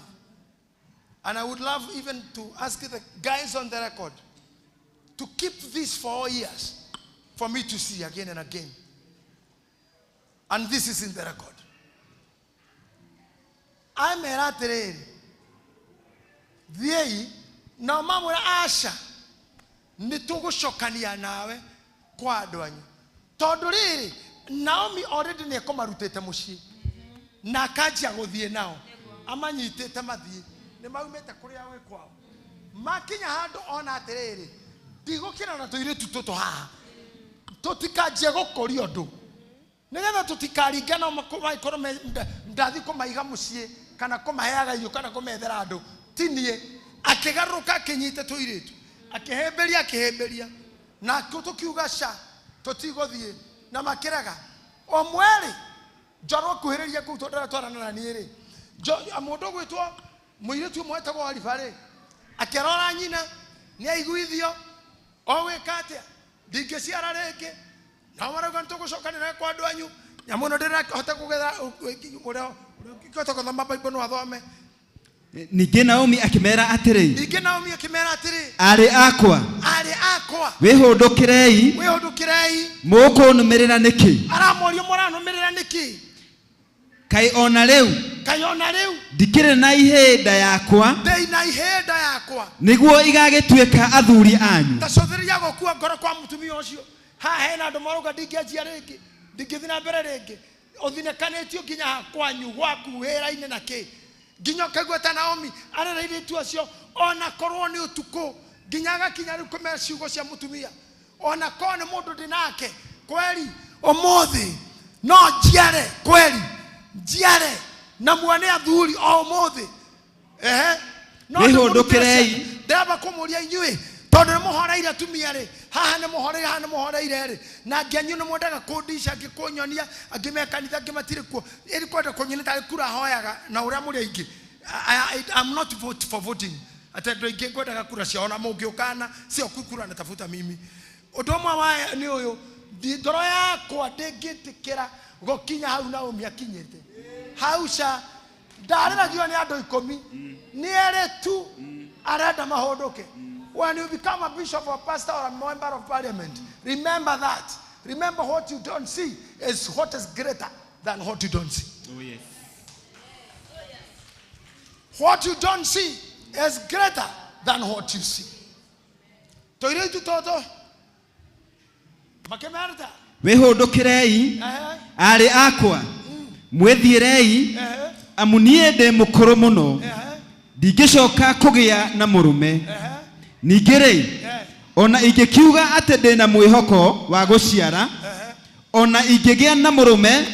S3: and I would love even to ask the guys on the record to keep this for all years for me to see again and again, and this is in the record. Amera atĩrĩrĩ, thiĩi na mamwĩra aca nĩtũgũcokania nawe kwa andũ anyu. Tondũ rĩrĩ Naomi already nĩ ekũmarutĩte mũciĩ na akanjia gũthiĩ nao, amanyitĩte mathiĩ, nĩ maumĩte kũrĩa we kwao, makinya handũ ona atĩrĩrĩ, ndigũkĩra na tũirĩtu tũtũ haha tũtikanjie gũkũria ũndũ nĩgetha tũtikaringana makorwo ndathi kũmaiga mũciĩ kana kũmaheaga irio kana kũmethera andũ. Tinie akĩgarũrũka akĩnyite tũirĩtu akĩhĩmbĩria na tũkiuga ca tũtigũthiĩ na makĩrega o mweri njorwo kuhĩrĩria kũu tondũ twarana na niĩ rĩ, mũndũ gwĩtwo mũirĩtu ũmwe etagwo Oliver rĩ, akĩrora nyina nĩ aiguithio o gwĩka atĩa ndingĩciara rĩngĩ, nao marauga nĩtũgũcokania nawe kwa andũ anyu. Nyamũ ĩno ndĩrahota kũgetha ũrĩa ũkĩhota gũthoma Bible no athome.
S4: Ningĩ Naomi akĩmera atĩrĩ, arĩ akwa, wĩhũndũkĩrei, mũkũnũmĩrĩra nĩkĩ?
S3: Aramorio mũranũmĩrĩra nĩkĩ?
S4: Kaĩ ona rĩu ndikĩrĩ na ihĩnda yakwa, nĩguo igagĩtuĩka athuri anyu.
S3: Tacũthĩrĩria gũkua ngoro kwa mũtumia ũcio. Haha hena andũ marauga ndingĩanjia rĩngĩ, ndingĩthiĩ na mbere rĩngĩ, ũthinĩkanĩtio nginya ha kwanyu gwaku wĩra-inĩ na kĩ, nginya ũkaigua ta Naomi arereire itu acio ona korwo nĩ ũtukũ, nginya agakinya rĩu kũmera ciugo cia mũtumia, ona korwo nĩ mũndũ ndĩnake kweri ũmũthĩ no njiare, kweri njiare na mwane athuri o ũmũthĩ.
S4: Wĩhũndũkĩrei,
S3: ndĩramba kũmũria inyuĩ tondũ nĩ mũhoreire atumia rĩ, haha nĩ mũhoreire rĩ, na ngianyu nĩ mwendaga kũndisha ngĩkũnyonia angĩ me kanitha angĩ matirĩ kuo, ĩrĩ kwenda kũnyonia tarĩ kura hoyaga na ũrĩa mũrĩ aingĩ. I'm not for voting. Ata ndio ingĩ ngwendaga kura ciao na mũngĩũkana sio kukura na tafuta mimi. Ũndũ ũmwe wa nĩ ũyũ, ngoro yakwa ndĩngĩtĩkĩra gũkinya hau Naomi akinyĩte hau ca ndarĩragio nĩ andũ 10 nĩ erĩ tu arenda mahũndũke. When you become a bishop or pastor or a member of parliament, remember that. Remember what you don't see is what is greater than what you don't see.
S6: Oh yes.
S3: What you don't see is greater than what you see. Toiretu toto. Makemerta.
S4: wĩhũndũkĩrei, arĩ akwa, mwĩthiĩrei, amu niĩ ndĩ mũkũrũ mũno, ndingĩcoka kũgĩa na mũrũme. Ningĩ rĩ, ona ingĩkiuga atĩ ndĩ na mwĩhoko wa gũciara, ona ingĩgĩa na mũrũme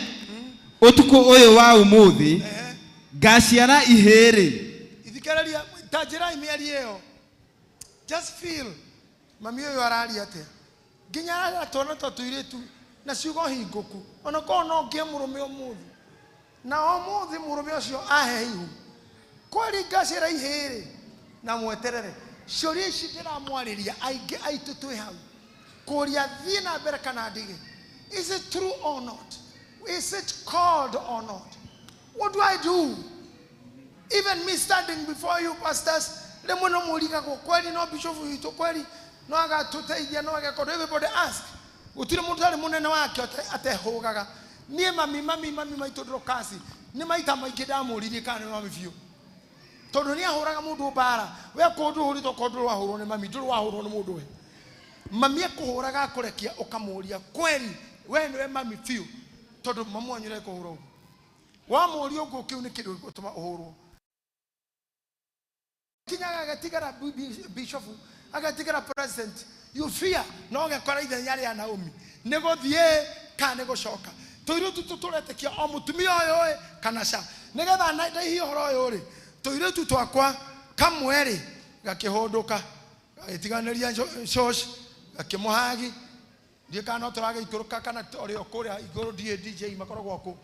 S4: ũtukũ ũyũ wa ũmũthĩ, ngaciara ihĩrĩ.
S3: Ithikĩrĩria tanjĩrai mĩeri ĩyo. Just feel mami ũyũ araria atĩa, nginya araria twana tũirĩtu na ciugo hingũku, ona korwo no ngĩe mũrũme ũmũthĩ, na ũmũthĩ mũrũme ũcio ahe ihu, kweri ngaciara ihĩrĩ na mweterere. Ciũria ici ndĩramwarĩria aingĩ aitũ twĩ hau kũria thiĩ na mbere kana ndige. Is it true or not? Is it called or not? What do I do? Even me standing before you pastors, rĩmwe no mũrigagwo kweri no bishop witũ kweri no agatũteithia no agakorwo. Everybody ask. Gũtirĩ mũndũ arĩ mũnene wake atehũgaga. Niĩ mami maitũ ndũrũkasi nĩ maita maingĩ ndamũririe kana nĩ mami biũ, tondũ nĩ ahũraga mũndũ mbara. We kũndũ ũhũrĩtwo kũndũ wahũrwo nĩ mami, ndũrĩ wahũrwo nĩ mũndũ we. Mami ekũhũraga akũrekia ũkamũria kweri we nĩwe mami biũ, tondũ mamu wanyu ekũhũrwo. Wamũria ũguo kĩu nĩ kĩndũ gĩgũtũma ũhũrwo. kinyaga gatigara bishop agatigara president you fear no gekora ithenya ria Naomi nego thie ka nego coka toiru tuturetekia o mutumia oyo kanasha nigetha na hiyo horo oyo ri toiru twakwa kamweri gakihunduka itiganiria shosh gakimuhagi ndikana turage ikuruka kana ori okuria iguru DJ makoragwo ku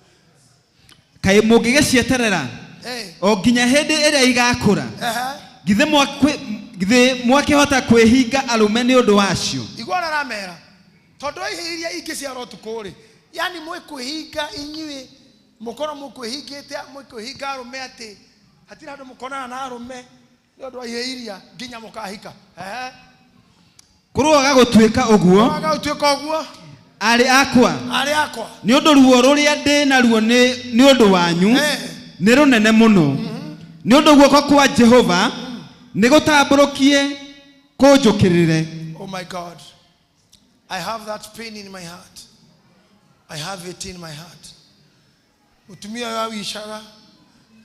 S7: kai mungigecieterera o nginya hindi iria igakura githe mwakihota kwihinga arume ni undu wacio
S3: igora ramera tondu ihiria ingiciaro tukuri yani mwikwihinga inyui mukoro mukwihingite mwikwihinga arume ati hatira andu mukonana na arume ni undu wa ihiria nginya mukahika
S7: kuruaga gutuika uguo ari akwa
S3: ni
S7: undu ruo ruria ndi na ruo ni undu wanyu ni runene muno ni undu guoko kwa Jehova ni gutamburukie kunjukirire.
S3: Oh my God, I have that pain in my heart. I have it in my heart. Mutumia wa wishaga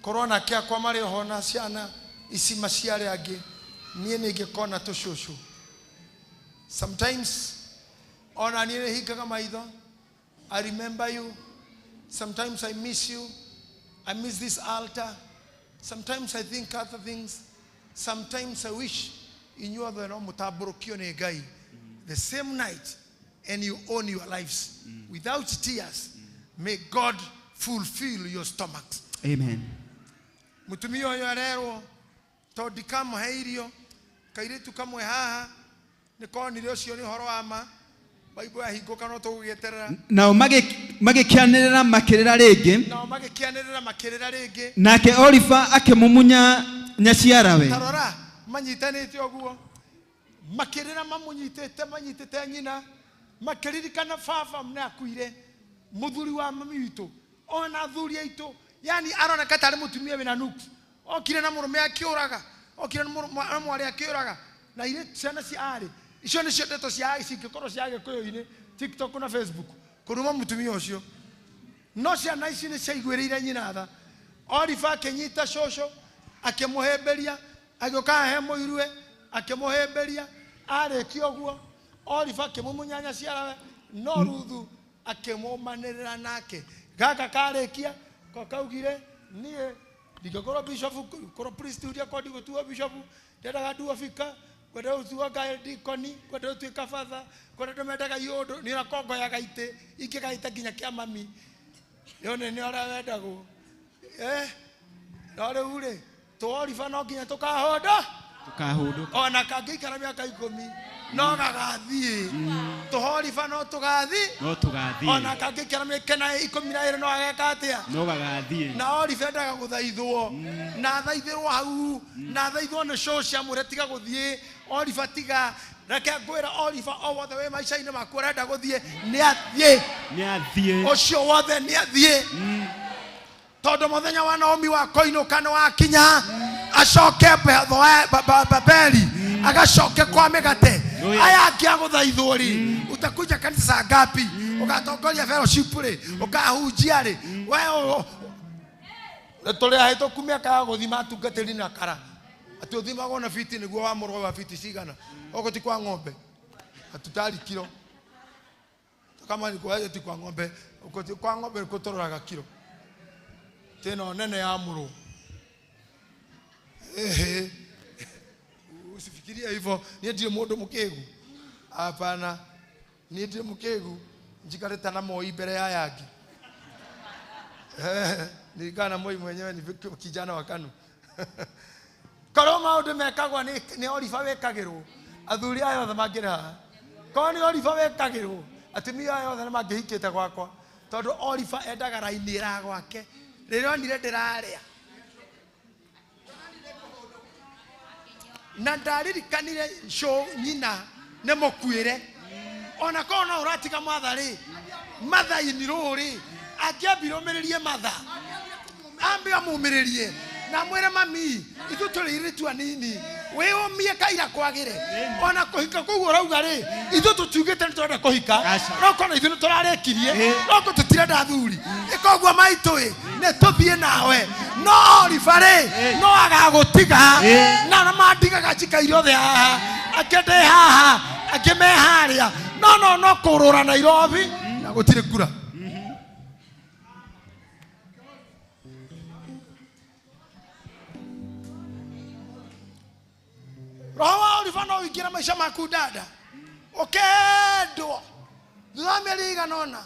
S3: corona kia kwa mari hona ciana isi maciare angi nie ningikona tushushu. Sometimes ona nie hikaga maitho I remember you. Sometimes I miss you. I miss this altar. Sometimes I think other things. Sometimes I wish in you other no mutaburukio ne gai the same night and you own your lives without tears. May God fulfill your stomachs.
S7: Amen.
S3: Mutumio yo rero to dikamo heirio kairetu kamwe haha niko nire ucio ni horo ama Bible ahinguka no tugugeterera
S7: nao magikianirira makirira ringi nake Oliver akimumunya nyaciarawe
S3: tarora manyitanite oguo makirira manyitite nyina makiririkana baba mna akuire muthuri wa mami witu ona thuri aitu yani aroneka tari mutumia wina nuku okire na murume akiuraga okire na mwari akiuraga na ile ciana ci ari icio ni cio ndeto cia ici ngikoro cia gikuyu-ini TikTok na Facebook kuruma mutumia ucio no ciana ici ni ciaiguirire nyina tha Oliver kenyita shosho akimuhemberia agioka he muirue akimuhemberia areki oguo Oliver akimumunyanya ciarawe no ruthu akimumanirira nake gaka karekia kaugire nie ndikakora bishop kora priest uria kodi gutua bishop ndendaga ndu afika kwenda utua ga dikoni kwenda utuika father kwenda tumendaga yodo ni rakongo ya gaite ikigaita ginya kia mami yone ni ora wendago ore ure to Oliver no ginya tukahoda ona kangikara miaka 10 no gagathie to Oliver no tugathi ona kangikara miaka 12 no agekatia
S6: no gagathie
S3: na Oliver ndaga guthaithwo na thaithirwo hau na thaithwo ne social muretiga guthie Oliver tiga reke ngwira Oliver o wothe we maica-ini maku urenda guthie ni athie ucio wothe ni athie todo muthenya wa Naomi wa koinuka no akinya acoke Babeli agacoke kwa migate aya akia guthaithwo ri utakuja kanisa ngapi ugatongoria fellowship ri ukahunjia ri we tole ahito kumia ka guthima tungatiri na kara ati uthima gona fiti niguo wa murwa wa fiti cigana ogoti kwa ng'ombe atutari kilo kama ni kwa ati kwa ng'ombe ogoti kwa ng'ombe kutororaga kilo tena nene ya muru usifikiria hivyo ni ndio mundu mukegu hapana ni ndio mukegu njikareta na moi mbere ya yangi nilikana moi mwenyewe ni kijana wa Kanu karo maundu mekagwa ni Oliver wekagirwo athuri ayo othe mangira ko ni Oliver wekagirwo atumia ayo othe mangihikite gwakwa tondu Oliver endaga raini ra gwake rero ndire ndiraria na ndaririkanire show nyina ne mukwire ona kona uratiga mathari matha iniruri akiambiromererie matha ambia mumiririe na mwere mami itu turiritu anini we umie kaira kwagire ona kuhika kugu urauga ri itu tutugite nitwenda kuhika no kona ithu turarekirie no tutirenda thuri ikogwa maitui ne tuthie nawe no rifare no agagutiga na mandiga gachika irothe haha akende haha akime haria no kurura Nairobi na gutire kura. Roho ulifanya uingie maisha maku dada. Okendo. Ndameliga nona.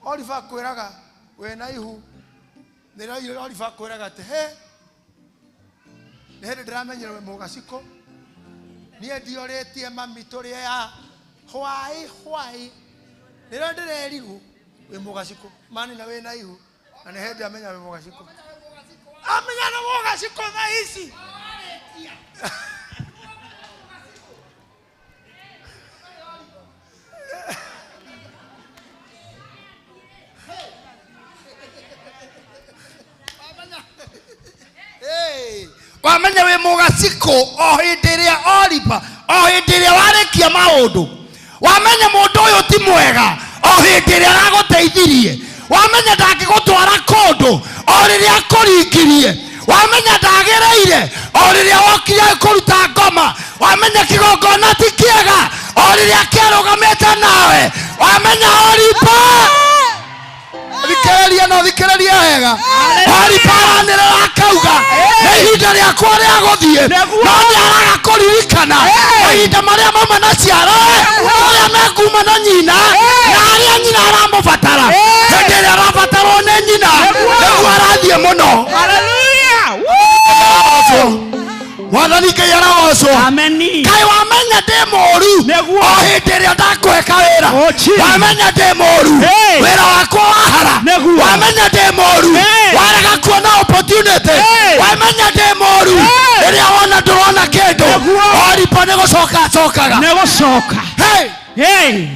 S3: Olifa kweraga we na ihu. Nira ile olifa kweraga te he. Nere dramenyera we mugaciko. Nie ndioretie mami turi ya hwai. Nira ndirerigu we mugaciko. Mani na we na ihu. Na ne hende amenya we mugaciko. Amenya na mugaciko na ici. Wamenya we mugaciko o hindiria Oliver o hindiria warekia maundu wamenya mundu uyu ti mwega o hindiria araguteithirie wamenya ndangigutwara kundu o riria akuringirie wamenya ndagereire o riria wokire kuruta ngoma wamenya kigongona ti kiega o riria kiarugamite nawe wamenya Oliver Dikeria no dikeria hega. Hari paranira akauga. Ihinda ria kwa ria guthie. No araga kuririkana. Ihinda maria mama na ciara. Aria mekuma na nyina. Na aria nyina aramubatara. Hindi ria arabatarwo ni nyina. Niguo arathie muno. Hallelujah. Wathani Ngai aragocwo. Amen. Kai wamenya ndi moru. O hindi ria ndakweka wira. Wamenya ndi moru. Wira wakwa wahara. Wamenya ndi moru. Warega kuona opportunity. Wamenya ndi moru. Ria wona ndurona kindu. Olipa ne gucokaga. Ne gucoka. Hey.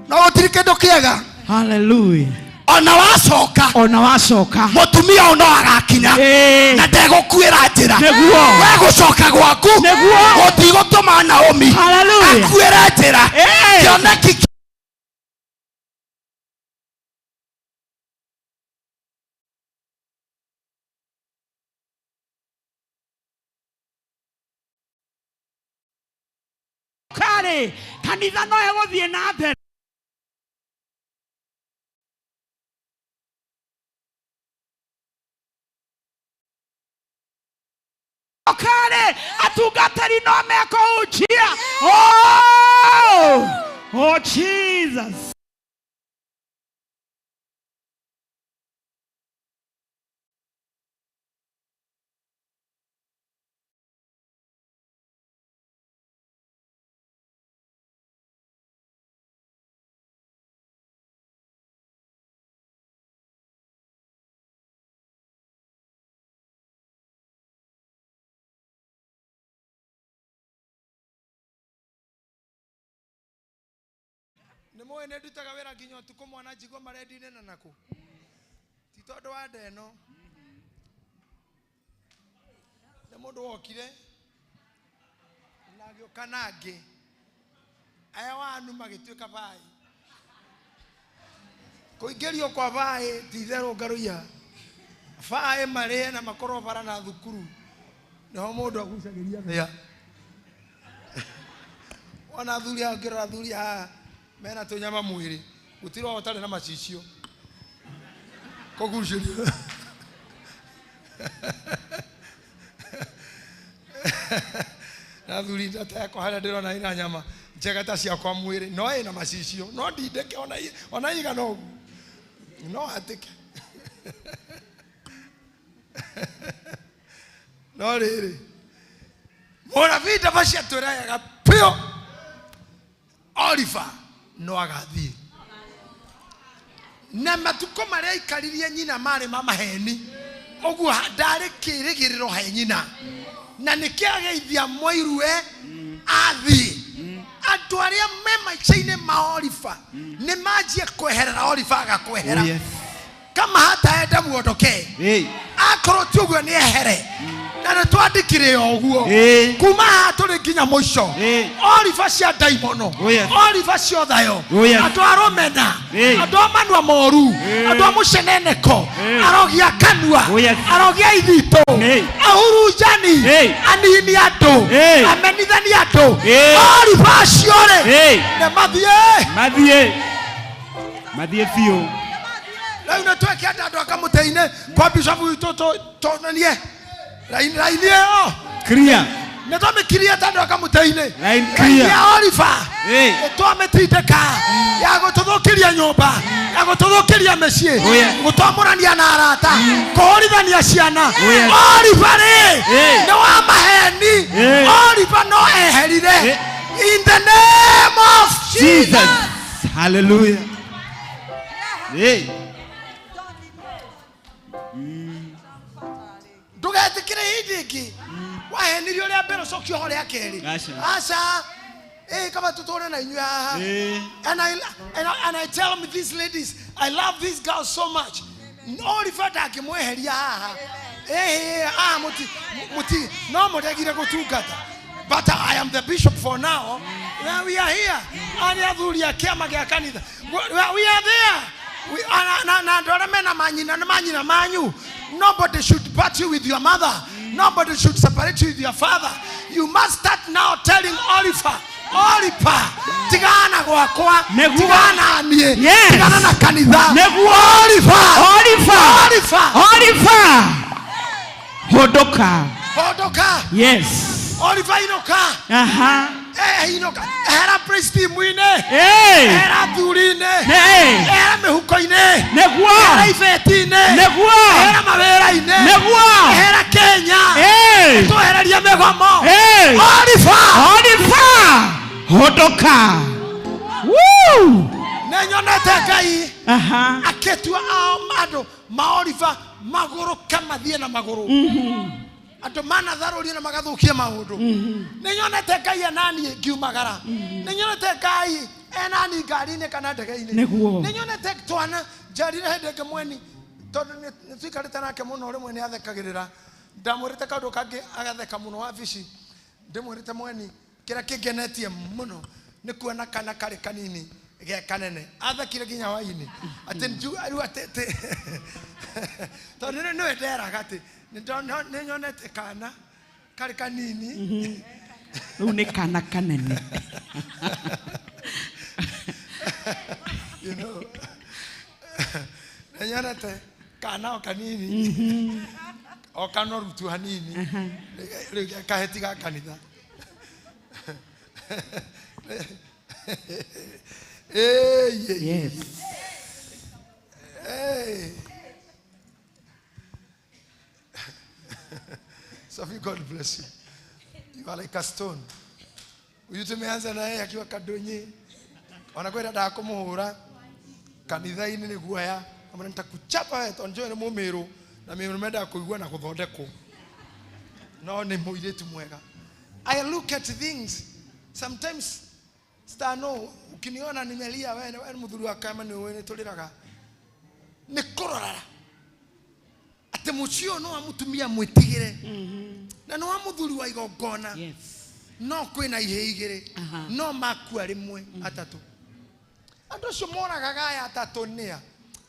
S3: Na gutiri kindu kiega. Hallelujah. Ona wacoka mutumia ono agakinya na ndegukwira njira we gucoka gwaku gutigutuma Naomi akwire njira kioneki kare kanitha no eguthie na mbere kare atugatari no meko ujia. Oh Jesus. Nemo ene dutaga wera ginyo tuko mwana jigo maredi nena nako titodo wa deno nemo do okire nagyo kanage aya wanu magituika bai koigerio kwa bai tithero garuya bai mare na makoro bara na thukuru no mundu agucagiria thea ona thuria ngira thuria mena tunyama mwiri gutiro otale na macicio kogucirio na thuri ndata kwa hana ndiro na ina nyama njega ta cia kwa mwiri no ina macicio no ndindeke ona iga no atike no riri mona vita bacia turaya gapio Oliver no agathie na matuko maria ikaririe nyina mari mama heni oguo ndari kirigiriro he nyina na nikiageithia moirue athie andu aria mema chaine ma Oliver ni majie kweherera Oliver agakwehera kama hata enda muondoke akoro tugo ni ehere na twandikire oguo kuma tuli kinya muico Oliver cia daimono Oliver cia thayo andu aromena andu amanwa moru andu amuceneneko arogia kanua arogia ithito ahurujani anini andu amenithani andu Oliver ciore na
S6: mathie fio
S3: la una tweke andu akamuteine kwa bishop witoto tonanie raini oh
S7: clear
S3: na tumekiria tando akamuteine
S7: line clear
S3: ya Oliver tumetiteka ya gututhukiria nyumba ya gututhukiria mecii gutomurania na arata kuhorithania ciana Oliver ni wa maheni Oliver no eherire in the name of Jesus.
S7: Hallelujah. Hey.
S3: Dugetikire hidiki wahenirie uria mbere cokio hore akeri aca kama tutone na inyu haha and I tell me these ladies I love these girls so much Oliver akimweheria haha muti no muregire gutungata but I am the bishop for now. We are here and athuri akiama gya kanitha we are there nobody should part you with your mother. Nobody should separate you with your father. You must start now telling Oliver tigana gwakwa tigana nie tigana na kanitha
S4: Oliver hodoka
S3: yes Oliver inoka inoka era priesti mwine era durine era mehukoine era ifetine era maveraine era Kenya to era ria megomo
S4: Oliver hodoka woo
S3: nenyonete Ngai aketua amado ma Oliver maguru kama thie na maguru ando mana tharuri na magathukie maundu ninyonete Ngai anani ngiumagara ninyonete Ngai enani ngari-ini kana ndege-ini ninyonete twana njarire hende ngemweni tondu nitwikarite nake muno rimwe ni athekagirira ndamwirite kaundu kangi agatheka muno wabici ndimwirite mweni kira kingenetie muno ni kuona kana kari kanini ge kanene athekire ginya waini ati nju aru atete tondu no endera gati ninyonete kana kari kanini
S4: une kana kanene
S3: you know ninyonete kana kanini o kanoru tu hanini kaheti ga kanitha
S4: yes
S3: Sophie, God bless you. You are like a stone. Uyutumeanza na yeye akiwa kadonye. Wanakwenda da kumuhura. Kanitha ini ni guaya. Kama nitakuchapa wewe tonjo ni mumiru na mimi nimenda kuigua na kuthondeko. No ni muiretu mwega. I look at things sometimes stano ukiniona nimelia wewe muthuri wa kama ni wewe tuliraga. Ni korora. Ate mucio no amutumia mwitigire na no amuthuri wa igongona no kwina ihe igire no makua rimwe atatu ando cio moraga gaya atatu nia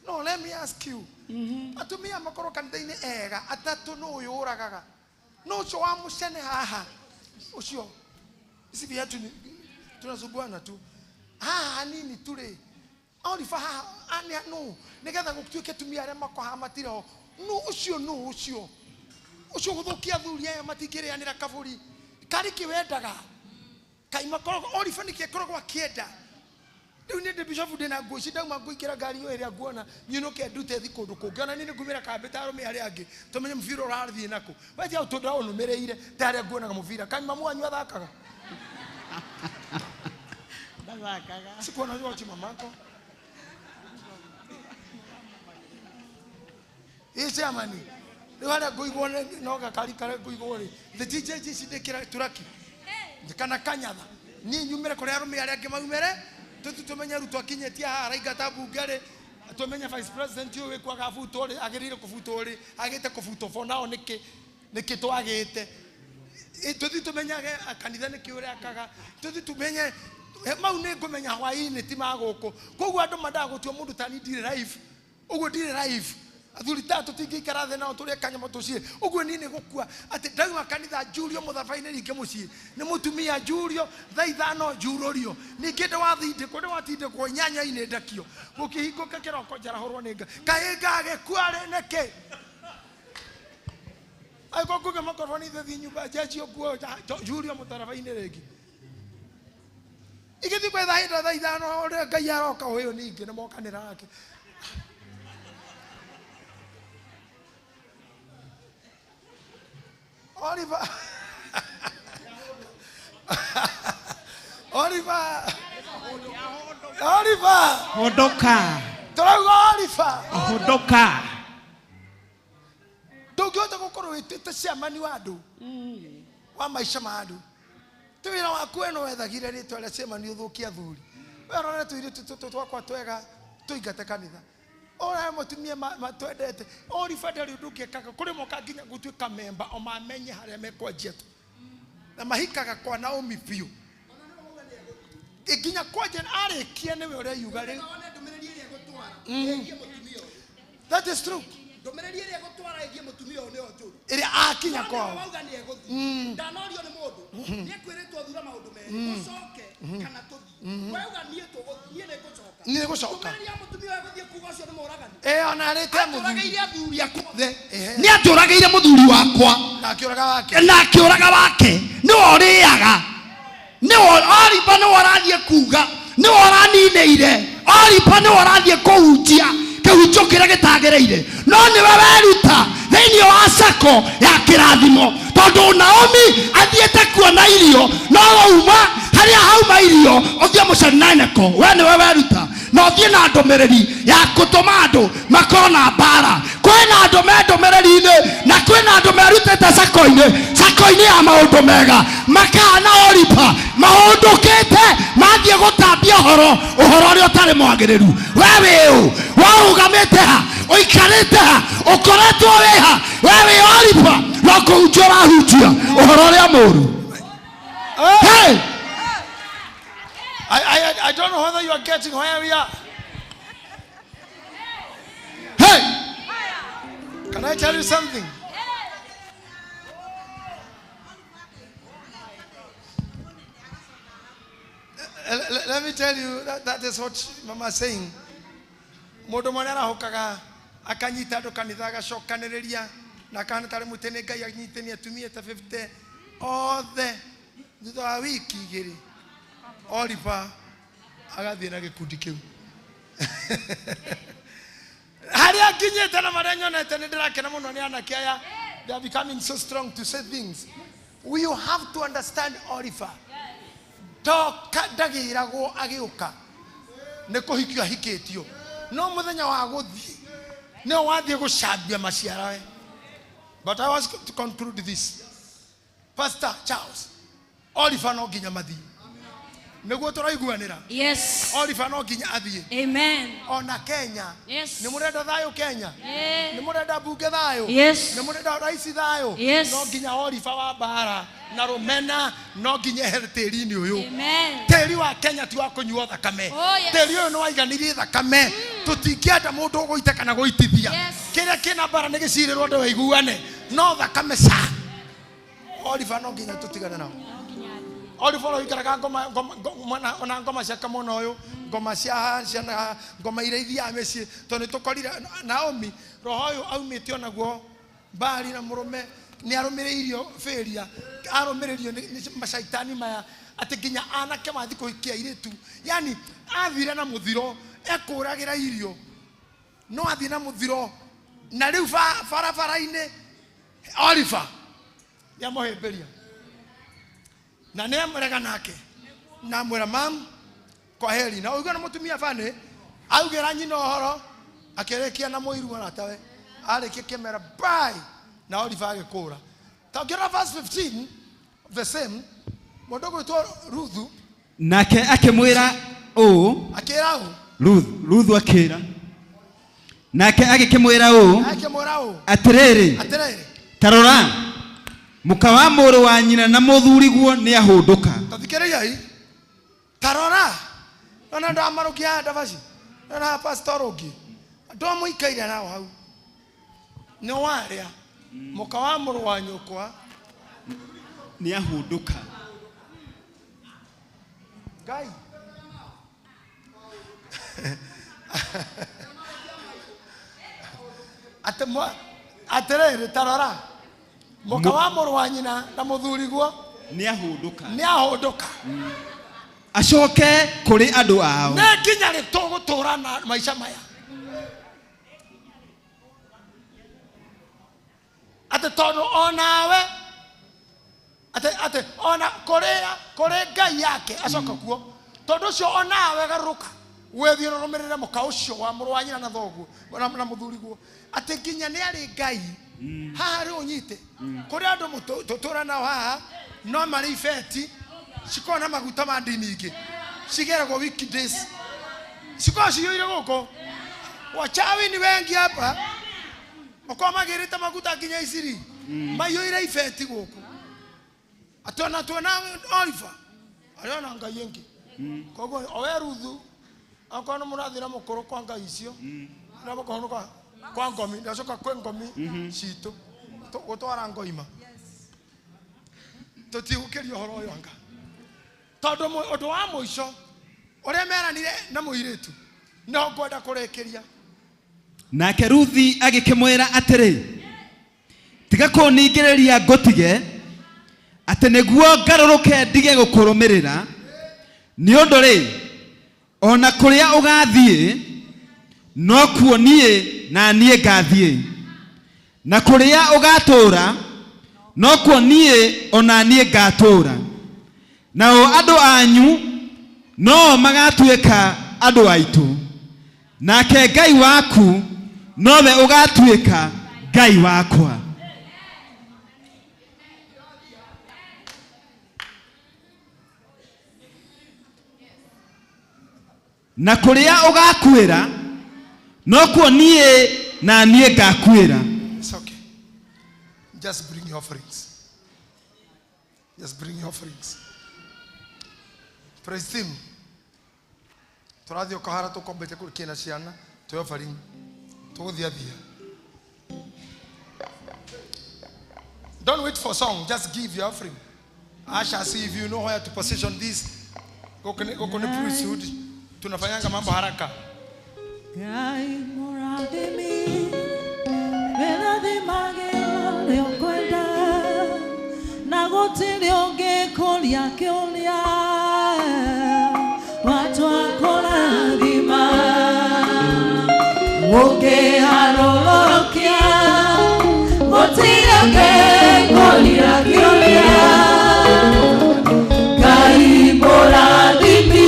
S3: no let me ask you atumia makoro kanitha-ini ega atatu no uyu uragaga no cio wa mucene haha ucio isi viatu tunasubuana tu nini tule Oliver ania no nigetha gutuike tumia aria makoha matiro no ucio guthukia thuri aya matingirianira kaburi kari kiwendaga kai makoro Oliver nikikoragwo akienda riu ni bishop dina nguci ndauma nguikira ngari yo iria nguona nyunuke ndute thi kundu kungiona nini ngumira kambitaro me ari angi tumenye mubira urathie nako wethi au tundu unumireire tare nguonaga mubira kai mamu anyu athakaga ndathakaga sikuona yo chima mako jamani wale goigone noga kali kale goigore the DJ cidikira turaki kana kanyatha ni nyumire kuri arume ari angi maumire tumenye rutu akinyetia ha raiga tabu ngare Tumenya vice president uyu wikwaga futo ri agirire kufuto ri agite kufuto for now niki twagite tuthi tumenyage kanitha niki uri akaga tuthi tumenye mau ni ngumenya hwaini ti maguku koguo andu mandaga gutio mundu tani ndire life uguo ndire life athuri tatu tingikara thĩ nao tũrĩa kanyama tũciĩ ũguo niĩ nĩ gũkua atĩ ndauma kanitha njũrio mũthabainĩ rĩngĩ mũciĩ nĩ mũtumia njũrio thaa ithano njũrũrio ningĩ ndĩwathindĩkwo ndĩwatindĩkwo inyanya-inĩ ndakio gũkĩhingũka kĩroko njarahũrwo nĩ nga kaĩ ngagĩkua rĩ nĩkĩ aĩko nguge makorobani thĩ nyũmba njenjio nguo njũrio mũtarabainĩ rĩngĩ igĩthiĩ gwetha hĩndĩ thaa ithano ũrĩa Ngai aroka ũyũ ningĩ nĩ mokanĩra yake Oliver. Oliver. Oliver.
S4: Hodoka.
S3: Droga Oliver.
S4: Hodoka.
S3: Ndũngĩhota gũkorwo wĩtĩte ciamani wa andũ wa maica ma andũ ti wĩra waku we no wethagire rĩtwa rĩa ciamani ũthũkia athuri we rore tũirĩtu twakwa twega tũingate kanitha ora mutumia matwendete Oliver ndarĩ ũndũ ũngĩkaga kũrĩ moka nginya gũtuĩka member o mamenye harĩa mekwanjia tu na mahikaga kwa Naomi biũ nginya kwanja arĩkia nĩwe ũrĩa yuga rĩu that is true ndomereri ĩrĩa gũtwara ĩgie mũtumia ũyũ nĩyo njũru ĩrĩa akinya kwao wauga nĩ egũthiĩ ndanorio nĩ mũndũ nĩekwĩrĩtwo thura maũndũ merĩ ũcoke kana tũthiĩ wauga niĩ nĩ gũcoka ndomereri ya mũtumia ũyũ egũthiĩ kuga ũcio nĩ mũragani ona arĩte mũthuri athuri akothe
S4: nĩ atũragĩire mũthuri wakwa na akĩũraga wake nĩwe ũrĩaga nĩwe Oliver nĩwe ũrathiĩ kuga nĩwe ũraninĩire Oliver nĩwe ũrathiĩ kũhunjia kĩhunjio kĩrĩa gĩtagĩrĩire no nĩwe weruta thĩinĩ wa sako ya kĩrathimo tondũ Naomi athiĩte kuona irio no wauma harĩa hauma irio ũthiĩ mũcenaneko we nĩwe weruta no thiĩ na ndũmĩrĩri ya gũtũma andũ makorwo na mbara kwĩna andũ me ndũmĩrĩri-inĩ na kwĩna andũ merutĩte sako-inĩ ya maũndũ mega makana Oliver mahũndũkĩte mathiĩ gũtambia ũhoro ũrĩa ũtarĩ mwagĩrĩru we wĩũ warũgamĩte ha ũikarĩte ha ũkoretwo wĩ ha we wĩ Oliver no kũhunjia ũrahunjia ũhoro ũrĩa mũũru hey
S3: I don't know whether you are getting where we are.
S4: Hey!
S3: Can I tell you something? Let me tell you, that is what Mama is saying. Mũndũ mwana arahokaga akanyita andũ kanitha agacokanĩrĩria na kana tarĩ mũtene Ngai anyitĩni atumia ta 50 othe thutha wa wiki igĩrĩ Oliver agathiĩ na gĩkundi kĩu harĩa nginyĩte na marĩa nyonete nĩ ndĩrakena mũno nĩ anake aya they are becoming so strong to say things we have to understand Oliver toka ndagĩragwo agĩũka nĩ kũhikio ahikĩtio no mũthenya wa gũthiĩ nĩ wathiĩ gũcambia maciara we but I was to conclude this Pastor Charles Oliver no nginya mathiĩ nĩguo tũraiguanĩra
S1: Yes.
S3: Oliver no nginya athiĩ
S1: Amen.
S3: ona Kenya
S1: Yes.
S3: nĩ mũrenda thayũ Kenya
S1: Yeah.
S3: nĩ mũrenda bunge thayũ
S1: Yes.
S3: nĩ mũrenda rais thayũ
S1: Yes.
S3: no nginya Oliver wa mbara na rũmena no nginya ehere tĩri-inĩ ũyũ
S1: Amen.
S3: tĩri wa Kenya ti wa kũnyuo thakame
S1: Oh, yes.
S3: tĩri ũyũ nĩ waiganirie thakame tũtingĩenda mũndũ ũgũita kana gũitithia
S1: Yes.
S3: kĩrĩa kĩna mbara nĩ gĩcirĩrwo ndĩ waiguane no thakame sa Oliver no nginya tũtigane nao Oliver oikaraga ona ngoma cia kamona ũyũ ngoma cia ngoma iria ithiaga mĩciĩ tondũ nĩtũkorire Naomi roho ũyũ aumĩte onaguo mbari na mũrũme nĩ arũmĩrĩirio fĩria arũmĩrĩrio nĩ macaitani maya atĩ nginya anake mathiĩ kũhikia airĩtu yani athire na mũthiro ekũragĩra irio no athiĩ na mũthiro na rĩu barabara-inĩ Oliver nĩamũhĩmbĩria na nĩ amũrega nake na mwĩra mam kwa heri na ũigua na mũtumia bane augĩra nyina ũhoro akĩrĩkia na mũiru aratawe arĩkia kĩmera bye na Oliver agĩkũra ta ũngĩrora verse 15 the same mũndũ gwĩtwo Ruthu
S7: nake akĩmwĩra ũũ
S3: akĩra ũũ
S7: Ruthu akĩra nake agikimwira ũ
S3: akimwira ũ
S7: atĩrĩrĩ tarora mũka wa mũrũ wa nyina na mũthuriguo nĩ ahũndũka.
S3: Tathikĩrĩriai, tarora ona ndamarukia ndavaci ona pastor ũngĩ ndamũikaire nao hau nĩ warĩa mũka wa mũrũ wa nyũkwa
S7: nĩ ahũndũka.
S3: Ngai atĩrĩrĩ tarora mũka wa mũrũ wa nyina na mũthuriguo
S7: nĩ ahũndũka.
S3: nĩ ahũndũka
S7: acoke kũrĩ andũ ao.
S3: nĩ nginya rĩ tũgũtũra na maica maya atĩ tondũ onawe atĩ ona kũrĩ Ngai yake acoka kuo tondũ ũcio onawe garũka wethiĩ rũrũmĩrĩre mũka ũcio wa mũrũ wa nyina na thoguo na mũthuriguo atĩ nginya nĩ arĩ Ngai haha rĩ ũnyite kũrĩ andũ tũtũra nao haha no marĩ ibeti cikorwo na maguta ma ndini ingĩ cigeragwo weekdays cikorwo ciyũire gũkũ wachawi ni wengi hapa makwa magĩrĩte maguta nginya iciri maiyũire ibeti gũkũ atona tuona oliva ariona Ngai ingĩ koguo owe Ruthu akorwo nĩ mũrathira mũkũrũ kwa Ngai icio na mũkohonoka kwa ngomi ndacoka kwĩ ngomi citũ gũtwara ngoima tũtigũkĩria ũhoro ũyũ anga tondũ ũndũ wa mũico ũrĩa meranire na mũirĩtu no ngwenda kũrĩkĩria.
S7: Nake Ruthi agĩkĩmwĩra atĩrĩ tiga kũningĩrĩria ngũtige atĩ nĩguo ngarũrũke ndige gũkũrũmĩrĩra nĩ ũndũ rĩ ona kũrĩa ũgathiĩ no kuo niĩ na niĩ ngathiĩ na kũrĩa ũgatũũra no kuo niĩ ona niĩ ngatũũra nao andũ anyu no magatuĩka andũ aitũ nake Ngai waku nowe ũgatuĩka Ngai wakwa. Na kũrĩa ũgakuĩra no kuo niĩ na niĩ ngakuĩra.
S3: It's okay. Just bring your offerings. Just bring your offerings. Praise him. Tũrathiĩ ũkahara tũkombete kũrĩ ciana twĩ offering tũgũthia thia. Don't wait for song, just give your offering. I shall see if you know where to position this. Go kwenye priesthood. Tunafanyanga mambo haraka.
S2: Ngai mũrathimi wĩrathimagĩra rĩo kwenda na gũtirĩ ũngĩkũria kĩũria watu akũrathima ũngĩharũrũkia gũtirĩ ũngĩkũria kĩũria Ngai mũrathimi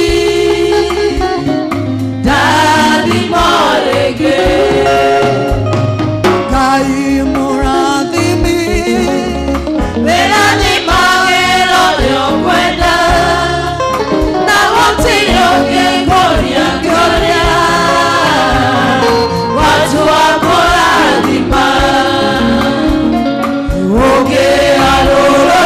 S2: Ngai mũrathimi wĩrathimagĩra rĩo kwenda na gũtirĩ ũngĩkũria kĩũria watu akũrathima ũngĩharũrũkia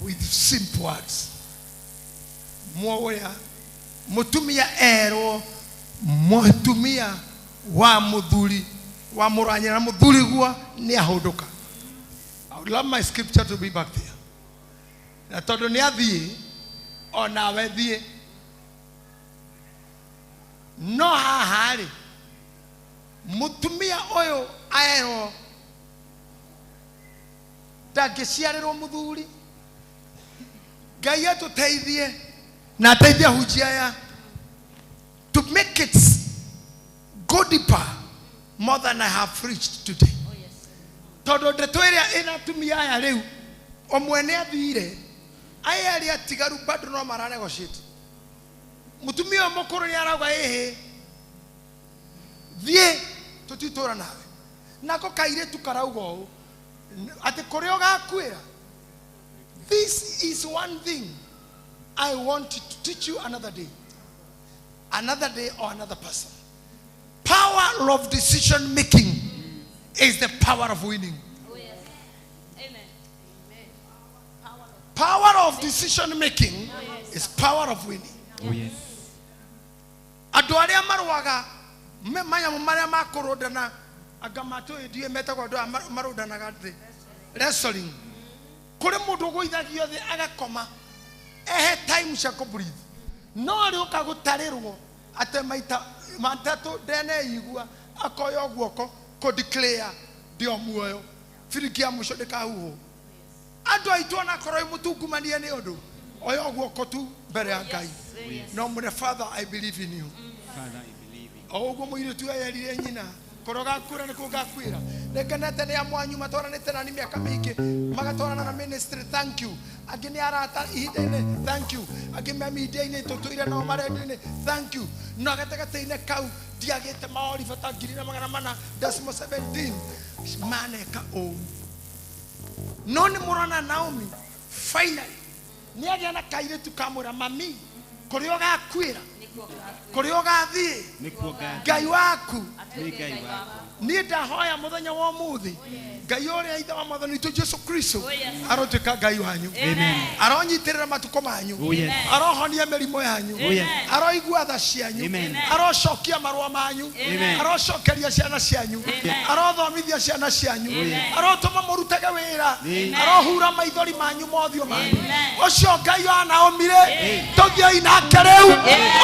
S3: with simple words. Mwoya mutumia ero mutumia wa muthuri wa muranya na muthuri gwa ni ahunduka. I would love my scripture to be back there. Na tondu ni athie ona we thie no haha ri mutumia oyo aero ndangĩciarĩrwo muthuri. Ngai atuteithie na ateithie hunjia ya to make it go deeper more than I have preached today. Tondu ndeto ĩrĩa ĩna atumia aya rĩu omwe nĩ athire aya arĩa atigaru bado no mara negotiate. Mutumia mũkũrũ nĩ arauga ĩhĩ thie tutitora nawe nako kaire tukarauga ũũ ati kũrĩa ũgakuĩra. This is one thing I want to teach you another day or another person. Power of decision making is the power of winning.
S1: Oh yes. Amen.
S3: Power of decision making is power of winning.
S6: Oh yes.
S3: Andũ arĩa marũaga manya marĩa makũrũndana agamato edie metagwo andũ marũndanaga thĩ wrestling. Kũrĩ mũndũ gũithagio thĩ agakoma ehe time cia kũ breathe no rĩu kagũtarĩrwo atĩ maita matatũ ndeneigua akoya guoko kũ declare ndio muoyo firiki ya mũico ndĩkahuhwo. Andũ aitũ na korwo mũtungumanie nĩ ũndũ oyo guoko tu mbere ya Ngai. No mwene Father, I believe in you.
S6: Father, I believe in you.
S3: Oguo mũirĩtu yerire nyina koroga kura nĩ kũgakwĩra nĩkenete nĩ amwanyu matwaranĩte na nĩ mĩaka mĩingĩ magatwarana na ministry. Thank you. Angĩ nĩ arata ihinda-inĩ. Thank you. Angĩ memindia-inĩ tũtũire nao marendio-inĩ. Thank you. No gatagatĩ-inĩ kau ndiagĩte maoriba ta 4,417 maneka ũũ. No nĩ mũrona Naomi finally nĩ agĩa na kairĩtu kamũra mami kũrĩa ũgakwĩra kũrĩa ũgathiĩ Ngai waku niĩ ndahoya mũthenya wa ũmũthĩ Ngai ũrĩa ithe wa mwathani witũ Jesu Kristo arotuĩka Ngai wanyu, aronyitĩrĩra matukũ manyu, arohonia mĩrimũ yanyu, aroigua tha cianyu, arocokia marũa manyu, arocokeria ciana cianyu, arothomithia ciana cianyu, arotũma mũrutage wĩra, arohura maithori manyu mothiũ manyu. Ũcio Ngai wa Naomi tũthiĩ nake rĩu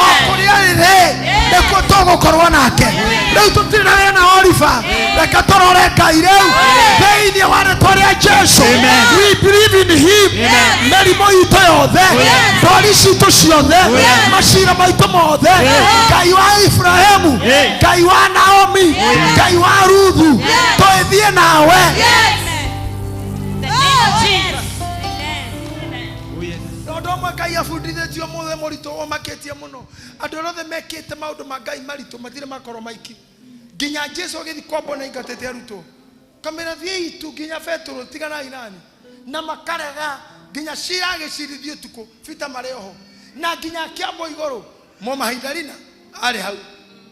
S3: o kũrĩa rĩrĩ nĩkuo tũgũkorwo nake. Rĩu tũtirĩ na wĩra na Oliver, reka tũrore Ngai rĩu thĩinĩ wa rĩĩtwa rĩa Jesu. We believe in him. Mĩrimũ itũ yothe, ndwari citũ ciothe, macira maitũ mothe, Ngai wa Ibrahimu, Ngai wa Naomi, Ngai wa Ruthu, twĩthiĩ nawe. Ngai abundithĩtio mũthĩ mũritũ ũmakĩtie mũno. Andũ othe mekĩte maũndũ ma Ngai maritũ matirĩ makorwo maiki. Nginya Jesu agĩthiĩ kwambwo na ingatĩte arutwo. Kamera thiĩ itu nginya Petro tiganai nani. Na makarega nginya cira agĩcirithio tuko fita marĩ oho. Na nginya kĩambo igũrũ mo Mahindarina arĩ hau.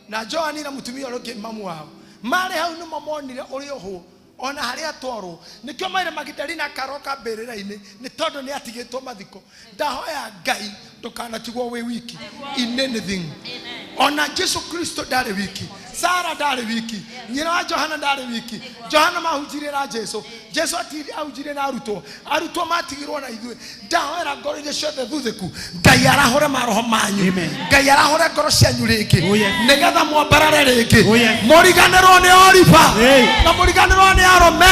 S3: Na Joani na mũtumia ũrĩa mamu wao. Marĩ hau nĩ mamonire ũrĩ oho. Ona harĩa twarwo nikio maire Magdalena karoka mbĩrĩra-inĩ nĩ tondũ nĩ atigĩtwo mathiko. Ndahoya Ngai ndũkanatigwo wĩ wiki in anything. Ona Jesu Kristo ndarĩ wiki, Sara ndarĩ wiki, nyina wa Johana ndarĩ wiki. Johana mahunjire na Jesu, Jesu ahunjire na arutwo matigirwo na ithuĩ. Ndahoera ngoro iria ciothe thuthĩku Ngai arahũre maroho manyu, Ngai arahũre ngoro cianyu rĩngĩ nĩgetha mwambarare rĩngĩ, mũriganĩrwo nĩ Oliver na mũriganĩrwo nĩ arũme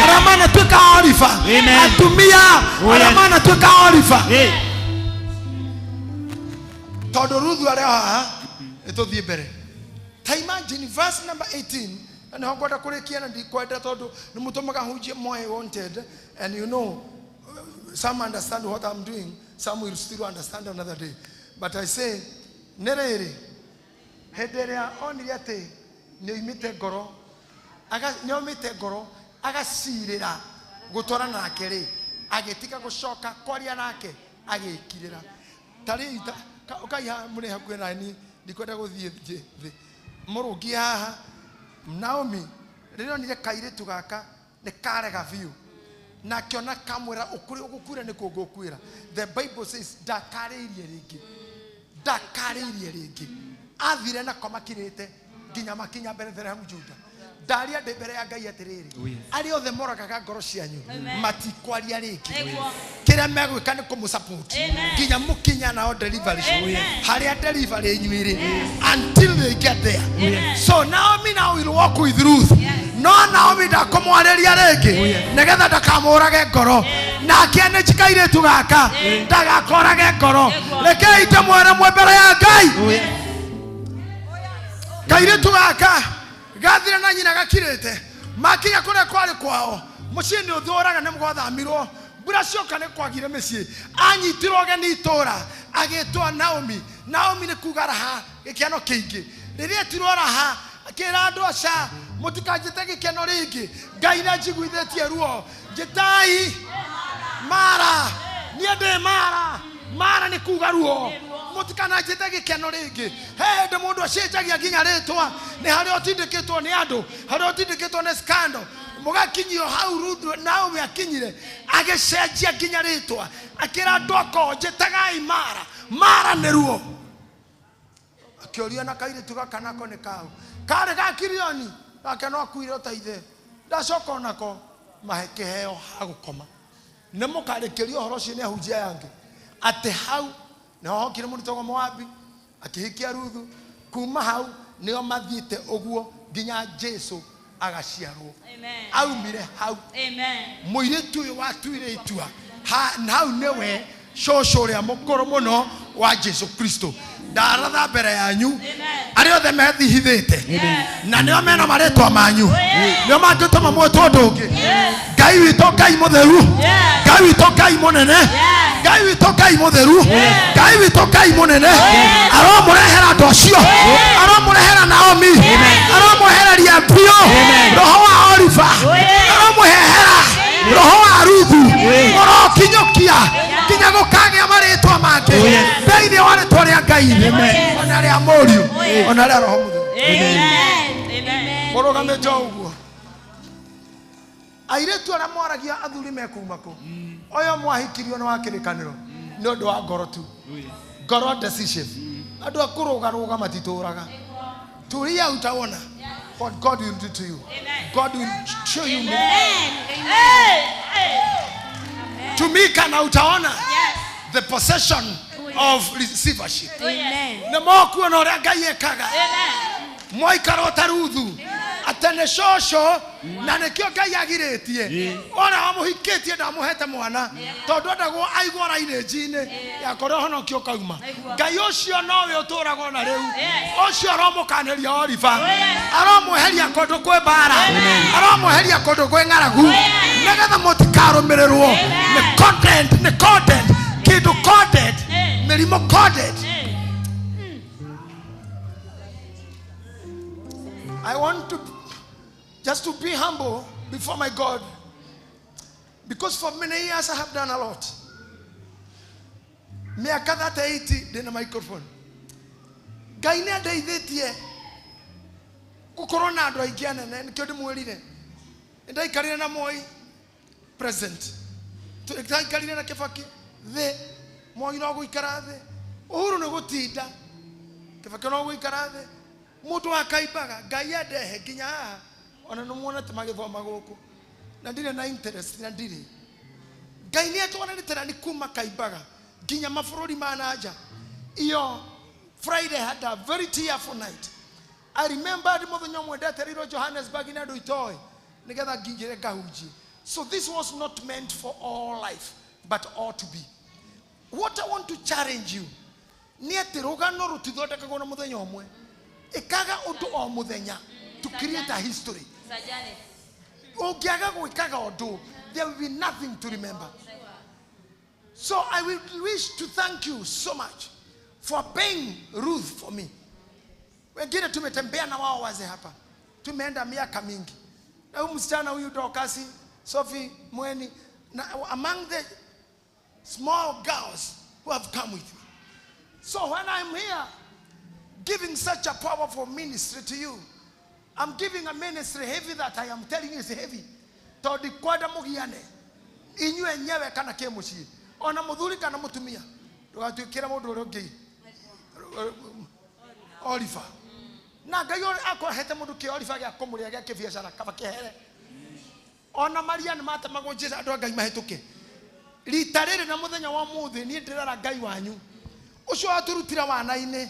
S3: arĩa manatuĩka Oliver, atumia arĩa manatuĩka Oliver. Tondũ Ruthu arĩ haha nĩtũthiĩ mbere. Ta imagine verse number 18. And how God akũrĩkia na ndikwenda tondũ nĩ mũtũmaga hunjie more wanted, and you know some understand what I'm doing, some will still understand another day. But I say nĩ rĩrĩ hĩndĩ ĩrĩa onire atĩ nĩoimĩte ngoro agacirĩra gũtwarana nake rĩ agĩtiga gũcoka kwaria nake agĩkirĩra. Tarĩ ũkaiha mũrĩ hakuhĩ nani ndikwenda gũthiĩ thĩ mũrũngi haha. Naomi rĩrĩa onire kairĩtu gaka nĩ karega biũ na kiona kamwera ukuri ugukwira ni kugukwira. The Bible says ndakaririe ringi athire na komakirite nginya makinya mbere Bethlehem Juda. Daria de mbere ya Ngai atiriri ari othe moragaga ngoro cianyu matikwaria ringi kira megwika ni kumusupport nginya mukinya nao delivery haria delivery nywiri until they get there. So Naomi now will walk with Ruth. No Naomi ndakomwareria ringi negetha ndakamurage ngoro na kiene chikaire tugaka ndagakorage ngoro rekei ndamwera mwe mbere ya Ngai kaire tugaka gathire na nyina gakirite makinya kure kwari kwao mucini uthoraga nemgwathamirwo mbura cioka ne kwagire micii anyitiroge ni itora agitwa Naomi ni kugaraha gikiano kingi riria tiroraha akira andu aca mutikanjite gikeno ringi Ngai na njiguithetie ruo njitai mara nie ndi mara ni kuga ruo mutikana njite gikeno ringi he mundu acenjagia nginya ritwa ni hari otindikitwo ni andu hari otindikitwo ni scandal mugakinyio hau Ruth Naomi akinyire agicenjia nginya ritwa akira ndoko njitagai mara ni ruo akioria na kaire tugakanako ni kau kare gakirioni gakeno akuire otaithe ndacoka nako mahekeheo hagukoma nemukarekerio horo cine ahunjia yange ate hau na hokire munitogo Moabi akihikia Ruthu kuma hau nio mathiite uguo nginya Jesu agaciarwo. Amen. Aumire hau. Amen. Muiritu uyu watuire itua hau niwe shosho ria mukoro muno wa Jesu Kristo ndaratha mbere yanyu ari othe methihithite na nio mena maretwa manyu nio mangituma mwetwo ndungi Ngai witũ Ngai mutheru Ngai witũ Ngai munene Ngai witũ Ngai mutheru Ngai witũ Ngai munene aromurehera ndocio aromurehera Naomi aromuhereria Pio roho wa Oliva aromuhehera roho wa Ruthu orokinyokia kinya gukagĩa maritwa make thĩinĩ wa rĩtwa rĩa Ngai ona rĩa Mũriũ ona rĩa Roho Mũtheru. Amen. Mũrũgame njoguo airetu ara mwaragia athuri mekumako oyo mwahikirio na wakirikaniro nĩ ũndũ wa ngoro tu ngoro decision andũ akurugaruga matitũraga turia utaona what God will do to you. God will show you tumika na utaona the possession of receivership. Na mokuo na ũrĩa Ngai ekaga mwaikara Ruthu atene shosho na nekio Ngai agirĩtie ona amuhikitie ndamuhete mwana tondu ndagwo aigwa rainĩnji-inĩ yakorwo honokio kauma Ngai ũcio nowe ũtũraga na rĩu ũcio aromũkanĩria Oliva aromweheria kũndũ kwĩ mbara aromweheria kũndũ kwĩ ng'aragu nĩgetha mũtikarũmĩrĩrwo nĩ content kĩndũ content mĩrimũ content. I want to just to be humble before my God, because for many years I have done a lot. Me akada 80 dena microphone. Ngai nĩ andeithĩtie gũkorwo na andũ aingĩ anene nĩkĩo ndĩmwĩrire ndaikarire na Moi president ndaikarire na Kibaki thĩ Moi no gũikara thĩ Uhuru nĩ gũtinda Kibaki no gũikara thĩ mundu akaimbaga Ngai andehe nginya haha ona no muonete magithoma gũkũ na ndire na interest na ndire Ngai nĩ atwanĩtĩra ni kuma kaimbaga nginya mabũrũri ma nanja iyo Friday had a very tearful night. I remember the muthenya ũmwe ndetereirwo Johannesburg na andũ itoĩ nigetha ngingire ngahunjie. So this was not meant for all life but all to be. What I want to challenge you ni atĩ rũgano rũtithondekagwo na muthenya ũmwe ikaga undu o muthenya to create a history. Ungiaga gwikaga undu there will be nothing to remember. So I will wish to thank you so much for paying Ruth for me. Wengine tumetembea na wao waze hapa tumeenda miaka mingi na huyu msichana huyu Dokasi Sophie Mweni na among the small girls who have come with me. So when I'm here giving such a powerful ministry to you, I'm giving a ministry heavy that I am telling you is heavy. Todi kwada mugiane inywe nyewe kana ke muciĩ ona muthuri kana mutumia ndugatuĩkĩre mũndũ ũrĩa ũngĩ Oliver na Ngai akwahete mũndũ kĩ Oliver gĩa kũmũrĩa gĩa kĩbiacara kaba kĩhere ona Maria nĩ matemagwo Jesũ andũ a Ngai mahĩtũke rita rĩrĩ na mũthenya wa mũthĩ niĩ ndĩrera Ngai wanyu ũcio aturutira wana-inĩ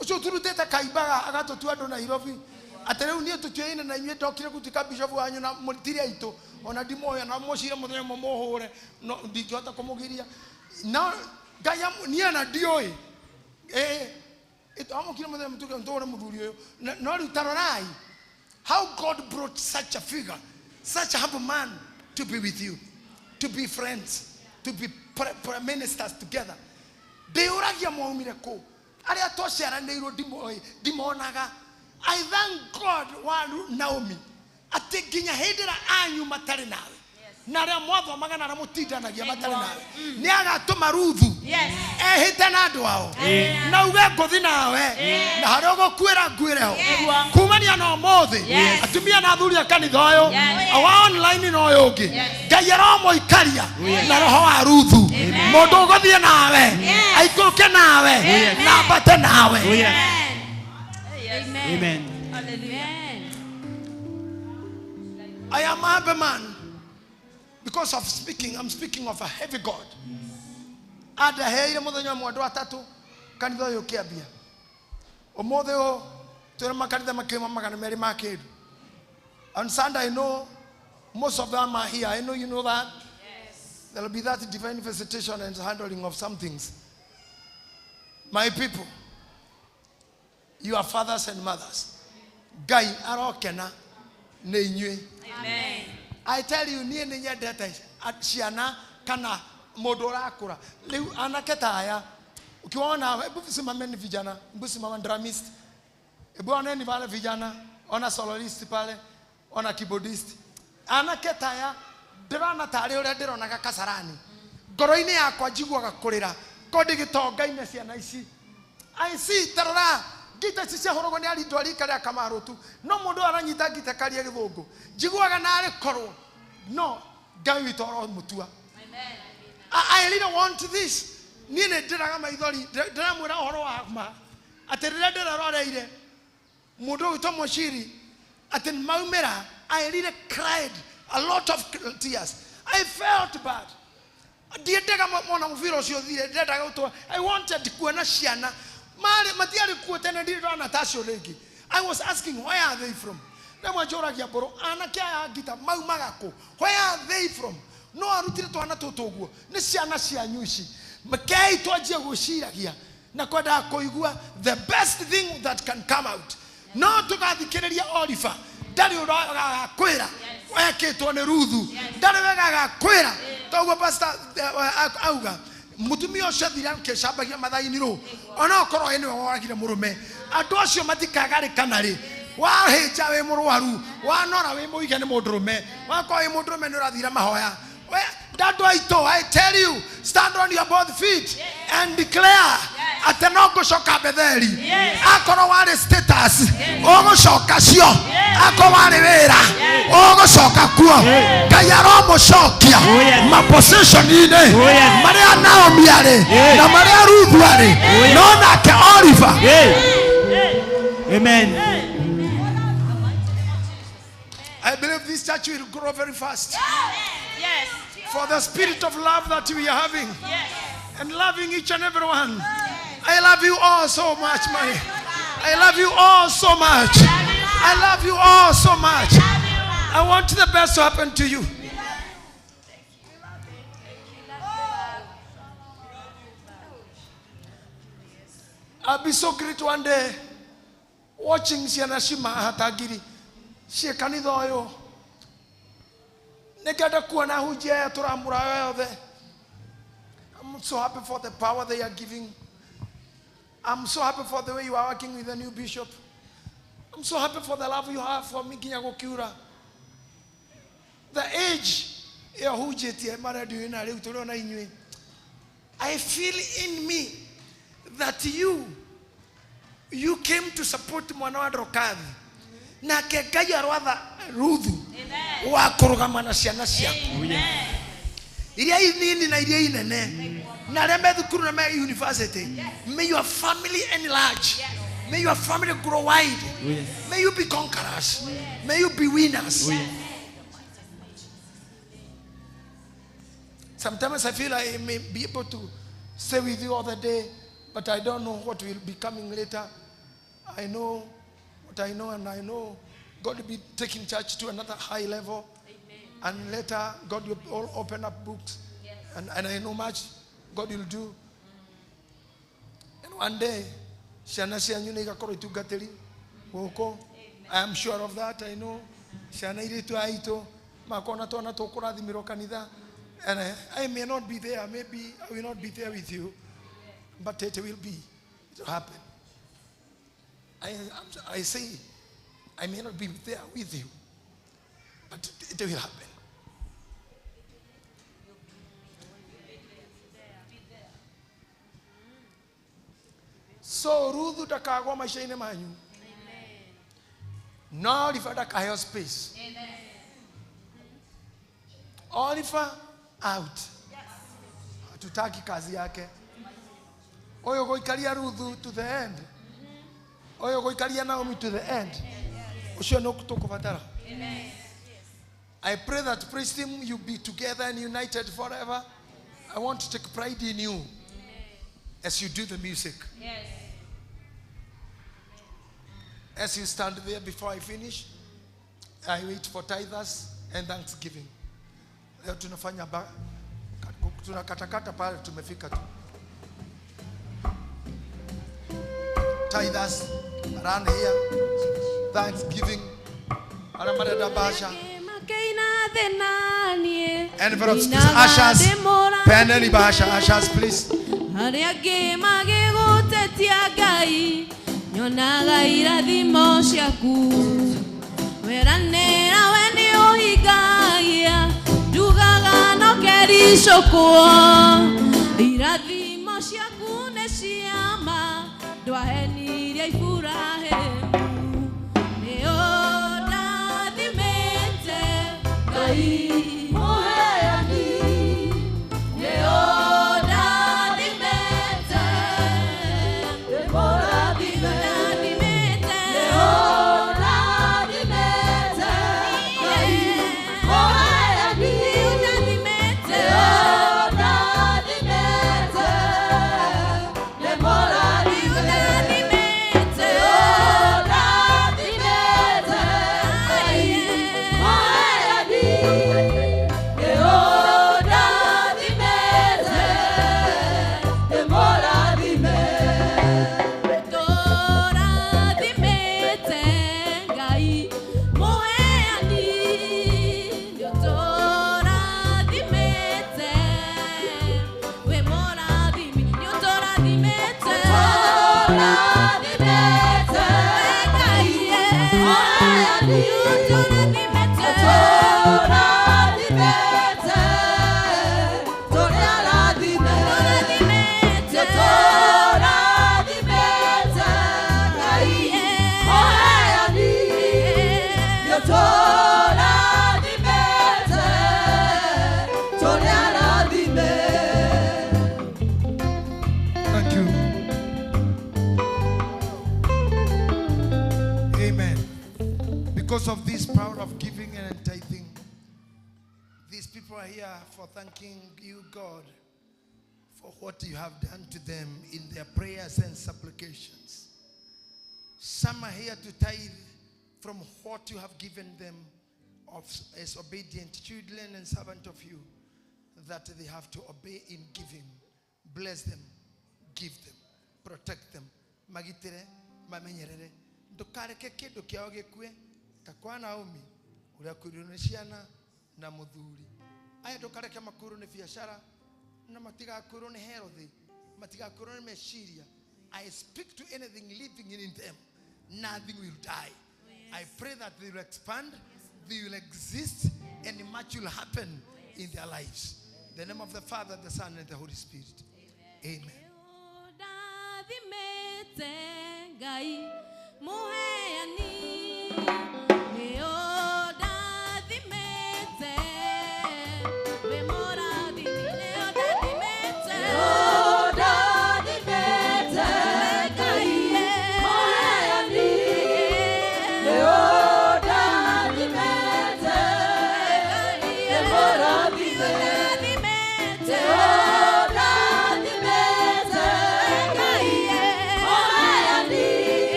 S3: ũcio turutĩte kaimbaga agatũtua andũ Nairobi atĩ rĩu niĩ tũtuĩine na inyuĩ ndokire gũtuĩka bishop wanyu na mũtiri aitũ ona ndimoya na mũcire mũthenya mũhũre no ndingĩhota kũmũgiria no Ngai niĩ na ndiũĩ amũkire mũthenya mũtuĩke ntũũre mũthuri ũyũ no rĩu tarorai how God brought such a figure, such a humble man to be with you, to be friends, to be ministers together. Ndĩũragia mwaumire kũ arĩa twaciaranĩirwo ndimonaga. I thank God wa Naomi atĩ nginya hĩndĩ ĩrĩa anyu matarĩ nawe na arĩa mwathomaga na arĩa mũtindanagia matarĩ nawe nĩ agatũma Ruthu ehĩte na andũ ao na uge ngũthi nawe na harĩa ũgũkuĩra nguĩre ho kumania na ũmũthĩ atumia na athuri a kanitha ũyũ awa online na ũyũ ũngĩ Ngai aromũikaria na roho wa Ruthu mũndũ ũgũthiĩ nawe aikũrũke nawe na ambate nawe.
S4: Amen.
S3: I am a happy man because of speaking. I'm speaking of a heavy God. Ada heire muthenya mwandu atatu kanitha uyu kiambia. Omothe o tuna makanitha makima magana meri ma kindu. On Sunday I know most of them are here. I know you know that. Yes. There will be that divine visitation and handling of some things. My people, you are fathers and mothers. Gai arokena ne inywe.
S1: Amen.
S3: I tell you, nie ne nyendete ciana kana mũndũ ũrakũra. Rĩu anake ta aya ukiona hebu simameni vijana, hebu simama dramist. Hebu oneni wale vijana, ona soloist pale, ona keyboardist. Anake ta aya ndĩrona tarĩ ũrĩa ndĩronaga Kasarani. Ngoro-inĩ yakwa njiguaga kũrĩra. Ko ndigĩtonga-inĩ ciana ici. I see tarora gita sisi horogo ni ali dwali kale akamaro tu no mundu aranyita gita kali githungu jiguaga na ari korwo no Ngai witoro mutua. Amen. I really want this ni ne ndiraga maithori ndiramwira horo wa ma atirire ndiraroreire mundu wito moshiri atin maumira. I really cried a lot of tears. I felt bad. I wanted kuona ciana I was asking, where are they from? Where are they from? No, I rutire to anatotogo. Nesiana sianyushi. Makai toje goshira here. Nakoda koigua the best thing that can come out. No to ga dikereria Oliver. Dari ora kwera. Weke to ne Ruthu. Dari ga kwera. Togo pastor auga. Mutumi oshadira ke shabagia mathaini ro ona okoro ene wagire murume andu acio matikagare kanari waheja we murwaru wanora we muige ne mundurume wako we mundurume ni urathira mahoya we dadu aito. I tell you, stand on your both feet and declare atenoko shoka betheri akoro wale status ogo shoka sio ako wale wera ogo shoka kuo kayaro mo shokia ma possession ine maria Naomi ale na maria Ruthu ale no na ke Oliver.
S4: Amen.
S3: I believe this church will grow very fast.
S1: Yes.
S3: For the spirit of love that we are having. Yes. And loving each and every one. I love you all so much, Mary. I love you all so much. I love you all so much. I want the best to happen to you. I'll be so great one day watching Sianashima Hatagiri. She Kanidoyo. Negada Kuana Hujia Turamura. I'm so happy for the power they are giving. I'm so happy for the way you are working with the new bishop. I'm so happy for the love you have for me, Kinyago Kura. The age, I feel in me that you came to support Mwana Rokadhi. Na kegaya rwatha Ruthu wa kurugamana ciana ciaku. Iria inini na iria inene. Na rembe thukuru na me university. May your family enlarge. May your family grow wide. May you be conquerors. May you be winners. Sometimes I feel I may be able to stay with you all the day, but I don't know what will be coming later. I know what I know, and I know God will be taking church to another high level. Amen. And later, God will all open up books. Yes. And I know much God will do. And one day, Shana Sianyunega Koritu Gateri, Woko. I am sure of that, I know. Shana Iritu Aito, Makona Tona Tokora the Mirokanida. And I may not be there, maybe I will not be there with you, but it will be. It will happen. I say, I may not be there with you, but it will happen. So, Rudu takagwa maishaine manyu. No Oliver takayo space. Oliver out. Hatutaki kazi yake. Oyo goikalia Ruthu to the end. Oyo goikalia Naomi to the end. Usho no kutokuvatara. Amen. I pray that praise team you be together and united forever. I want to take pride in you as you do the music. Yes. As you stand there before I finish, I wait for tithers and thanksgiving. Leo tunafanya tunakatakata pale tumefika tu. Tithers around here, thanksgiving. Anamarada basha. Envelopes, please. Ushers. Penny basha. Ushers, please.
S2: Nyonaga irathimo ciaku weranĩra we nĩ ũhingagia ndugaga no kericũkwo irathimo ciaku nĩ ciama ndwahenirie Iburahĩmu nĩ ũndathimĩte Ngai mũheani nĩ ũndathimĩte
S3: Because of this power of giving and tithing, these people are here for thanking you, God, for what you have done to them in their prayers and supplications. Some are here to tithe from what you have given them as obedient children and servant of you, that they have to obey in giving. Bless them, give them, protect them. Magitire, mamenyerere. Ndukareke kindu kiao gikue. Takwa Naomi uria kwirune ciana na muthuri aya ndukareke makuru ni biashara na matigakorwo ni healthy matigakorwo ni meciria. I speak to anything living in them, nothing will die. I pray that they will expand, they will exist, and much will happen in their lives. In the name of the Father, the Son, and the Holy Spirit. Amen.
S2: Neo da dimete, we mora di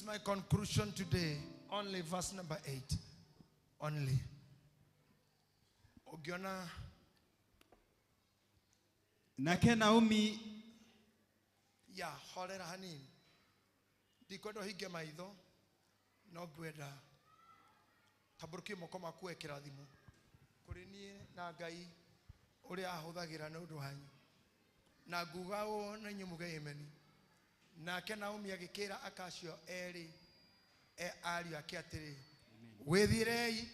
S3: is my conclusion today. Only verse number 8. Only. Ogiona.
S7: Nake Naomi
S3: Ya, horera hanini. Ndikwenda hinge maitho no ngwenda tamburukie moko maku ekira thimu kuri nie na Ngai uria ahuthagira na undu hanyu na nguga o na nyumuge imeni nake Naomi agikira akacio eri ariu ake atiri withirei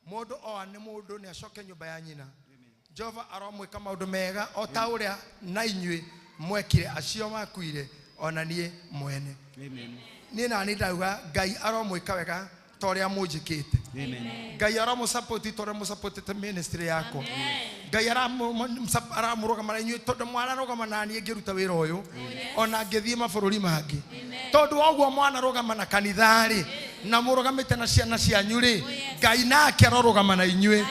S3: mundu o ane mundu ni acoke nyumba ya nyina Jehova aromwika maundu mega o ta uria na inyui mwekire acio makuire ona nie mwene. Amen. Ni na ni ndauga Ngai aromwika wega toria munjikite. Amen. Ngai aromusupport toria musupport ministry yako. Ngai aramurugama na inyui tondu mwana rugama na nie ngiruta wira uyu ona ngithie mabururi mangi tondu ogwo mwana rugama na kanithari na murugamite na ciana cianyu ri Ngai nake arorugama na inyui.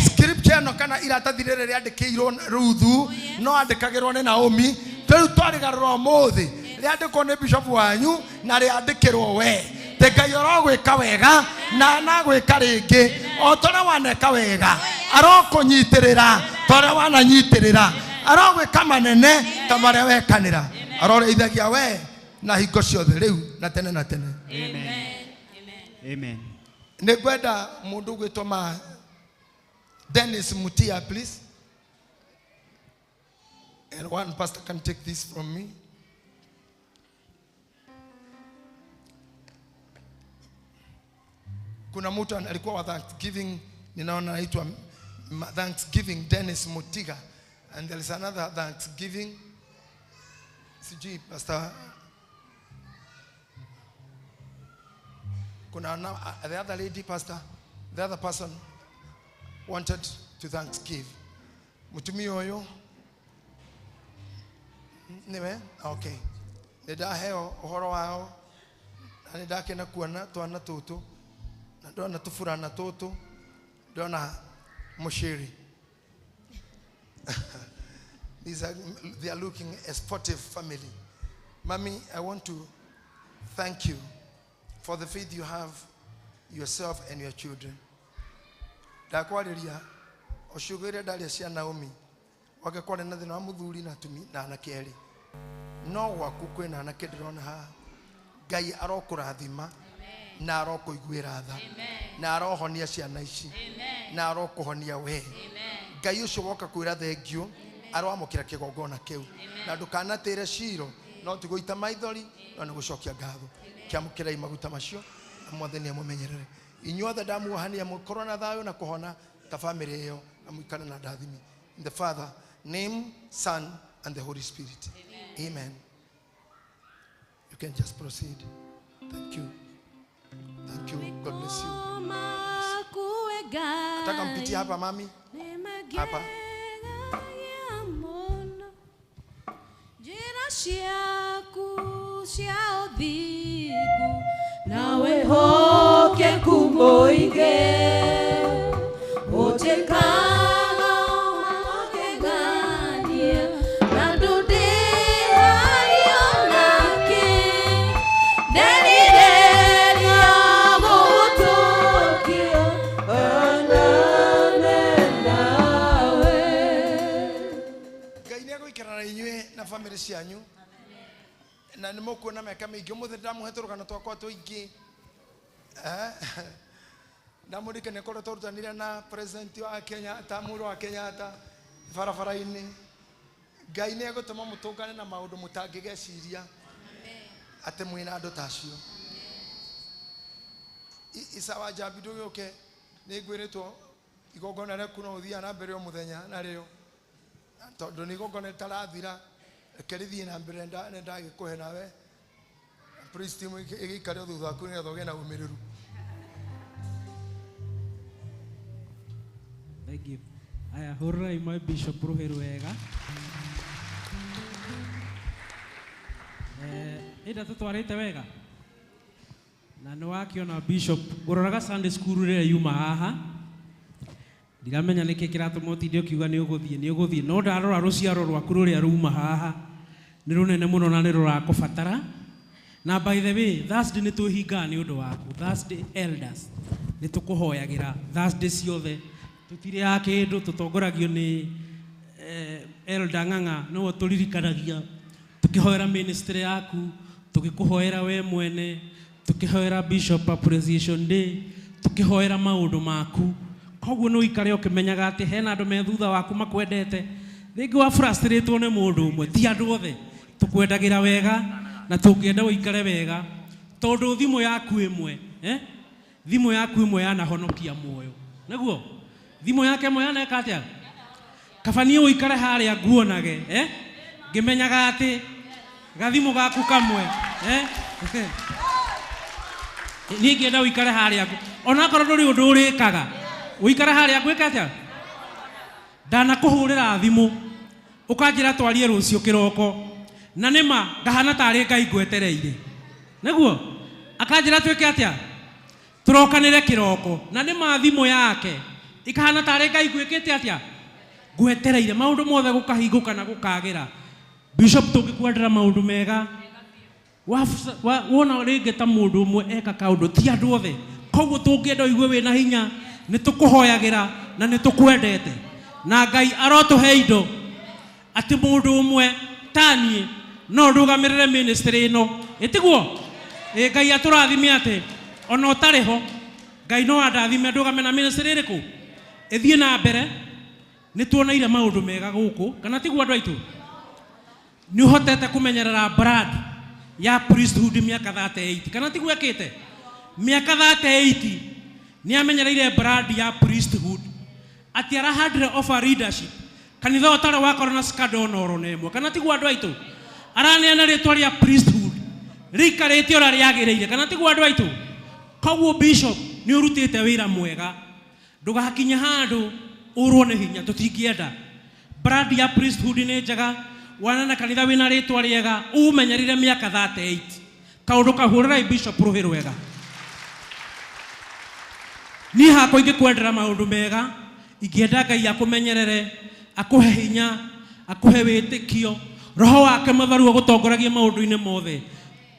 S3: Scripture no kana iratathire ria andikirwo Ruthu no andikagirwo ni Naomi riu twarigarura muthi riandikwo ni bishop wanyu na riandikirwo we te Ngai arogwika wega na nagwika ringi o toria waneka wega arokunyitirira toria wananyitirira arogwika manene ta maria wekanira aroreithagia we na hingo ciothe riu na tene na tene.
S6: Amen. Amen.
S3: Nigwenda mundu gwitwa Dennis Mutia, please. And one pastor can take this from me. Kuna mtu alikuwa wa Thanksgiving, ninaona anaitwa Thanksgiving Dennis Mutiga, and there is another Thanksgiving. CG Pastor. Kuna the other lady pastor, the other person wanted to thanksgive. Mutumi oyo. Niwe? Okay. Nida heo ohoro wao. Na nida kena kuana tuana tutu. Na dona tufurana tutu. Dona mushiri. They are looking a sportive family. Mommy, I want to thank you for the faith you have yourself and your children. Dakwariria oshugire dalia cia Naomi wagekore na thina wa muthuri na tumi na anakeri no gwaku kwina anake ndirona ha Ngai arokurathima na arokuiguira tha na arohonia ciana ici na arokuhonia we Ngai ucio woka kwira thengio arwamukira kigongona kiu na ndukanatire ciro no tiguita maithori no ni gucokia ngatho kiamukira imaguta macio mwathani amumenyerere inyuothe ndamuohania mukorwo na thayo na kuhona ta family iyo amwikane na ndathimi in the Father name, Son and the Holy Spirit. Amen. You can just proceed. Thank you. Thank you. God bless you. Nataka mpitie hapa mami. Hapa.
S2: Jina ciaku cia uthigu nawe hoke kumoige utekana makegania na ndudihayo nake derideria gutukia anane nawe
S3: Ngai nĩegũikara na inyuĩ na family cianyu na nĩ mũkuona mĩaka mĩingĩ mũthĩ ndamũhetũrũkana twakwa tũingĩ ndamũrike nĩ koretwo tũrutanire na president wa Kenya ta mũro wa Kenyatta barabara-inĩ Ngai nĩegũtũma mũtũngane na maũndũ mũtangĩgeciria atĩ mwĩna andũ tacio isawa jambi ndũgĩũke nĩ ngwĩrĩtwo igongona rĩaku no ũthiaga na mbere o mũthenya na rĩo tondũ nĩ igongona rĩtarathira kerithiĩ na mbere ndagĩkũhe nawe priest ĩgĩikare thutha waku nĩgetha ũgĩe na ũmĩrĩru.
S8: Thank you. Aya hurra imwe Bishop Ruheru wega. Ida tutwarite wega. Na nĩ wakiona Bishop ũroraga Sunday school rĩrĩa yuma haha. Ndiramenya nĩkĩ kĩratũma ũtinde ũkiuga nĩ ũgũthiĩ no ndarora rũciaro rwaku rũrĩa ruma haha nĩ rũnene mũno na nĩ rũrakũbatara Na by the way, Thursday nĩ tũhingaga nĩ ũndũ waku. Thursday elders nĩ tũkũhoyagĩra. Thursday ciothe tũtirĩ ya kĩndũ, tũtongoragio nĩ elder Ng'ang'a, no tũririkanagia tukihoera ministry yaku, tukikuhoera we mwene, tukihoera bishop appreciation day, tukihoera maundu maku. Koguo no ikare ukimenyaga ati hena andu me thutha waku makwendete. Ringi wa frustrate one mundu umwe, ti andu othe tukwendagira wega na tungienda uikare wega. Tondu thimu yaku imwe, thimu yaku imwe yanahonokia muoyo. Naguo thimu yake imwe yaneka atia? Kabanie uikare haria nguonage, ngimenyaga ati gathimu gaku kamwe, ni ngienda uikare haria ona korwo nduri undu urikaga uikare haria gwika atia? Ndanakuhurira thimu ukanjira twarie rucio kiroko na nima ngahana tari Ngai ngwetereire. Naguo akanjira twike atia? Turokanire kiroko na nima thimu yake ikahana tari Ngai gwikite atia? Ngwetereire maundu mothe gukahinguka na gukagira. Bishop tugikwendera maundu mega wona ringi ta mundu umwe eka kaundu ti andu othe. Koguo tungienda igue wina hinya ni tukuhoyagira na ni tukwendete na Ngai arotuhe indo ati mundu umwe tanie no ndugamirire ministry ino itiguo. Ngai aturathime ati ona utariho Ngai no andathime ndugamena ministry iriku ithie na mbere. Ni tuoneire maundu mega guku kana tiguo andu aitu? Ni uhotete kumenyerera brand ya priesthood miaka 38 kana tiguo ekite? Miaka 38 ni amenyereire brand ya priesthood ati ara handle of a leadership kanitha utare wakora na scandal noro nemwe kana tiguo andu aitu? Araneana ritwa ria priesthood rikarite ora riagireire kana tiguo andu aitu? Koguo bishop ni urutite wira mwega, ndugakinya handu urwo ni hinya. Tutingienda brand ya priesthood ni njega, wanana kanitha wina ritwa riega, umenyerire miaka 38 kaundu kahurira bishop ruhiru wega. Ni hako ingikwendera maundu mega, ingienda Ngai akumenyerere, akuhe hinya, akuhe witikio, roho wake matharu gutongoragia maundu-ini mothe.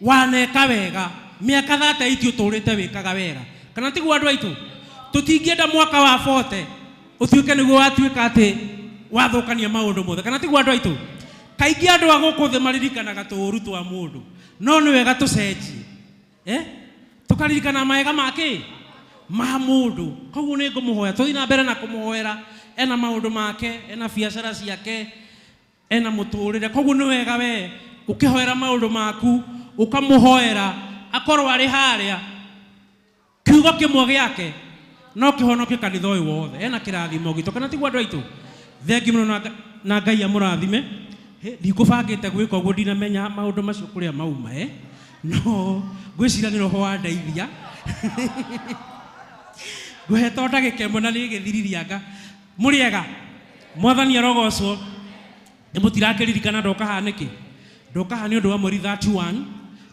S8: Waneka wega miaka 38 uturite wikaga wega kana tiguo andu aitu? Tutingienda mwaka wa 40 utuike niguo watuika ati wathukania maundu mothe kana tiguo andu aitu? Kaingi andu aguku thi maririkanaga turu twa mundu, no ni wega tucenjie tukaririkana maega make ma mundu. Koguo ni ngumuhoya tuthi na mbere na kumuhoera. Ena maundu make, ena biacara ciake, ena muturire. Koguo ni wega we ukihoera maundu maku ukamuhoera akorwo ari haria kiugo kimwe giake no kihonokie kanitha uyu wothe. Ena kirathimo gitu kana tiguo andu aitu? Thengi muno na Ngai amurathime. Ndikubangite gwika uguo, ndinamenya maundu macio kuria mauma no ngwicira ni roho wa ndeithia ngwehetwo ndagika imwe na nigithiririanga. Muriega mwathani arogocwo. Mutirakĩririkana ndoka haniki? Ndoka hani undu wa mweri 31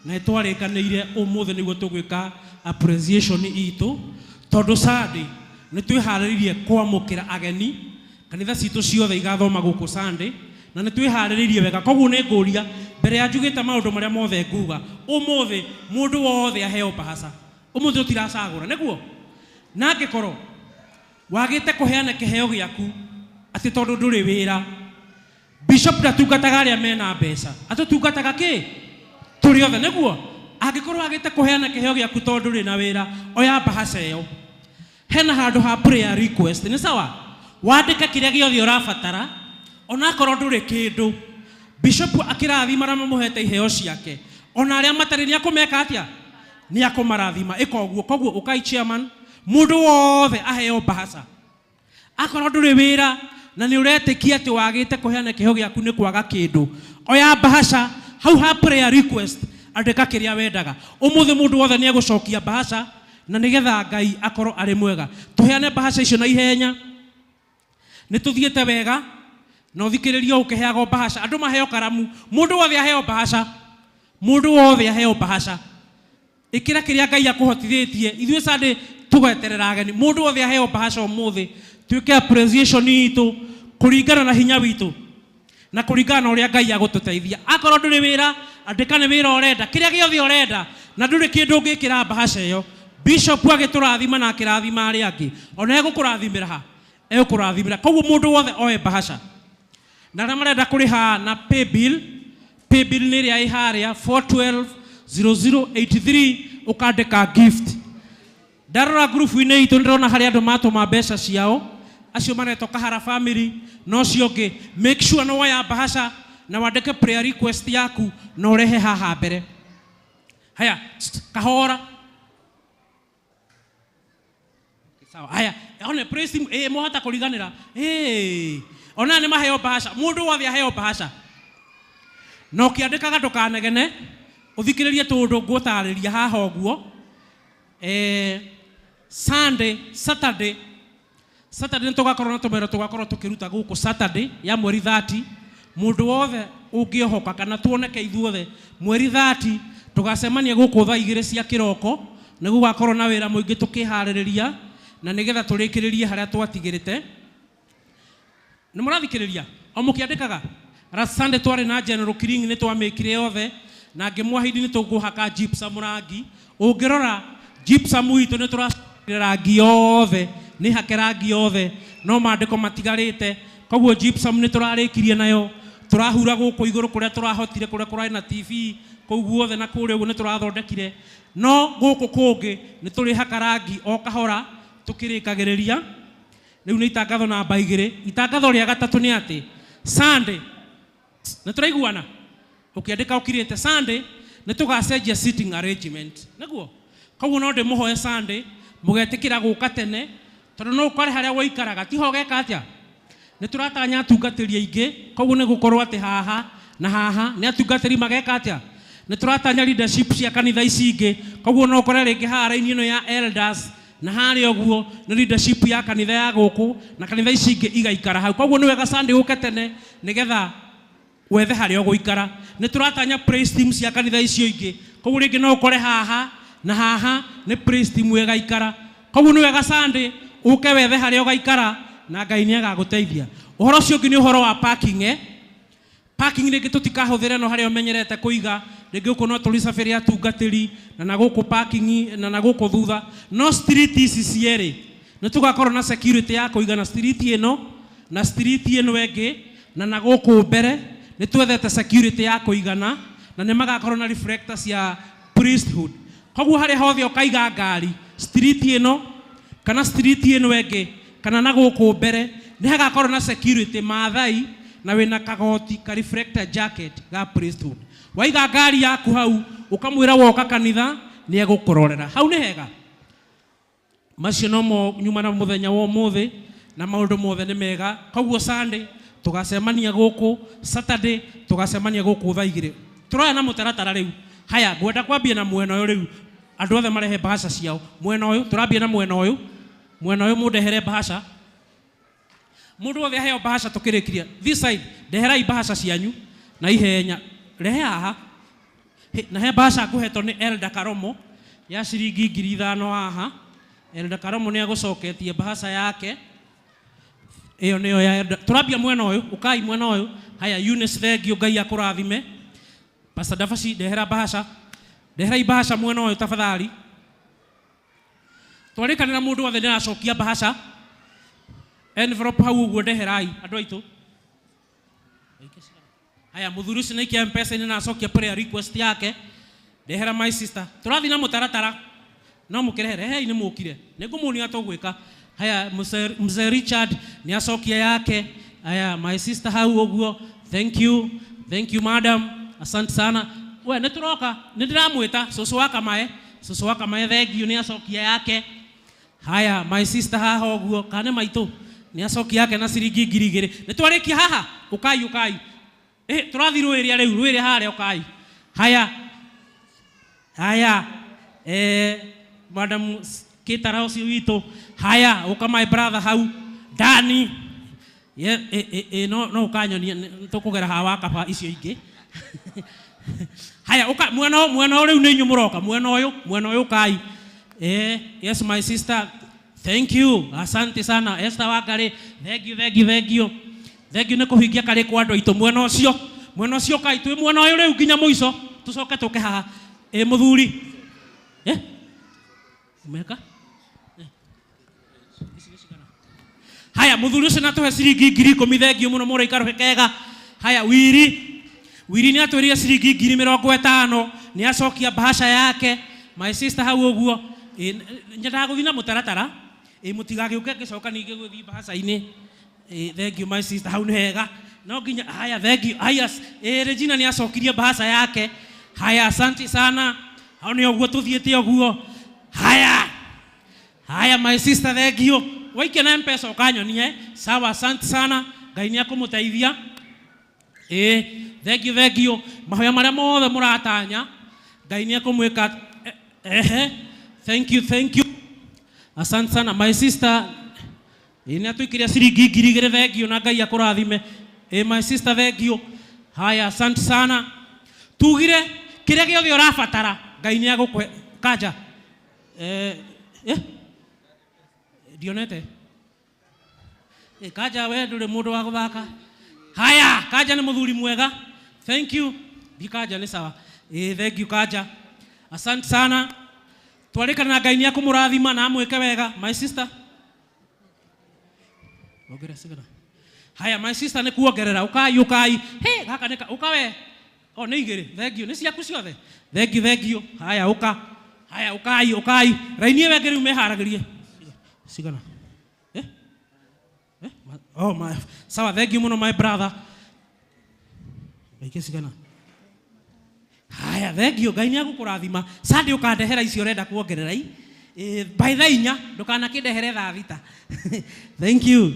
S8: na twarĩkanĩire ũmũthĩ nĩguo tũgwĩka appreciation itu, tondu Sunday nĩ twĩharĩrĩirie kwamũkĩra ageni. Kanitha citũ ciothe igathoma gũkũ Sunday na nĩ twĩharĩrĩirie wega. Koguo nĩ ngũria mbere ya njugĩte maũndũ marĩa mothe nguga, ũmũthĩ mũndũ wothe aheo bahasha. Ũmũthĩ ũtiracagũra nĩguo. Na angĩkorwo wagĩte kũheana kĩheo gĩaku atĩ tondũ ndũrĩ wĩra, bishop ndatungataga arĩa mena mbeca, atũtungataga kĩ? Tũrĩ othe nĩguo. Angĩkorwo wagĩte kũheana kĩheo gĩaku tondũ ndũrĩ na wĩra, oya bahasha ĩyo. Hena handũ ha prayer request, nĩ sawa? Wandĩka kĩrĩa gĩothe ũrabatara ona korwo ndũrĩ kĩndũ. Bishop akĩrathima arĩa mamũhete iheo ciake, ona arĩa matarĩ nĩ akũmeka atĩa? Nĩ akũmarathima. Ĩka ũguo. Koguo ũkai chairman, mundu wothe aheo bahasha. Akorwo ndũrĩ wĩra na nĩ ũretĩkia atĩ wagĩte kũheana kĩheo gĩaku nĩ kwaga kĩndũ, oya bahasha hau ha prayer request, andĩka kĩrĩa wendaga. Ũmũthĩ mũndũ wothe nĩ egũcokia bahasha na nĩgetha Ngai akorwo arĩ mwega. Tũheane bahasha icio na ihenya. Nĩ tũthiĩte wega na ũthikĩrĩrio ũkĩheagwo bahasha. Andũ maheo karamu. Mũndũ wothe aheo bahasha. Mũndũ wothe aheo bahasha. Ĩkĩra kĩrĩa Ngai akũhotithĩtie. Ithuĩ Sunday tũgeterera ageni. Mũndũ wothe aheo bahasha ũmũthĩ. Tuĩke appreciation itu kũringana na hinya witũ. na kuringana uria Ngai agututeithia. Akorwo nduri wira, andika ni wira urenda, kiria giothe urenda na nduri kindu ngikira bahasha iyo. Bishop agiturathima na akirathima ari angi. Ona egukurathimira ha? Egukurathimira. Koguo mundu wothe oe bahasha. Na aria marenda kuriha na pay bill ni ria iharia 4120083 ukandika gift. Darora group-ini itu ndirona hari andu matuma mbeca ciao. Acio mareto Kahara family no cionge make sure no waya bahasha na wandike prayer request yaku na urehe haha mbere. Haya kahora. Sawa. Haya one praise team mohata kuriganira. Ona ni maheo bahasha. Mundu wothe aheo bahasha. No kiandikaga ndukanegene uthikiririe tundu ngutariria haha oguo. Sunday, Saturday nitugakorwo na tumero tugakorwo tukiruta guku Saturday ya mweri 30. Mundu wothe ungiohoka kana tuoneke ithuothe mweri 30 tugacemania guku thaa 2 cia kiroko niguo gakorwo na wira muingi tukihaririria na nigetha turikiririe haria twatigirite. Ni murathikiriria o mukiandikaga ra Sunday twari na general cleaning ni twamikire yothe na ngimwahidi ni tuguhaka gypsum rangi. Ungirora gypsum itu ni turacira rangi yothe ni hakerangi yothe no mandiko matigarite. Koguo gypsum ni turarikirie nayo turahura guku iguru kuria turahotire kuria kurai na TV kuu guothe na kuria uguo ni turathondekire no guku kungi ni turi hakarangi o kahora tukirikagiriria. Riu ni itangatho namba 2. Itangatho ria gatatu ni ati Sunday na turaiguana ukiandika ukirite Sunday ni tugacenjia sitting arrangement naguo. Koguo no ndimuhoe Sunday mugetikira guka tene tondu no ukore haria waikaraga tiho geka atia. Ni turatanya atungatiri aingi koguo ni gukorwo ati haha na haha ni atungatiri mageka atia. Ni turatanya leadership cia kanitha ici ingi koguo no ukore ringi hara-ini ino ya elders na hari oguo ni leadership ya kanitha ya guku na kanitha ici ingi igaikara hau. Koguo ni wega Sunday uke tene nigetha wethe haria uguikara. Ni turatanya praise team cia kanitha icio ingi koguo ringi no ukore haha na haha ni praise team wega ikara. Koguo ni wega Sunday uke wethe haria ugaikara na Ngai ni agaguteithia. Uhoro cio ngi ni uhoro wa parking parking ringi tutikahuthire no haria umenyerete kuiga ringi uko no tuli safari atungatiri na guku parking na guku thutha no street ici cieri ni tugakorwo na security ya kuiga na street ino na street ino engi na guku mbere ni twethete security ya kuigana na ni magakorwo na reflectors ya priesthood. Koguo haria hothe ukaiga ngari street ino kana street ino engi kana na guku mbere ni hagakorwo na security maathai na wina kagoti ka reflector jacket ga priesthood. Waiga ngari yaku hau ukamwira woka kanitha ni egukurorera hau ni hega. Macio no nyuma na muthenya wa umuthi na maundu mothe ni mega. Koguo Sunday tugacemania guku, Saturday tugacemania guku thaa 2. Turoya na mutaratara riu. Haya ngwenda kwambia na mwena uyu riu andu othe marehe bahasha ciao. Mwena uyu turambia na mwena uyu mundehere bahasha. Mundu wothe aheo bahasha tukirikiria. This side ndeherai bahasha cianyu na ihenya. Rehe haha na he bahasha nguhetwo ni Elder Karomo ya ciringi 5,000 haha. Elder Karomo ni agucoketie bahasha yake iyo niyo ya Elder. Turambia mwena uyu ukai mwena uyu. Haya Eunice thengio Ngai akurathime. Pastor Dafashi ndehera bahasha. Ndeherai bahasha mwena uyu tafadhali. Twarikanira mundu wothe ni acokia bahasha. Envelope hau uguo ndeherai andu aitu. Haya muthuri ucio naikia M-Pesa ni na acokia prayer request yake. Ndehera my sister. Turathi na mutaratara. No mukirehere hei ni mukire. Ningumunia tugwika. Haya Mzee Richard ni acokia yake. Haya my sister hau uguo. Thank you madam. Asante sana. We nituroka ndiramwita susu waka mae thengio ni acokia yake. Haya my sister haha uguo kane maitu ni acokia yake na ciringi 2,000. Nitwarikia haha ukai turathi rwiria riu rwiri haria ukai. Haya madam Kitara ucio witu. Haya uka my brother hau Dani no ukanyonia tukugera hawa kaba icio ingi. Haya uka mwena riu ni nyumuroka mwena uyu kai. Yes my sister, thank you, asante sana Esther Wakare, thank you. Thengio nä kå hingia karä kwa andå aitå mwena å cio kai twä mwena å yå rä u nginya må ico tå coke tå ke haha må thuri meka haya må thuri å cio natå he ciringi 10,000 thengio må no må rå ikarå kega haya wiri nä atwä rire ciringi 50,000 nä acokia bahasha yake my sister hau å guo nyendaga gå thiä na må taratara må tigagä å ke ngä coka ningä gå thiä bahasha-inä thank you my sister hau nä hega no nginya haya thank you haya Regina nä acokirie bahasha yake haya asante sana hau nä å guo tå thiä te å guo haya my sister thank you waikia na mpesa ukanyonie sawa asante sana Ngai nä akå må teithia thank you mahoya marĩa mothe må ratanya Ngai nä akå mwä ka thank you asante sana my sister nä atå ikä ria ciringi 2,000 thank you na Ngai akå rathime my sister thank you haya asante sana tugire kä rä a gä othe å rabatara Ngai nä agå kå kanja ndionete kanja we ndå rä må ndå wa gå thaka haya kanja nä må thuri mwega thank you kanja nä sawa thank you kanja asante sana twarä kana Ngai nä akå må rathima na amwä ke wega my sister ogera sigana haya my sister nä kuongerera ukai gaka nä ukawe nä igä rä thank you nä ciaku ciothe thank you haya ukai raini we ngä rä u meharagä rie sigana my sawa thank you muno my brother Ike sigana haya thank you Ngai nä agå kå rathima sande å kandehera icio renda kuongerera by the 4 ndåkana kä ndehere thaa 6 thank you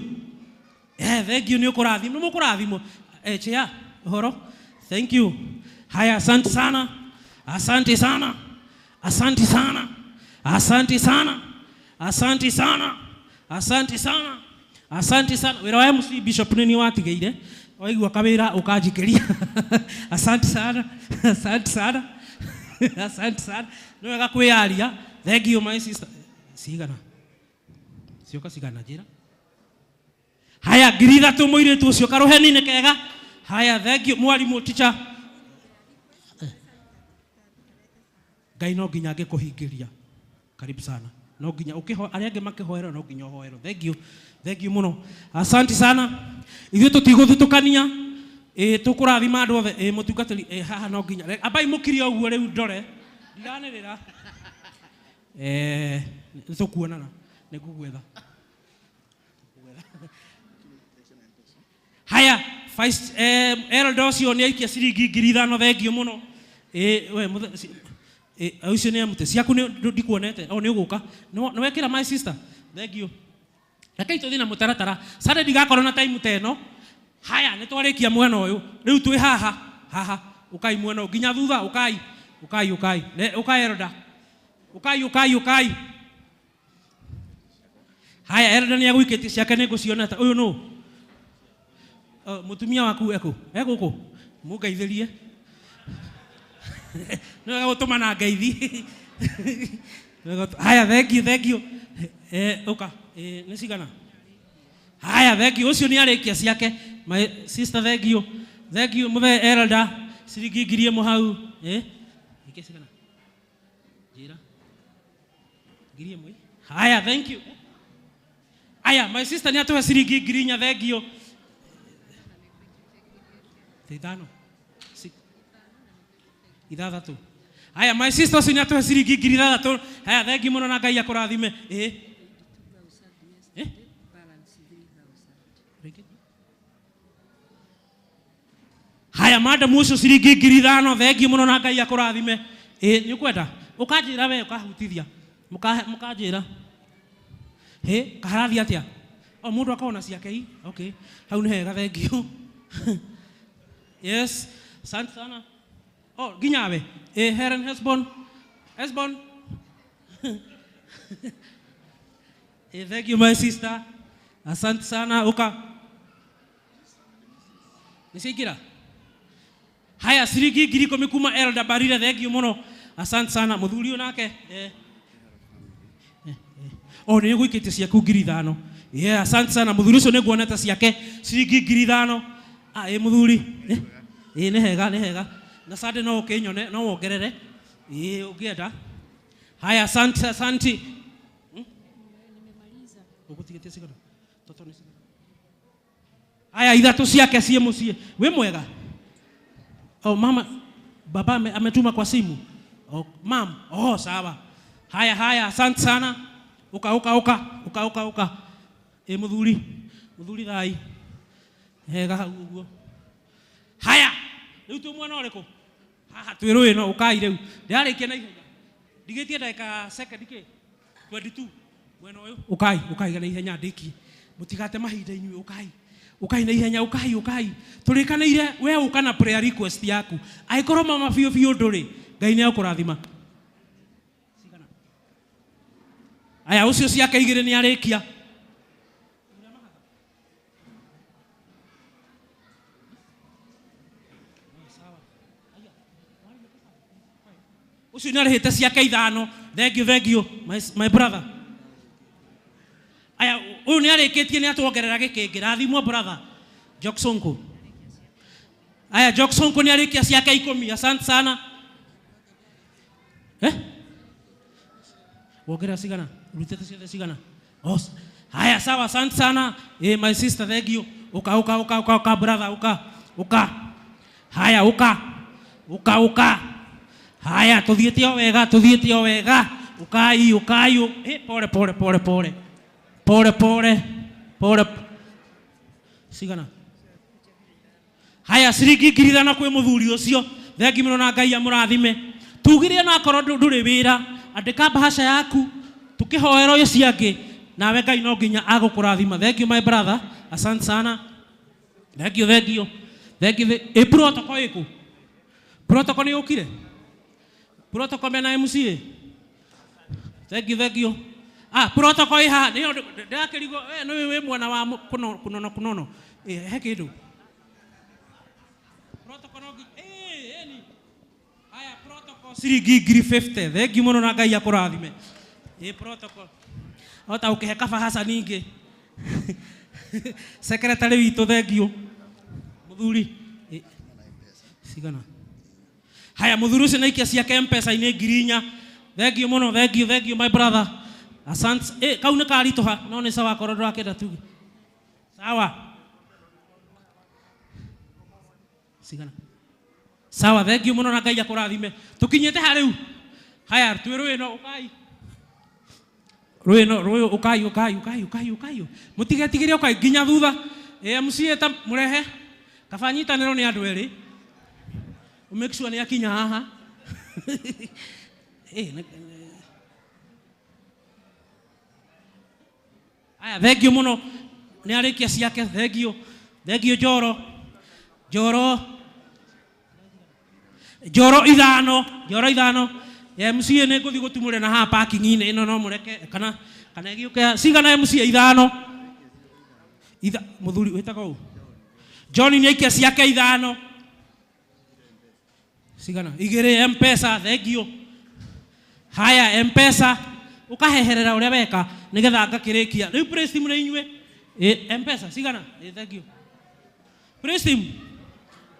S8: thank you nä å kå rathimå nä må kå rathimå chia horo thank you haya asante sana asante sana asante sana asante sana asante sana asante sana asante sana wira wa MC Bishop nini watigeire waigua kawira ukanjikiria asante sana asante sana asante sana no wega kwiyaria thank you my sister sigana sioka sigana jira haya giritha tu muire tu cio karuheni ne kega haya thank you mwalimu teacher Ngai no nginya ngikuhingiria karibu sana no nginya ukiho ari ange makihoera no nginya hoero thank you muno asante sana ithu tutiguthutukania tukurathima andu othe mutungatiri haha no nginya abai mukiria uguo riu ndore ndiranirira tukuonana nigugwetha haya first elder ucio ni aikia ciringi 5,000 thank you muno we ucio ni amute ciaku ni ndikuonete ni uguka ni wekira my sister thank you reke tuthi na mutaratara sare ndigakorwo na time teno haya ni twarikia mwena uyu riu twi haha ukai mwena nginya thutha ukai elder ukai haya elder ni agwikiti ciake ni ngucioneta uyu no mutumia waku ekuku mungeithirie no gutuma na ngeithi haya thank you uka ni cigana haya thank you ucio ni arikia ciake my sister thank you muthe elder ciringi 1,000 hau ike cigana jira 1,000 haya thank you haya my sister ni atuhe ciringi 4,000 thank you Titano. Ithathatu. Haya my sister sini atuhe ciringi 6,000. Haya thank you muno na Ngai akurathime. Haya madam ucio ciringi 5,000 thank you muno na Ngai akurathime. Ni ukwenda ukanjira we ukahutithia mukanjira kaharathi atia mundu akaona ciake okay hau ni hega thank you yes asante sana ginyawe Helen Hesbon thank you my sister asante sana uka nisikira haya ciringi 10,000 kuma elder barira thank you muno asante sana muthuri nake ni gwikite ciaku 5,000 Yeah, asante sana muthuri ucio nĩ nguonete ciake ciringi 5,000. Muthuri nĩ hega na sade no ũkĩnyone no wongerere ũngĩenda. Haya, asante. Ũgũtigĩtie cigana toto nĩ cigana. Haya, ithatũ ciake ciĩ mũciĩ. We mwega? Oh mama, baba ametuma kwa simu. Oh mam, oh sawa. Haya, asante sana. Uka. Muthuri thai. Hega uguo. Haya, rĩu tu mwana ũrĩkũ? Haha twĩrũĩ no ũkai rĩu. Ndarĩkia na ihenya. Ndigĩtie ndagĩka second 22. Mwena ũyũ. Ũkai na ihenya ndĩki. Mũtigate mahinda inyuĩ ũkai na ihenya ũkai. Tũrĩkanĩire we ũka na prayer request yaku. Angĩkorwo mama biũ ndũrĩ, Ngai nĩ agũkũrathima. Aya ucio ciake igĩrĩ nĩ arĩkia. Ucio nĩ arĩhĩte ciake 5. Thank you my brother. Aya ũyũ nĩ arĩkĩtie nĩ atwongerera gĩkĩngĩ. Rathimwo brother Joksonko. Aya Joksonko nĩ arĩkia ciake 10. Asante sana. Wongera cigana? Rutete ciothe cigana? Haya sawa, asante sana. My sister, thank you. Uka brother, uka. Haya, uka. Haya, tuthiĩte o wega. Ukai. Pole. Cigana? Haya, ciringi 5,000 kwĩ mũthuri ũcio. Thank you mũno na Ngai amũrathime. Tugire na korwo ndũrĩ wĩra, andĩka bahasha yaku. Tukihoera ũyũ ciangĩ nawe Ngai no nginya agũkũrathima. Thank you my brother. Asante sana. Thank you. Protocol ĩkũ? Protocol nĩ ũkire? Protocol mena MCA. Thank you. Protocol ĩha nĩ ndakĩrigo nĩ wĩ mwana wa kunono. He kĩndũ. Protocol no ni. Haya, protocol ciringi 50. Thank you mũno na Ngai akũrathime. Protocol. Ota ũkĩhe kabahasha ningĩ. Secretary witũ thank you. Muthuri. Cigana? Haya, muthuri ũcio naikia ciake M-Pesa-inĩ 4,000. Thank you mũno, thank you my brother. Asante. Kau nĩ karitũha no nĩ sawa korwo ndũrakĩenda tuge. Sawa. Cigana? Sawa, thank you mũno na Ngai akũrathime. Tũkinyĩte harĩu. Haya, twĩrũĩ no ũkai. Rũĩ ũkai. Mũtigetigĩre ũkai nginya thutha. MCA ta mũrehe. Kabanyitanĩrwo nĩ andũ erĩ. Make sure nĩ akinya haha. Aya, thank you mũno. Nĩ arĩkia ciake. Thank you Njoro 5. MCA nĩ ngũthiĩ gũtumũre na haha parking-inĩ ĩno no mũreke kana ĩgĩũke. Cigana MCA 5? Mũthuri wĩtagwo ũũ? John nĩ aikia ciake 5. Cigana? 2 M-Pesa. Thank you. Haya, M-Pesa ũkaheherera ũrĩa weka nĩgetha ngakĩrĩkia. Rĩu praise team nĩ inyuĩ? M-Pesa cigana? Thank you. Praise team.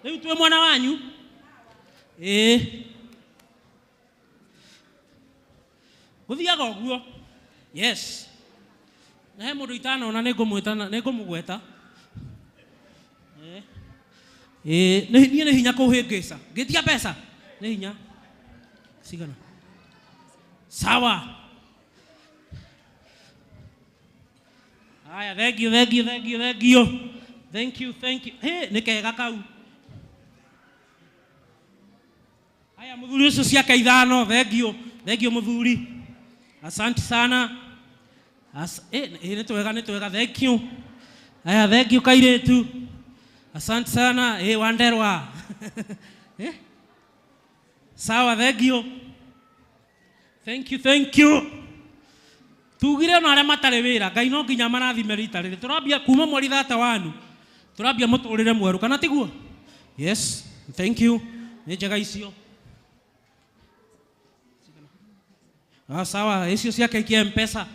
S8: Rĩu twĩ mwana wanyu? Gũthiaga ũguo. Yes. Na he mũndũ itanona nĩngũmũgweta. Niĩ nĩ hinya kũhĩngĩca. Ngĩtia mbeca nĩ hinya. Cigana? Sawa. Haya, thank you. Nĩ kega kau. Haya, mũthuri ũcio ciake 5. Thank you mũthuri. Asante sana. Nĩ twega. Thank you. Haya, thank you kairĩtu. Asante sana. Wanderwa. Sawa, thank you. Tugire na arĩa matarĩ wĩra, Ngai no nginya marathime rita rĩrĩ. Tũrambia kuma mweri 31. Tũrambia mũtũrĩre mwerũ kana tiguo? Yes, thank you. Nĩ njega icio. Sawa, icio ciake ikia M-Pesa.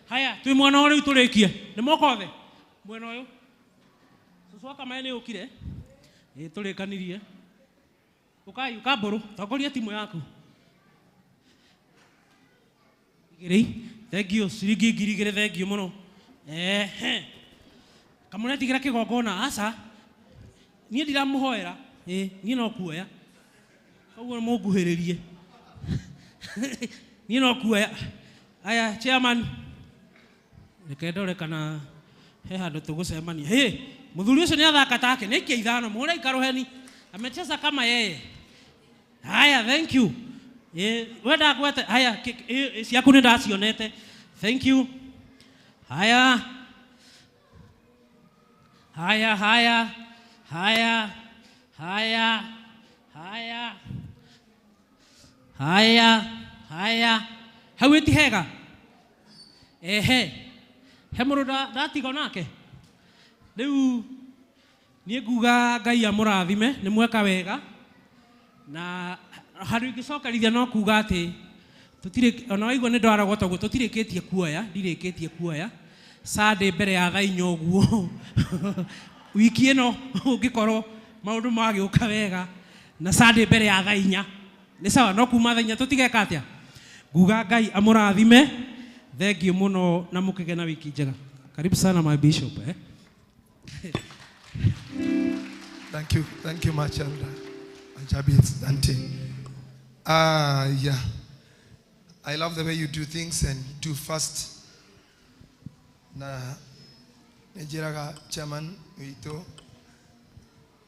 S8: Haya, twi mwana uri turikie. Ni moko othe. Mwena uyu. Susu kama ene ukire. Turikanirie. Ukai ukaburu, takoria timu yaku. Igiri, thank you. Siringi ngiri igiri thank you muno. Kamune tigira kigongona asa. Nie ndiramuhoera. Nie no kuoya. Koguo munguhiririe. Nie no kuoya. Aya, chairman. Rekendo kana he handu tugucemania. Hey, muthuri ucio ni athaka take, ni kia ithano, mura ikaroheni. Amecheza kama yeye. Haya, thank you. Wenda kwete, haya, ciaku ni ndacionete. Thank you. Haya. Haya, haya. Haya. Haya. Haya. Haya. Haya. Hawiti hega. He mũndũ ndatigo nake rĩu niĩ nguga Ngai amũrathime nĩ mweka wega na harĩ ingĩcokerithia no kuga atĩ tũtirĩ ona waigua nĩ ndwaragwo toguo tũtirĩkĩtie kuoya ndirĩkĩtie kuoya Sunday mbere ya thaa 4 ũguo wiki ĩno ũngĩkorwo maũndũ magĩũka wega na Sunday mbere ya thaa 4 nĩ sawa no kuma thaa 4 tũtigeka atĩa nguga Ngai amũrathime. Thank you muno na mukige na wiki njega. Karibu sana my bishop.
S3: Thank you much Jabit auntie. Yeah. I love the way you do things and do fast. Na nejiraga chairman wito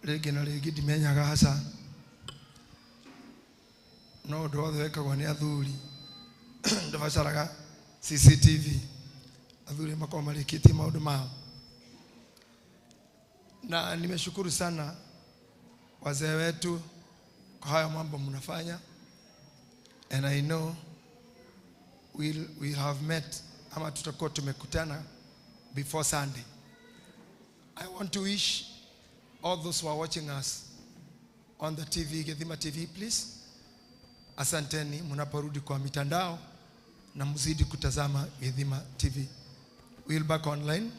S3: rege na rege dimenyaga hasa. No do the wekagwa ni athuri. Ndabacaraga CCTV athuri makao marikiti maundu mao na nimeshukuru sana wazee wetu kwa haya mambo mnafanya and I know we'll have met ama tutakuwa tumekutana before Sunday. I want to wish all those who are watching us on the TV, Githima TV, please asanteni mnaporudi kwa mitandao na mzidi kutazama Githima TV. We'll back online.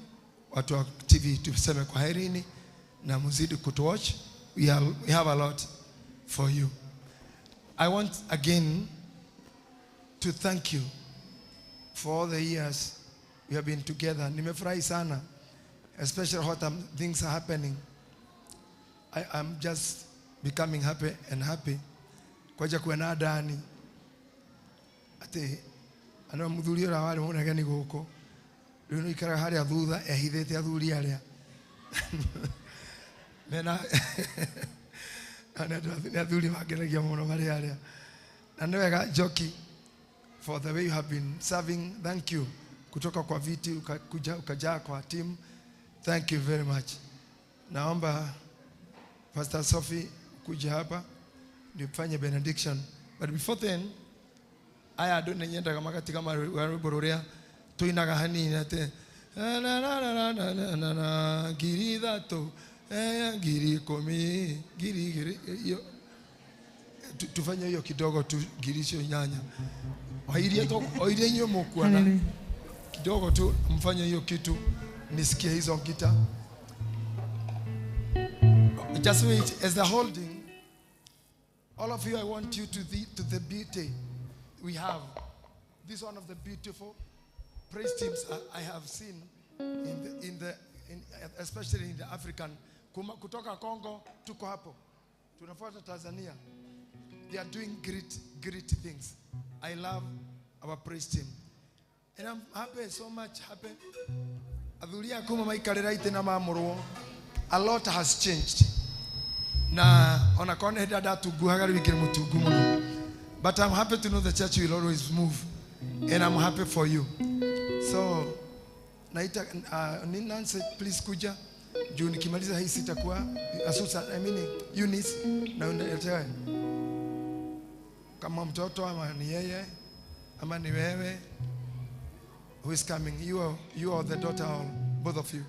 S3: Watu wa TV tuseme kwa herini na mzidi kutuwatch. We have a lot for you. I want again to thank you for all the years we have been together. Nimefurahi sana, especially what things are happening. I'm just becoming happy and happy. Kwaja kuena ndani ati ano muthuri ora wari munege ni guko riu no ikara haria thutha ehithete athuri aria mena ana athuri mageregia muno mari aria na ni wega Joki for the way you have been serving. Thank you kutoka kwa viti ukaja kwa team. Thank you very much. Naomba Pastor Sophie kuja hapa nifanye benediction, but before then aya ndo nyenda kama katika maruborea tuinaga hanini ate na giri thato giri komi giri hiyo tufanye hiyo kidogo tu girisho nyanya wairie to oirie nyomo kuana kidogo tu mfanye hiyo kitu nisikie hizo gita. Just wait as the holding. All of you, I want you to the beauty we have. This one of the beautiful praise teams I have seen especially in the African. Kutoka Congo, tuko hapo. Tunafuata Tanzania. They are doing great things. I love our praise team. And I'm happy, so much happy. Adhuria kuma maikarera itena mamurwo. A lot has changed. Na onakone dada tuguhaga wikire mutugu muno. But I'm happy to know the church will always move. And I'm happy for you. So naita Nancy, please kuja. Juu nikimaliza hii sitakuwa asusa Eunice na unaletewa kama mtoto ama ni yeye ama ni wewe. Who is coming? You are the daughter of both of you.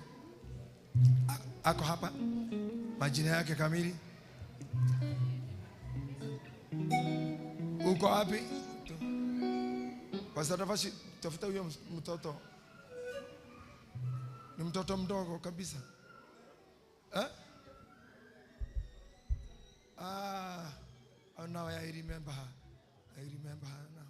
S3: Ako hapa majina yake kamili. Uko wapi? Pastor Tafashi, tafuta huyo mtoto Ni mtoto mdogo kabisa. Oh, now I remember her. I remember her now.